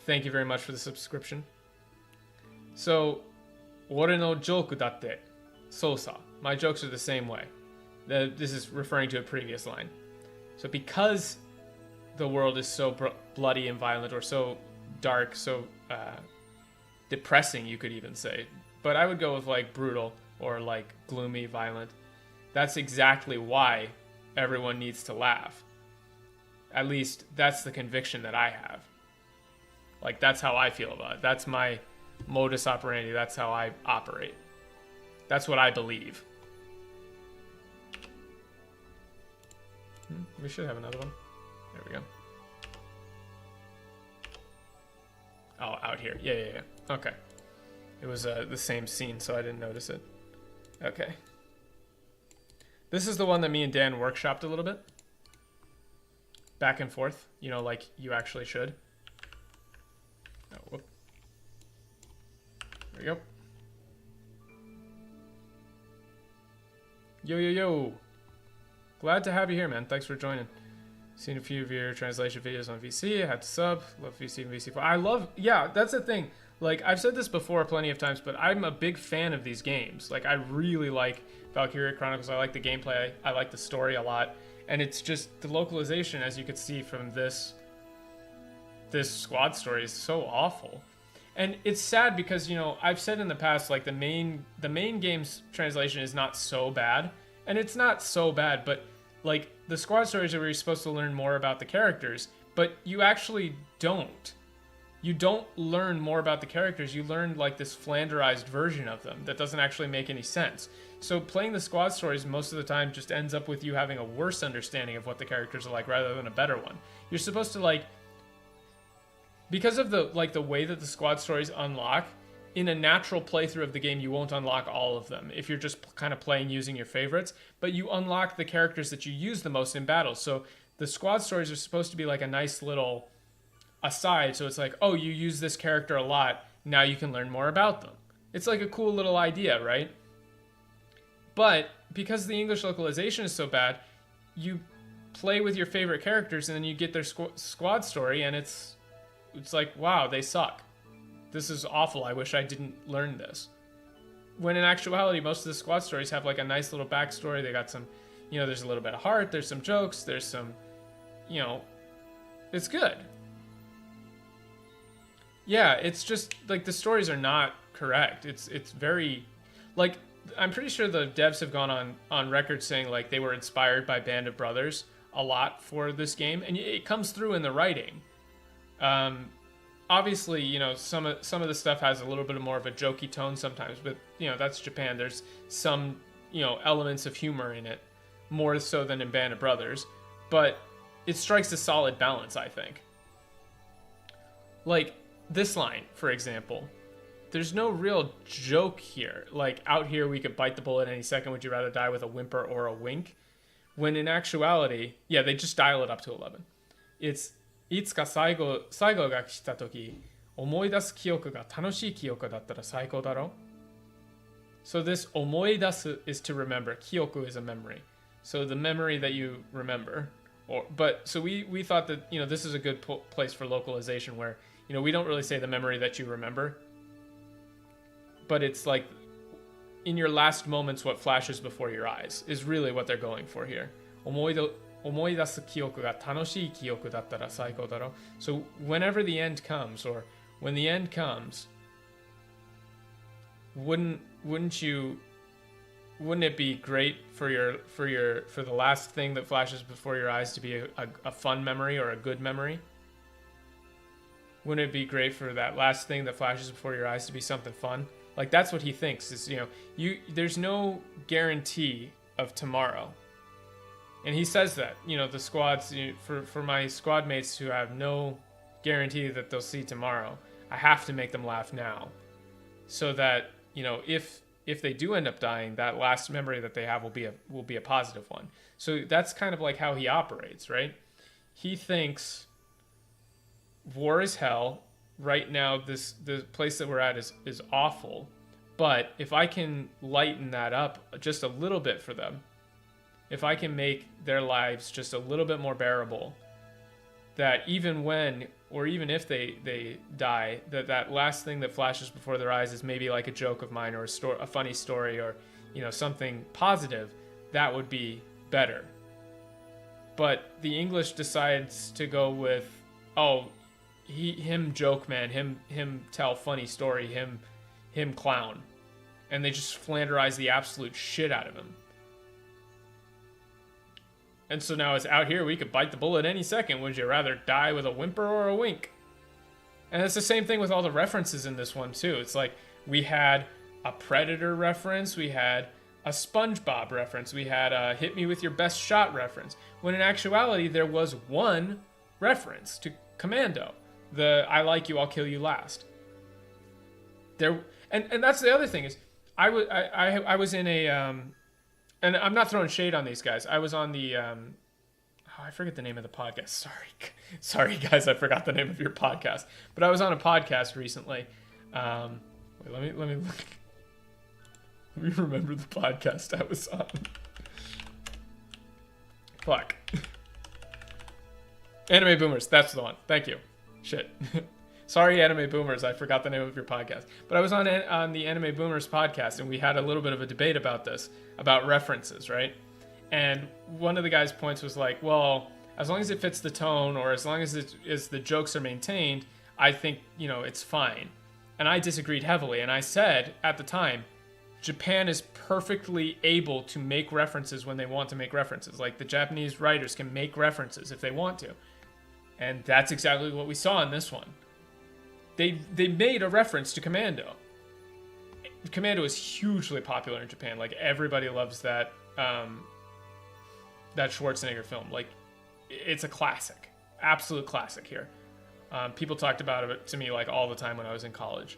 Thank you very much for the subscription. So, ore no joke datte. Sosa. My jokes are the same way. This is referring to a previous line. So because the world is so bloody and violent, or so dark, so depressing, you could even say. But I would go with like brutal or like gloomy, violent. That's exactly why everyone needs to laugh. At least that's the conviction that I have. Like, that's how I feel about it. That's my modus operandi. That's how I operate. That's what I believe. We should have another one. There we go. Oh, out here. Yeah. Okay. It was the same scene, so I didn't notice it. Okay. This is the one that me and Dan workshopped a little bit. Back and forth. You know, like you actually should. Oh, whoop. There we go. Yo. Glad to have you here, man. Thanks for joining. Seen a few of your translation videos on VC. I had to sub. Love VC and VC4. I love... Yeah, that's the thing. Like, I've said this before plenty of times, but I'm a big fan of these games. Like, I really like Valkryia Chronicles. I like the gameplay. I like the story a lot. And it's just the localization, as you could see from this squad story, is so awful. And it's sad because, you know, I've said in the past, like, the main game's translation is not so bad. And it's not so bad, but, like, the squad stories are where you're supposed to learn more about the characters, but you actually don't. You don't learn more about the characters. You learn, like, this flanderized version of them that doesn't actually make any sense. So playing the squad stories most of the time just ends up with you having a worse understanding of what the characters are like rather than a better one. You're supposed to, like... Because of the way that the squad stories unlock, in a natural playthrough of the game, you won't unlock all of them if you're just kind of playing using your favorites, but you unlock the characters that you use the most in battles. So the squad stories are supposed to be like a nice little aside. So it's like, oh, you use this character a lot, now you can learn more about them. It's like a cool little idea, right? But because the English localization is so bad, you play with your favorite characters and then you get their squad story and it's like, wow, they suck. This is awful. I wish I didn't learn this. When in actuality, most of the squad stories have like a nice little backstory. They got some, you know, there's a little bit of heart. There's some jokes. There's some, you know, it's good. Yeah, it's just like the stories are not correct. It's very, like, I'm pretty sure the devs have gone on record saying like they were inspired by Band of Brothers a lot for this game, and it comes through in the writing. Obviously, you know, some of the stuff has a little bit more of a jokey tone sometimes, but, you know, that's Japan. There's some, you know, elements of humor in it, more so than in Band of Brothers, but it strikes a solid balance, I think. Like, this line, for example, there's no real joke here. Like, out here we could bite the bullet any second, would you rather die with a whimper or a wink? When in actuality, yeah, they just dial it up to 11. It's... いつか最後が来た時思い出す記憶が楽しい記憶だったら最高だろ So this 思い出す is to remember. 記憶 is a memory. So the memory that you remember. So we thought that, you know, this is a good place for localization where, you know, we don't really say the memory that you remember. But it's like in your last moments what flashes before your eyes is really what they're going for here. 思い出す記憶が楽しい記憶だったら最高だろ So whenever the end comes, or when the end comes, wouldn't it be great for the last thing that flashes before your eyes to be a fun memory or a good memory? Wouldn't it be great for that last thing that flashes before your eyes to be something fun? Like, that's what he thinks is, you know, there's no guarantee of tomorrow. And he says that, you know, the squads, for my squad mates who have no guarantee that they'll see tomorrow, I have to make them laugh now. So that, you know, if they do end up dying, that last memory that they have will be a positive one. So that's kind of like how he operates, right? He thinks war is hell. Right now, the place that we're at is awful. But if I can lighten that up just a little bit for them, if I can make their lives just a little bit more bearable, that even when, or even if they die, that last thing that flashes before their eyes is maybe like a joke of mine or a funny story or, something positive, that would be better. But the English decides to go with, him joke man, him tell funny story, him clown. And they just flanderize the absolute shit out of him. And so now it's out here, we could bite the bullet any second. Would you rather die with a whimper or a wink? And it's the same thing with all the references in this one too. It's like we had a Predator reference, we had a SpongeBob reference, we had a Hit Me With Your Best Shot reference. When in actuality, there was one reference to Commando. The I like you, I'll kill you last. And that's the other thing is, I was in a, and I'm not throwing shade on these guys. I was on the, I forget the name of the podcast. Sorry guys, I forgot the name of your podcast. But I was on a podcast recently. Wait, let me look. Let me remember the podcast I was on. Fuck. Anime Boomers, that's the one. Thank you. Shit. Sorry, Anime Boomers, I forgot the name of your podcast. But I was on the Anime Boomers podcast, and we had a little bit of a debate about this, about references, right? And one of the guys' points was like, well, as long as it fits the tone, or as long as the jokes are maintained, I think, it's fine. And I disagreed heavily, and I said, at the time, Japan is perfectly able to make references when they want to make references. Like, the Japanese writers can make references if they want to. And that's exactly what we saw in this one. They made a reference to Commando. Commando is hugely popular in Japan. Like, everybody loves that Schwarzenegger film. Like, it's a classic. Absolute classic here. People talked about it to me, like, all the time when I was in college.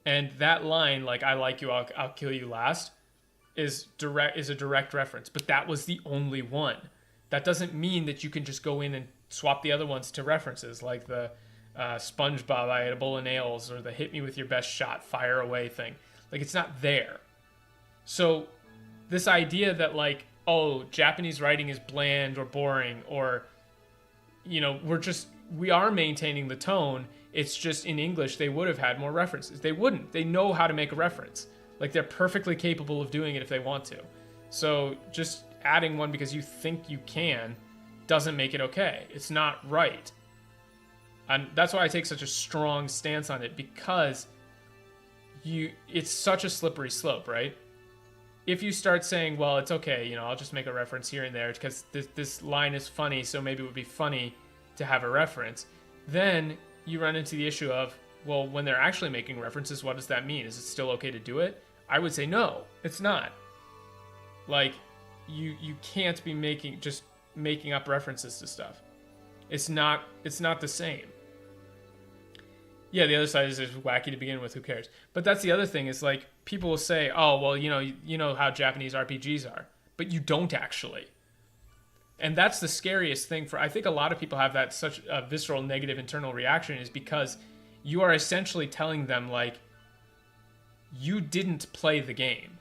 And that line, like, I like you, I'll kill you last, is a direct reference. But that was the only one. That doesn't mean that you can just go in and swap the other ones to references, like the SpongeBob, I had a bowl of nails, or the hit me with your best shot, fire away thing. Like, it's not there. So this idea that, like, Japanese writing is bland or boring, or, we are maintaining the tone. It's just in English, they would have had more references. They wouldn't. They know how to make a reference. Like, they're perfectly capable of doing it if they want to. So just adding one because you think you can doesn't make it okay. It's not right. And that's why I take such a strong stance on it, because it's such a slippery slope, right? If you start saying, well, it's okay, I'll just make a reference here and there because this line is funny, so maybe it would be funny to have a reference, then you run into the issue of, well, when they're actually making references, what does that mean? Is it still okay to do it? I would say no, it's not. Like, you can't be making up references to stuff. It's not the same. Yeah, the other side is wacky to begin with, who cares? But that's the other thing, is like, people will say, oh, well, you know how Japanese RPGs are, but you don't actually. And that's the scariest thing I think a lot of people have that such a visceral negative internal reaction, is because you are essentially telling them, like, you didn't play the game.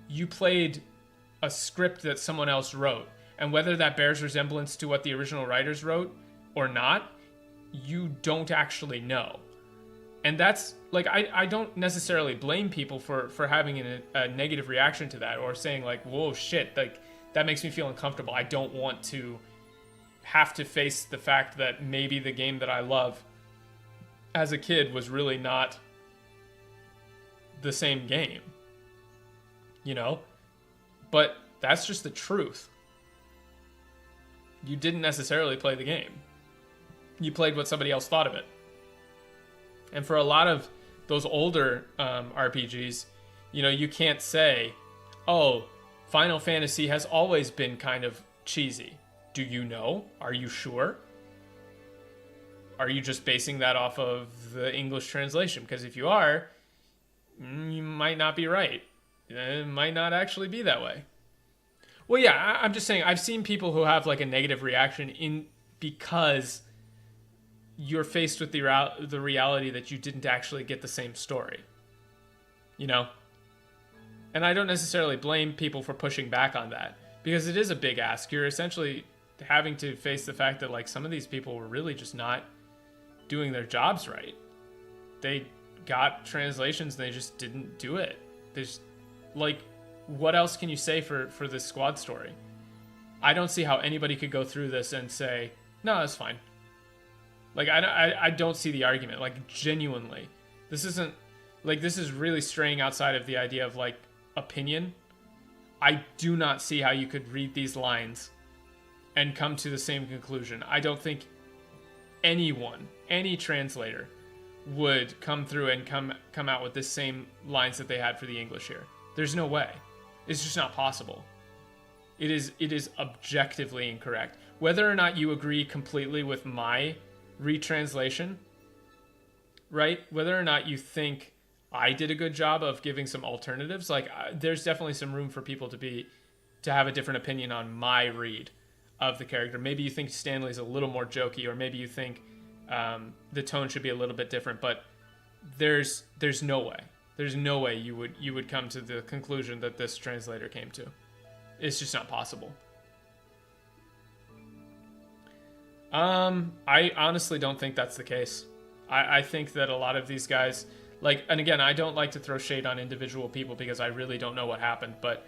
You played a script that someone else wrote. And whether that bears resemblance to what the original writers wrote or not, you don't actually know. And that's, like, I don't necessarily blame people for having a negative reaction to that, or saying, like, whoa, shit, like, that makes me feel uncomfortable. I don't want to have to face the fact that maybe the game that I love as a kid was really not the same game. But that's just the truth. You didn't necessarily play the game. You played what somebody else thought of it. And for a lot of those older RPGs, you can't say, oh, Final Fantasy has always been kind of cheesy. Do you know? Are you sure? Are you just basing that off of the English translation? Because if you are, you might not be right. It might not actually be that way. Well, yeah, I'm just saying, I've seen people who have, like, a negative reaction because you're faced with the reality that you didn't actually get the same story. you know? And I don't necessarily blame people for pushing back on that, because it is a big ask. You're essentially having to face the fact that, like, some of these people were really just not doing their jobs right. They got translations and they just didn't do it. There's, like, what else can you say for this squad story? I don't see how anybody could go through this and say, no, that's fine. Like, I don't see the argument. Like, genuinely. This isn't, like, this is really straying outside of the idea of, like, opinion. I do not see how you could read these lines and come to the same conclusion. I don't think anyone, any translator, would come through and come out with the same lines that they had for the English here. There's no way. It's just not possible. It is objectively incorrect. Whether or not you agree completely with my retranslation, right? Whether or not you think I did a good job of giving some alternatives, like, there's definitely some room for people to have a different opinion on my read of the character. Maybe you think Stanley's a little more jokey, or maybe you think the tone should be a little bit different, but there's no way. There's no way you would come to the conclusion that this translator came to. It's just not possible. I honestly don't think that's the case. I think that a lot of these guys, like, and again, I don't like to throw shade on individual people because I really don't know what happened, but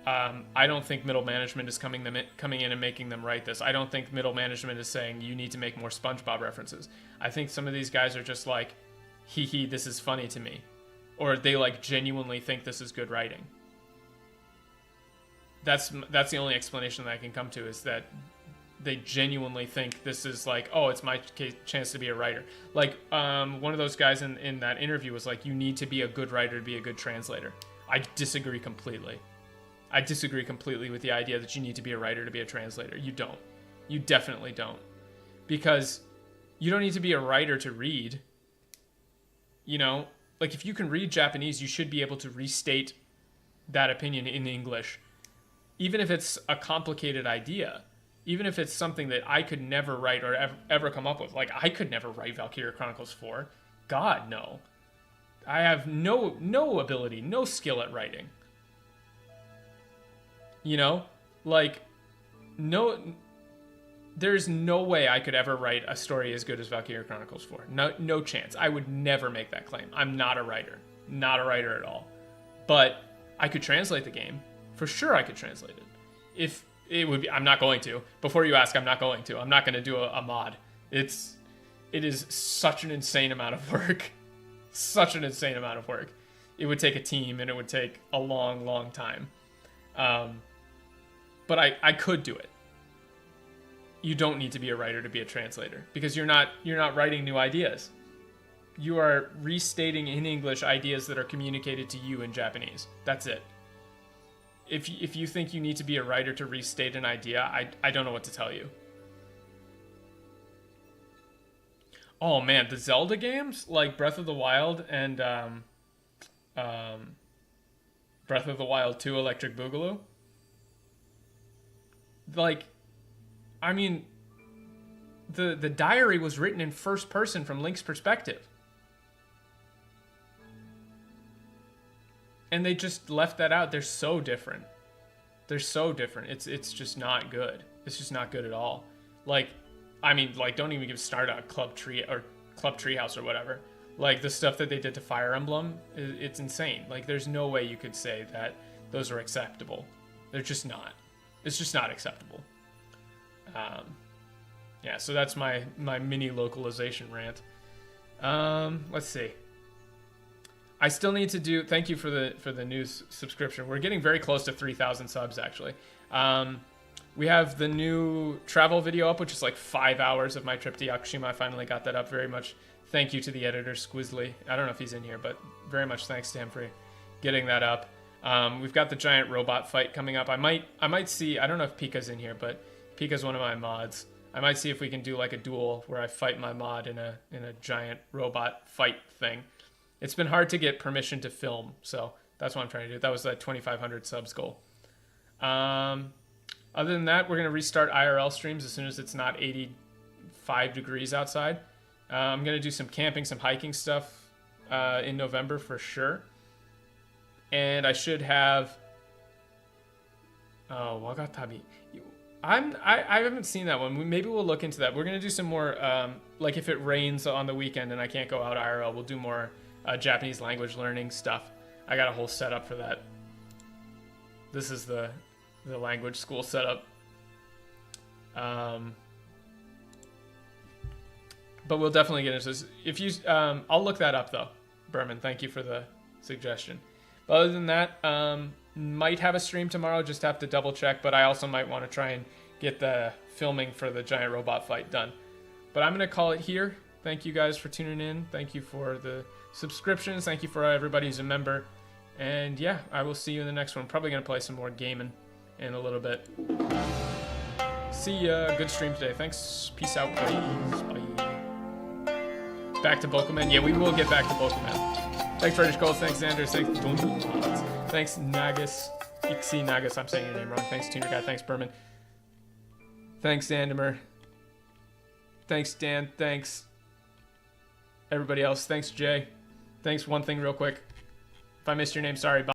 I don't think middle management is coming in and making them write this. I don't think middle management is saying you need to make more SpongeBob references. I think some of these guys are just like, hee, this is funny to me. Or they, like, genuinely think this is good writing. That's the only explanation that I can come to, is that they genuinely think this is like, oh, it's my chance to be a writer. Like, one of those guys in that interview was like, you need to be a good writer to be a good translator. I disagree completely. I disagree completely with the idea that you need to be a writer to be a translator. You don't. You definitely don't. Because you don't need to be a writer to read. You know? Like, if you can read Japanese, you should be able to restate that opinion in English. Even if it's a complicated idea. Even if it's something that I could never write or ever come up with. Like, I could never write Valkryia Chronicles 4. God, no. I have no ability, no skill at writing. You know? Like, there's no way I could ever write a story as good as Valkryia Chronicles 4. No chance. I would never make that claim. I'm not a writer. Not a writer at all. But I could translate the game. For sure I could translate it. If it would be, I'm not going to. Before you ask, I'm not going to. I'm not going to do a mod. It is such an insane amount of work. Such an insane amount of work. It would take a team, and it would take a long time. But I could do it. You don't need to be a writer to be a translator, because you're not writing new ideas. You are restating in English ideas that are communicated to you in Japanese. That's it. If you think you need to be a writer to restate an idea, I don't know what to tell you. Oh man, the Zelda games, like Breath of the Wild and Breath of the Wild 2 Electric Boogaloo. Like, I mean, the diary was written in first person from Link's perspective. And they just left that out. They're so different. They're so different. It's just not good. It's just not good at all. Like, I mean, like, don't even give start on Club Treehouse or whatever. Like, the stuff that they did to Fire Emblem, it's insane. Like, there's no way you could say that those are acceptable. They're just not. It's just not acceptable. Yeah, so that's my mini localization rant. Let's see. I still need to do. Thank you for the news subscription. We're getting very close to 3,000 subs, actually. We have the new travel video up, which is like 5 hours of my trip to Yakushima. I finally got that up. Very much thank you to the editor, Squizzly. I don't know if he's in here, but very much thanks to him for getting that up. We've got the giant robot fight coming up. I might see. I don't know if Pika's in here, but Pika's one of my mods. I might see if we can do like a duel where I fight my mod in a giant robot fight thing. It's been hard to get permission to film, so that's what I'm trying to do. That was that 2,500 subs goal. Other than that, we're going to restart IRL streams as soon as it's not 85 degrees outside. I'm going to do some camping, some hiking stuff in November for sure. And I should have... Oh, Wagatabi. I haven't seen that one. Maybe we'll look into that. We're going to do some more, like if it rains on the weekend and I can't go out IRL, we'll do more Japanese language learning stuff. I got a whole setup for that. This is the language school setup. But we'll definitely get into this. If you, I'll look that up though. Berman, thank you for the suggestion. But other than that, might have a stream tomorrow, just have to double check, but I also might want to try and get the filming for the giant robot fight done. But I'm going to call it here. Thank you guys for tuning in. Thank you for the subscriptions. Thank you for everybody who's a member. And yeah, I will see you in the next one. Probably going to play some more gaming in a little bit. See ya. Good stream today. Thanks. Peace out, guys. Bye. Back to Bokuman. Yeah, we will get back to Bokuman. Thanks, Reddish Gold. Thanks, Xander. Thanks, Dunno. Thanks, Nagus. Ixi Nagus. I'm saying your name wrong. Thanks, Tuner Guy. Thanks, Berman. Thanks, Zandimer. Thanks, Dan. Thanks, everybody else. Thanks, Jay. Thanks, one thing real quick. If I missed your name, sorry. Bye.